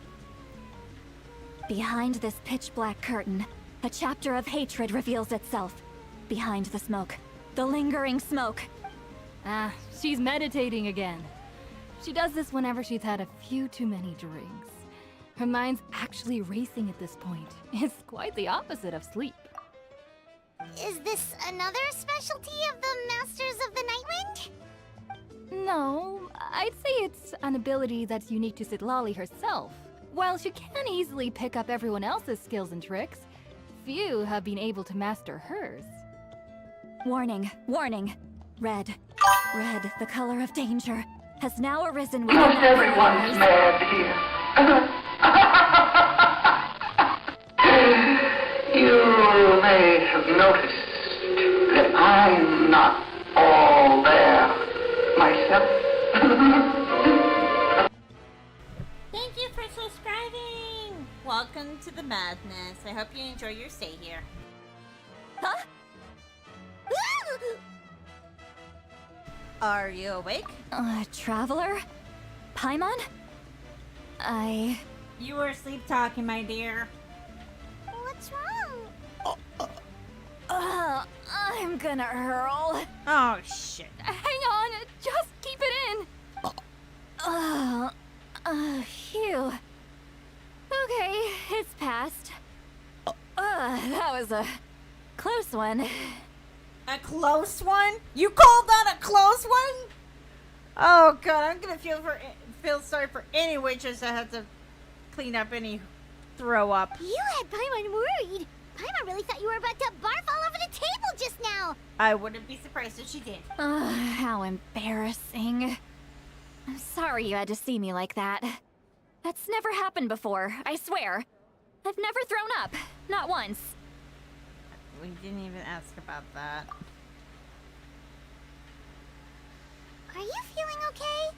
Behind this pitch black curtain, a chapter of hatred reveals itself. Behind the smoke, the lingering smoke. Ah, she's meditating again. She does this whenever she's had a few too many drinks. Her mind's actually racing at this point. It's quite the opposite of sleep. Is this another specialty of the Masters of the Nightwind? No, I'd say it's an ability that's unique to Citlali herself. While she can easily pick up everyone else's skills and tricks, few have been able to master hers. Warning, warning. Red, the color of danger, has now arisen within Not everyone's mad here. I have noticed that I'm not all there myself. Thank you for subscribing! Welcome to the madness. I hope you enjoy your stay here. Huh? Are you awake? Traveler? Paimon? You were sleep talking, my dear. What's wrong? I'm gonna hurl. Oh, shit. Hang on, just keep it in. Phew. Okay, it's passed. That was a close one. A close one? You called that a close one? Oh god, I'm gonna feel sorry for any waitress that had to clean up any throw up. You had Paimon worried. Paimon really thought you were about to barf all over the table just now. I wouldn't be surprised if she did. How embarrassing. I'm sorry you had to see me like that. That's never happened before, I swear. I've never thrown up. Not once. We didn't even ask about that. Are you feeling okay?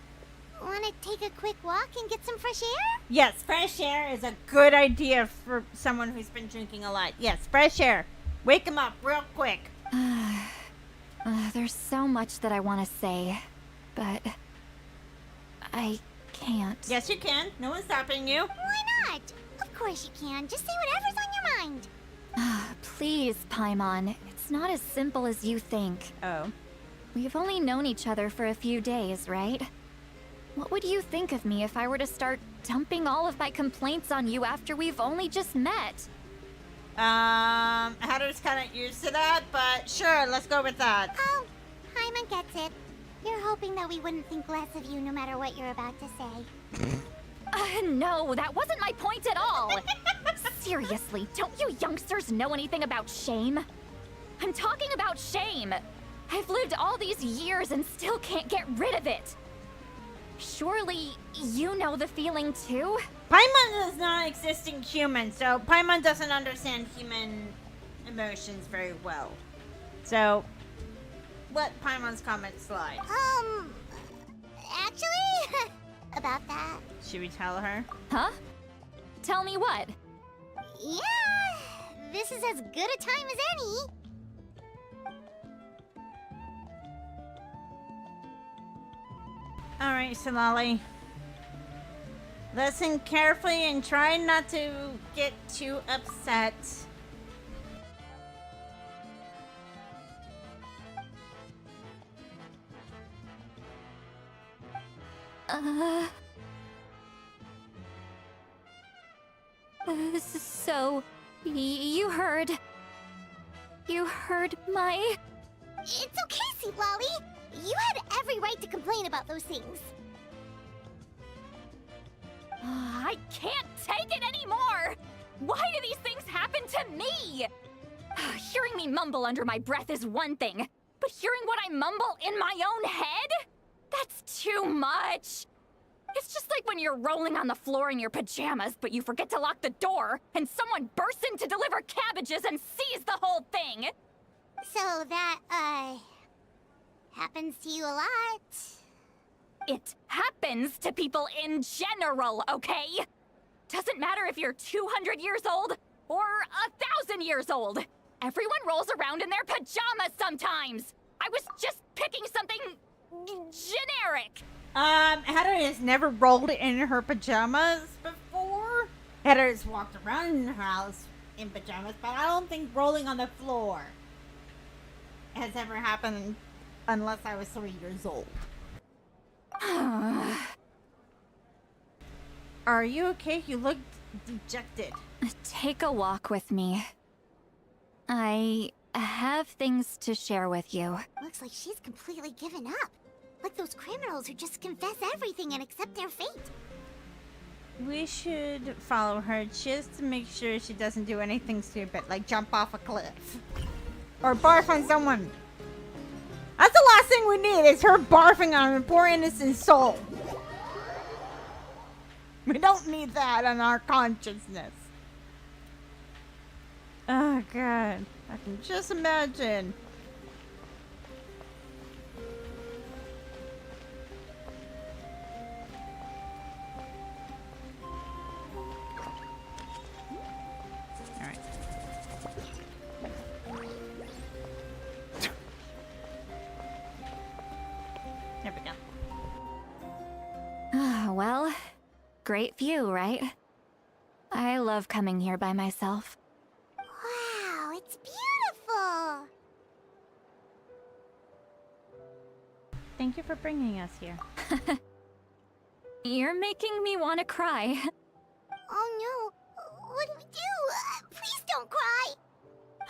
Want to take a quick walk and get some fresh air? Yes, fresh air is a good idea for someone who's been drinking a lot. Yes, fresh air. Wake him up real quick. There's so much that I want to say, but I can't. Yes, you can. No one's stopping you. Why not? Of course you can. Just say whatever's on your mind. Please, Paimon. It's not as simple as you think. Oh. We've only known each other for a few days, right? What would you think of me if I were to start dumping all of my complaints on you after we've only just met? Hatter's kind of used to that, but sure, let's go with that. Oh, Paimon gets it. You're hoping that we wouldn't think less of you no matter what you're about to say. No, that wasn't my point at all. Seriously, don't you youngsters know anything about shame? I'm talking about shame. I've lived all these years and still can't get rid of it. Surely, you know the feeling too? Paimon is not an existing human, so Paimon doesn't understand human emotions very well. So, let Paimon's comment slide. Actually, about that. Should we tell her? Huh? Tell me what? Yeah, this is as good a time as any. Alright, Solali. Listen carefully and try not to get too upset. So, you heard my... It's okay, Sweet Lolly. You had every right to complain about those things. I can't take it anymore! Why do these things happen to me? Hearing me mumble under my breath is one thing, but hearing what I mumble in my own head? That's too much! It's just like when you're rolling on the floor in your pajamas, but you forget to lock the door, and someone bursts in to deliver cabbages and sees the whole thing! So that, happens to you a lot. It happens to people in general, okay? Doesn't matter if you're 200 years old or 1,000 years old. Everyone rolls around in their pajamas sometimes. I was just picking something generic. Heather has never rolled in her pajamas before. Heather has walked around in her house in pajamas, but I don't think rolling on the floor has ever happened unless I was 3 years old. Are you okay? You look dejected. Take a walk with me. I have things to share with you. Looks like she's completely given up. Like those criminals who just confess everything and accept their fate. We should follow her just to make sure she doesn't do anything stupid, like jump off a cliff. Or barf on someone. That's the last thing we need, is her barfing on a poor innocent soul. We don't need that on our consciousness. Oh, God. I can just imagine. Alright. There we go. Well, great view, right? I love coming here by myself. Wow, it's beautiful! Thank you for bringing us here. You're making me want to cry. Oh no, what do we do? Please don't cry!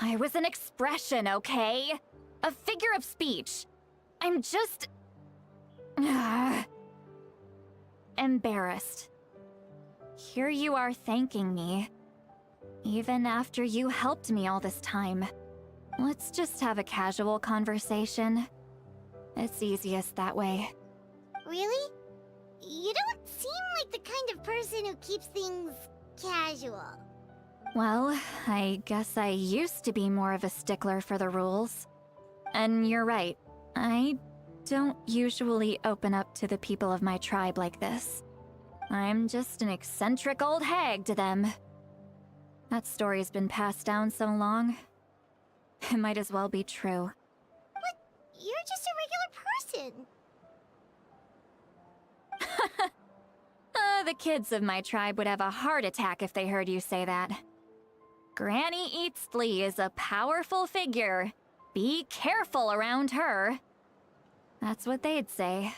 I was an expression, okay? A figure of speech. I'm just... embarrassed. Here you are thanking me. Even after you helped me all this time. Let's just have a casual conversation. It's easiest that way. Really? You don't seem like the kind of person who keeps things casual. Well, I guess I used to be more of a stickler for the rules. And you're right, I don't usually open up to the people of my tribe like this. I'm just an eccentric old hag to them. That story's been passed down so long, it might as well be true. But you're just a regular person. The kids of my tribe would have a heart attack if they heard you say that. Granny Eatsley is a powerful figure. Be careful around her. That's what they'd say.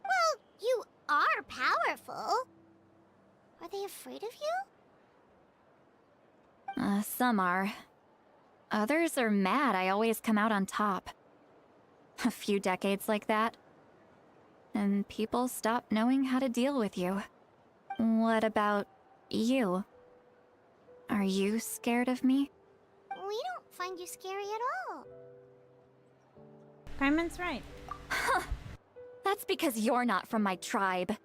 Well, you are powerful. Are they afraid of you? Some are. Others are mad I always come out on top. A few decades like that, and people stop knowing how to deal with you. What about you? Are you scared of me? We don't find you scary at all. Carmen's right. That's because you're not from my tribe.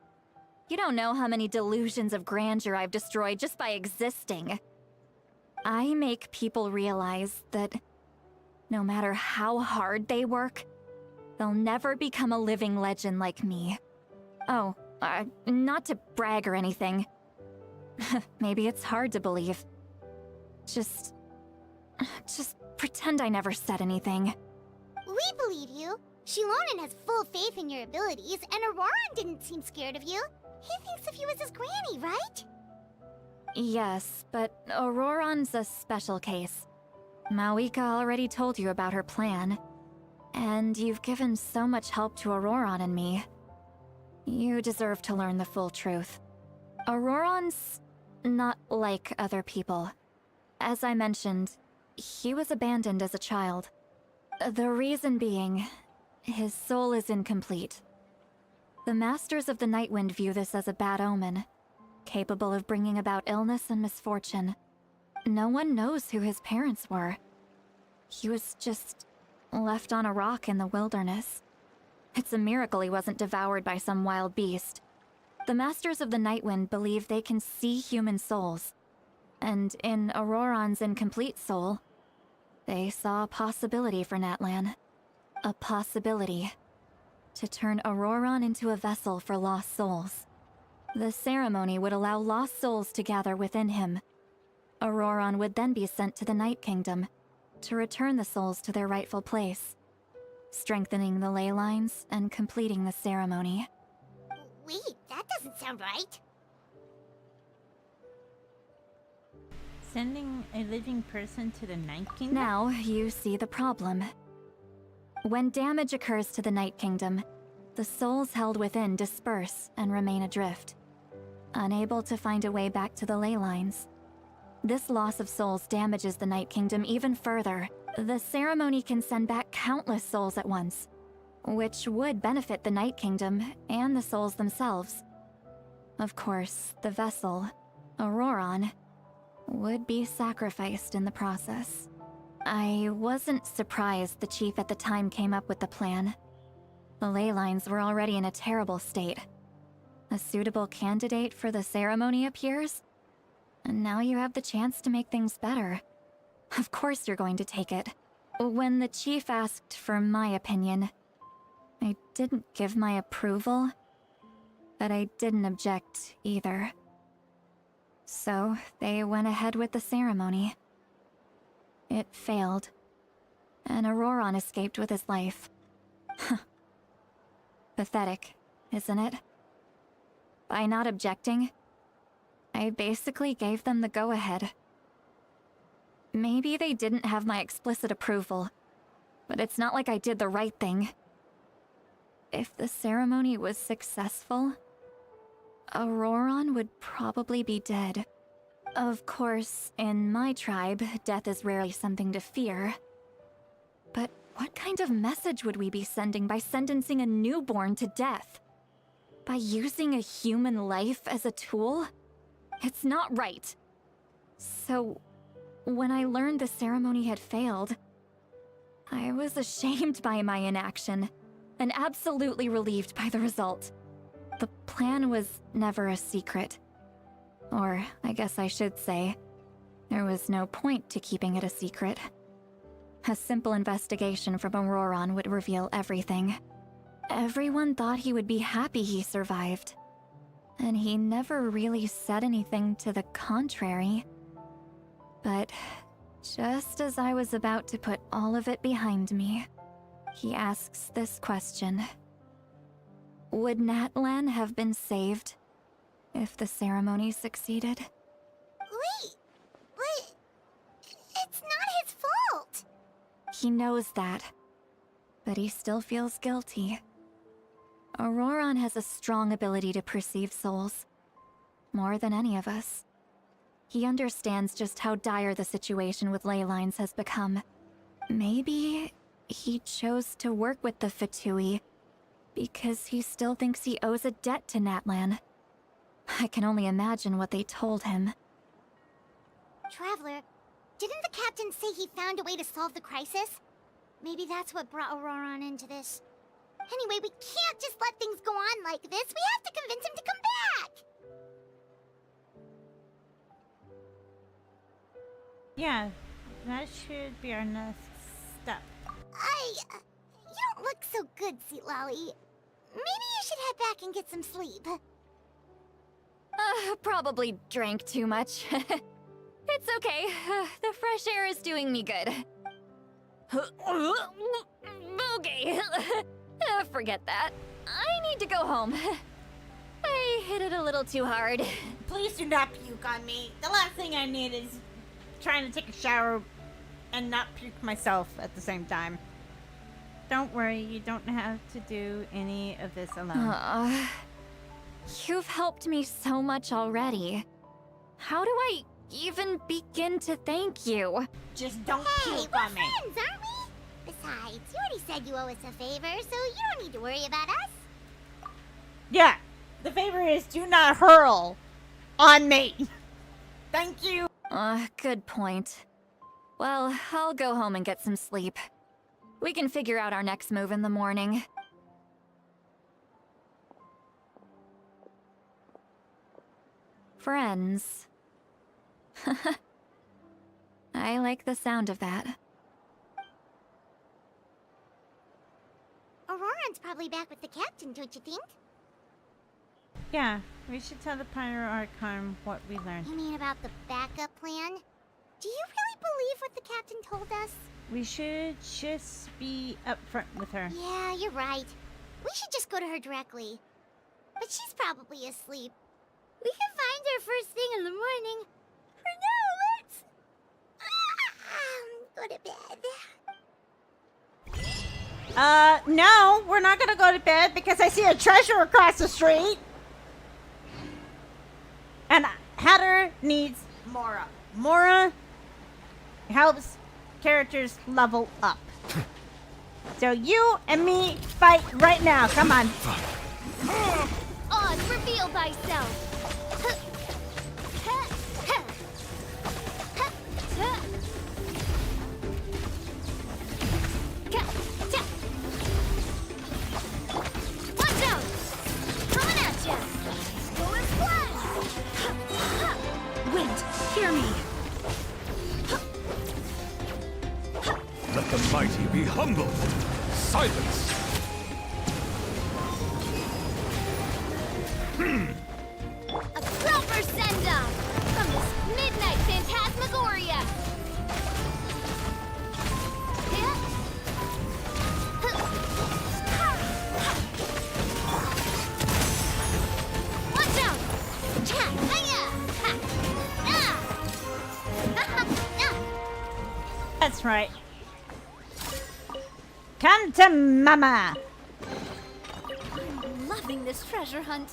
You don't know how many delusions of grandeur I've destroyed just by existing. I make people realize that no matter how hard they work, they'll never become a living legend like me. Oh, not to brag or anything. Maybe it's hard to believe. Just pretend I never said anything. We believe you. Shilonen has full faith in your abilities, and Auroran didn't seem scared of you. He thinks of you as his granny, right? Yes, but Auroran's a special case. Mawika already told you about her plan. And you've given so much help to Auroran and me. You deserve to learn the full truth. Auroran's not like other people. As I mentioned, he was abandoned as a child. The reason being, his soul is incomplete. The Masters of the Nightwind view this as a bad omen, capable of bringing about illness and misfortune. No one knows who his parents were. He was just left on a rock in the wilderness. It's a miracle he wasn't devoured by some wild beast. The Masters of the Nightwind believe they can see human souls. And in Auroran's incomplete soul, they saw a possibility for Natlan. A possibility to turn Auroran into a vessel for lost souls. The ceremony would allow lost souls to gather within him. Auroran would then be sent to the Night Kingdom to return the souls to their rightful place, strengthening the ley lines and completing the ceremony. Wait, that doesn't sound right. Sending a living person to the Night Kingdom? Now you see the problem. When damage occurs to the Night Kingdom, the souls held within disperse and remain adrift, unable to find a way back to the ley lines. This loss of souls damages the Night Kingdom even further. The ceremony can send back countless souls at once, which would benefit the Night Kingdom and the souls themselves. Of course, the vessel, Auroran, would be sacrificed in the process. I wasn't surprised the chief at the time came up with the plan. The ley lines were already in a terrible state. A suitable candidate for the ceremony appears, and now you have the chance to make things better. Of course you're going to take it. When the chief asked for my opinion, I didn't give my approval, but I didn't object either. So they went ahead with the ceremony. It failed, and Auroron escaped with his life. Pathetic, isn't it? By not objecting, I basically gave them the go-ahead. Maybe they didn't have my explicit approval, but it's not like I did the right thing. If the ceremony was successful, Auroron would probably be dead. Of course, in my tribe, death is rarely something to fear. But what kind of message would we be sending by sentencing a newborn to death? By using a human life as a tool? It's not right. So, when I learned the ceremony had failed, I was ashamed by my inaction, and absolutely relieved by the result. The plan was never a secret. Or, I guess I should say, there was no point to keeping it a secret. A simple investigation from Auroron would reveal everything. Everyone thought he would be happy he survived. And he never really said anything to the contrary. But just as I was about to put all of it behind me, he asks this question. Would Natlan have been saved if the ceremony succeeded? Wait, but it's not his fault. He knows that, but he still feels guilty. Auroron has a strong ability to perceive souls, more than any of us. He understands just how dire the situation with ley lines has become. Maybe he chose to work with the Fatui because he still thinks he owes a debt to Natlan. I can only imagine what they told him. Traveler, didn't the captain say he found a way to solve the crisis? Maybe that's what brought Auroron into this. Anyway, we can't just let things go on like this. We have to convince him to come back! Yeah, that should be our next step. You don't look so good, Sweet Lolly. Maybe you should head back and get some sleep. Probably drank too much. It's okay. The fresh air is doing me good. Okay. Forget that. I need to go home. I hit it a little too hard. Please do not puke on me. The last thing I need is trying to take a shower and not puke myself at the same time. Don't worry, you don't have to do any of this alone. You've helped me so much already. How do I even begin to thank you? Just don't puke on me. Hey, we're friends, aren't we? Besides, you already said you owe us a favor, so you don't need to worry about us. Yeah, the favor is do not hurl on me. Thank you. Good point. Well, I'll go home and get some sleep. We can figure out our next move in the morning. Friends. I like the sound of that. Auroron's probably back with the captain, don't you think? Yeah, we should tell the Pyro Archon what we learned. You mean about the backup plan? Do you really believe what the captain told us? We should just be upfront with her. Yeah, you're right. We should just go to her directly. But she's probably asleep. We can find her first thing in the morning. For now, let's... go to bed. No, we're not gonna go to bed because I see a treasure across the street. And Hatter needs Mora. Mora helps characters level up. So you and me fight right now. Come on. Oz, reveal thyself. Watch out! Coming at ya! Going flat! Wait, hear me. the mighty be humbled. Silence! A proper send-off from this midnight phantasmagoria. Watch out! That's right. Come to mama. I'm loving this treasure hunt.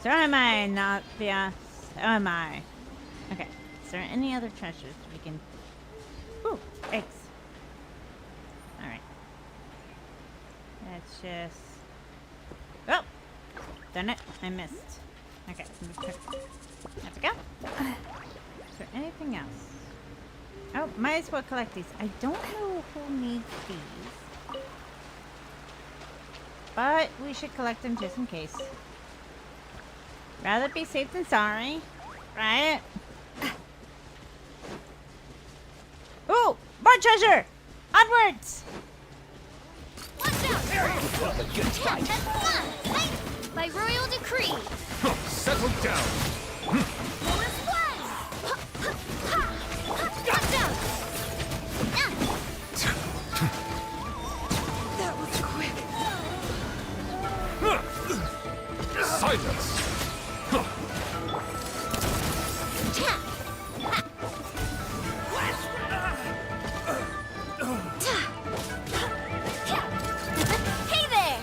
So am I, Nathia. So am I. Okay. Is there any other treasures we can... Ooh, eggs. Alright. Let's just... Oh! Done it. I missed. Okay. There we go. Is there anything else? Oh, might as well collect these. I don't know who needs these. But we should collect them just in case. Rather be safe than sorry, right? Ooh, more treasure! Onwards! Watch out! By royal decree. Settle down. Watch out! That was quick. Silence! Hey there!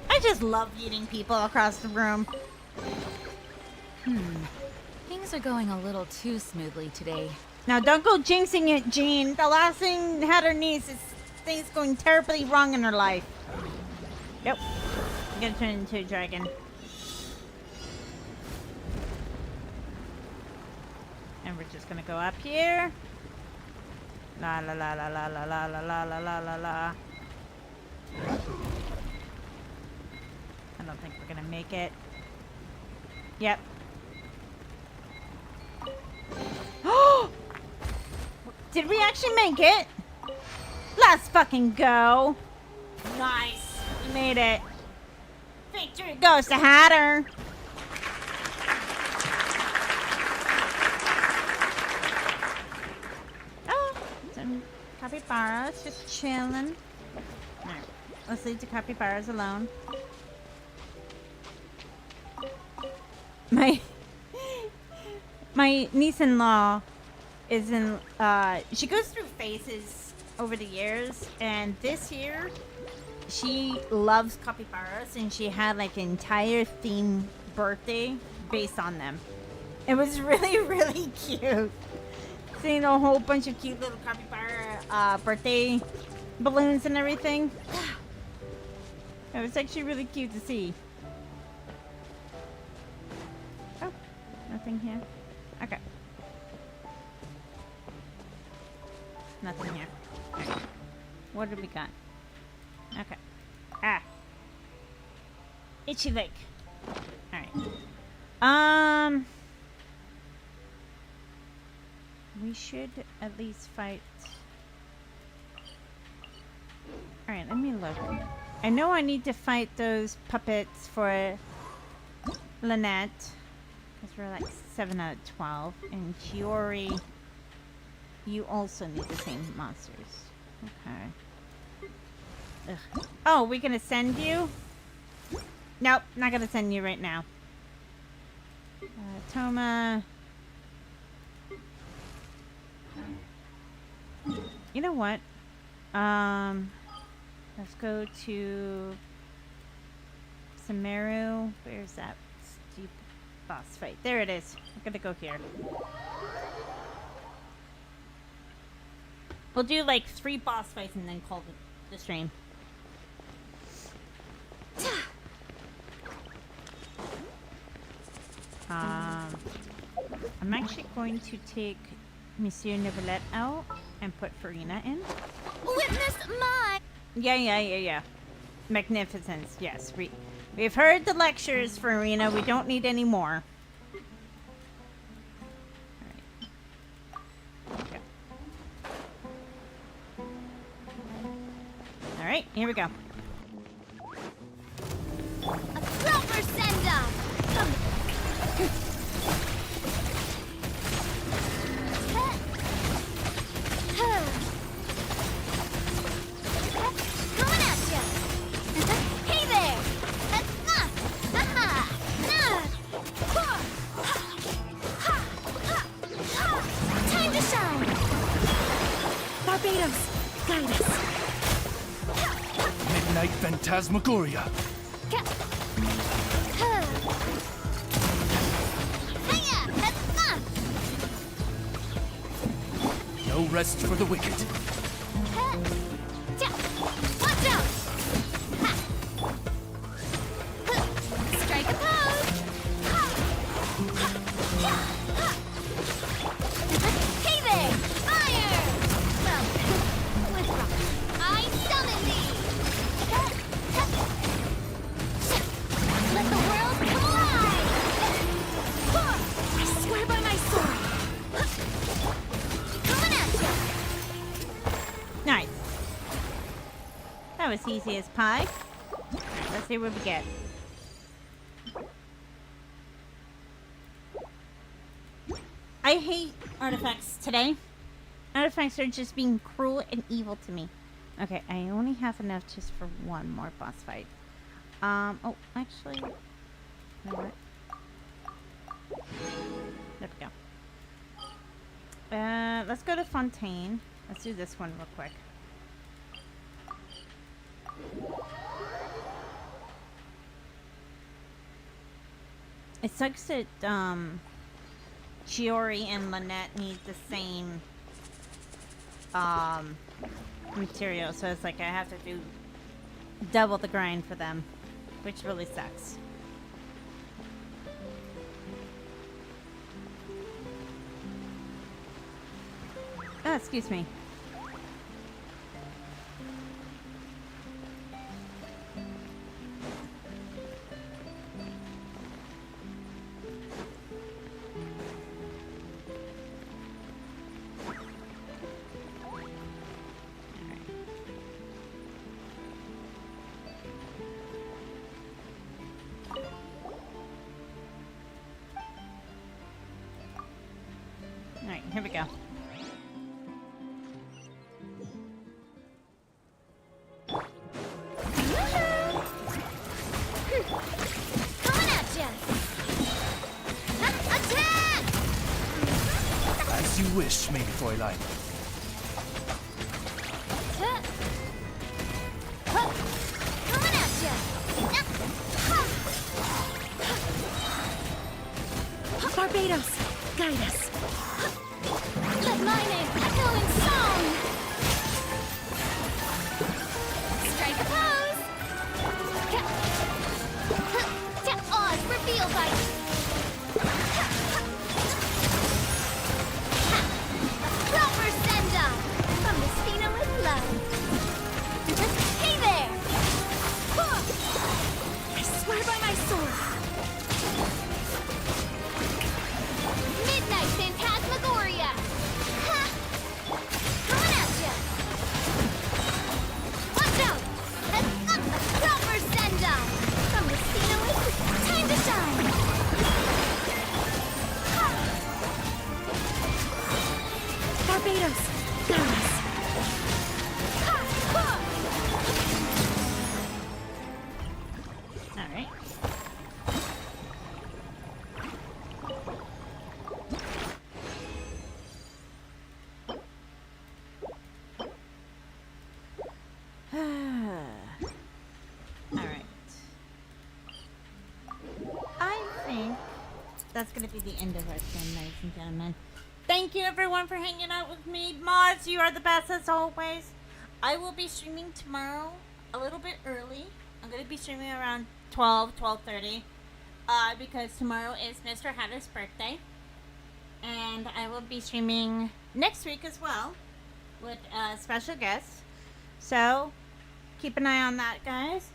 I just love eating people across the room. Things are going a little too smoothly today. Now don't go jinxing it, Jean. The last thing had her niece is things going terribly wrong in her life. Yep. I'm gonna turn into a dragon. And we're just gonna go up here. La la la la la la la la la la la la la. I don't think we're gonna make it. Yep. Did we actually make it? Let's fucking go. Nice. We made it. Victory goes to Hatter. Oh, some capybaras just chilling. Alright, let's leave the capybaras alone. My niece-in-law is in, she goes through phases over the years, and this year she loves capybaras, and she had like an entire theme birthday based on them. It was really, really cute. Seeing a whole bunch of cute little capybara birthday balloons and everything. It was actually really cute to see. Oh, nothing here. Okay. Nothing here. Okay. What do we got? Okay. Ah. Itchy leg. Alright. We should at least fight. Alright, let me look. I know I need to fight those puppets for Lynette. Because we're like 7 out of 12. And Chiori, you also need the same monsters. Okay. Ugh. Oh, we're gonna send you? Nope, not gonna send you right now. Toma. You know what? Let's go to Sumeru. Where's that steep boss fight? There it is. We're gonna go here. We'll do like 3 boss fights and then call the stream. I'm actually going to take Monsieur Neuvillette out and put Farina in. Witness my... Yeah. Magnificence, yes. We've heard the lectures for Arena. We don't need any more. Alright, here we go. A proper send-off! Coming at ya! Hey there! Time to shine! Barbados, guide us. Midnight Phantasmagoria. No rest for the wicked. Watch out! Strike a pose! Hey there! Fire! Well, withdraw. I summon thee! Let the world come alive! I swear by my sword! Coming at ya! Nice. That was easy as pie. Let's see what we get. I hate artifacts today. Artifacts are just being cruel and evil to me. Okay, I only have enough just for one more boss fight. Oh, actually, you know what? There we go. Let's go to Fontaine. Let's do this one real quick. It sucks that, Chiori and Lynette need the same, material, so it's like I have to do double the grind for them, which really sucks. Oh, excuse me. Alright, here we go. Coming at ya! Attack! As you wish, main Fräulein. Coming at ya! Barbados, guide us. Let my name echo in song! Strike a pose! Oz reveal bite! A proper send-off from the Spina with love! Hey there! I swear by my sword. Midnight Phantasmagoria! Coming at ya! Watch out! A proper send-off from the Spina with time to shine! Barbados, guide us. Alright. Alright. I think that's gonna be the end of our stream, ladies and gentlemen. Thank you everyone for hanging out with me. Mods, you are the best as always. I will be streaming tomorrow a little bit early. I'm gonna be streaming around 12:30. Because tomorrow is Mr. Hatter's birthday. And I will be streaming next week as well with a special guest. So keep an eye on that, guys.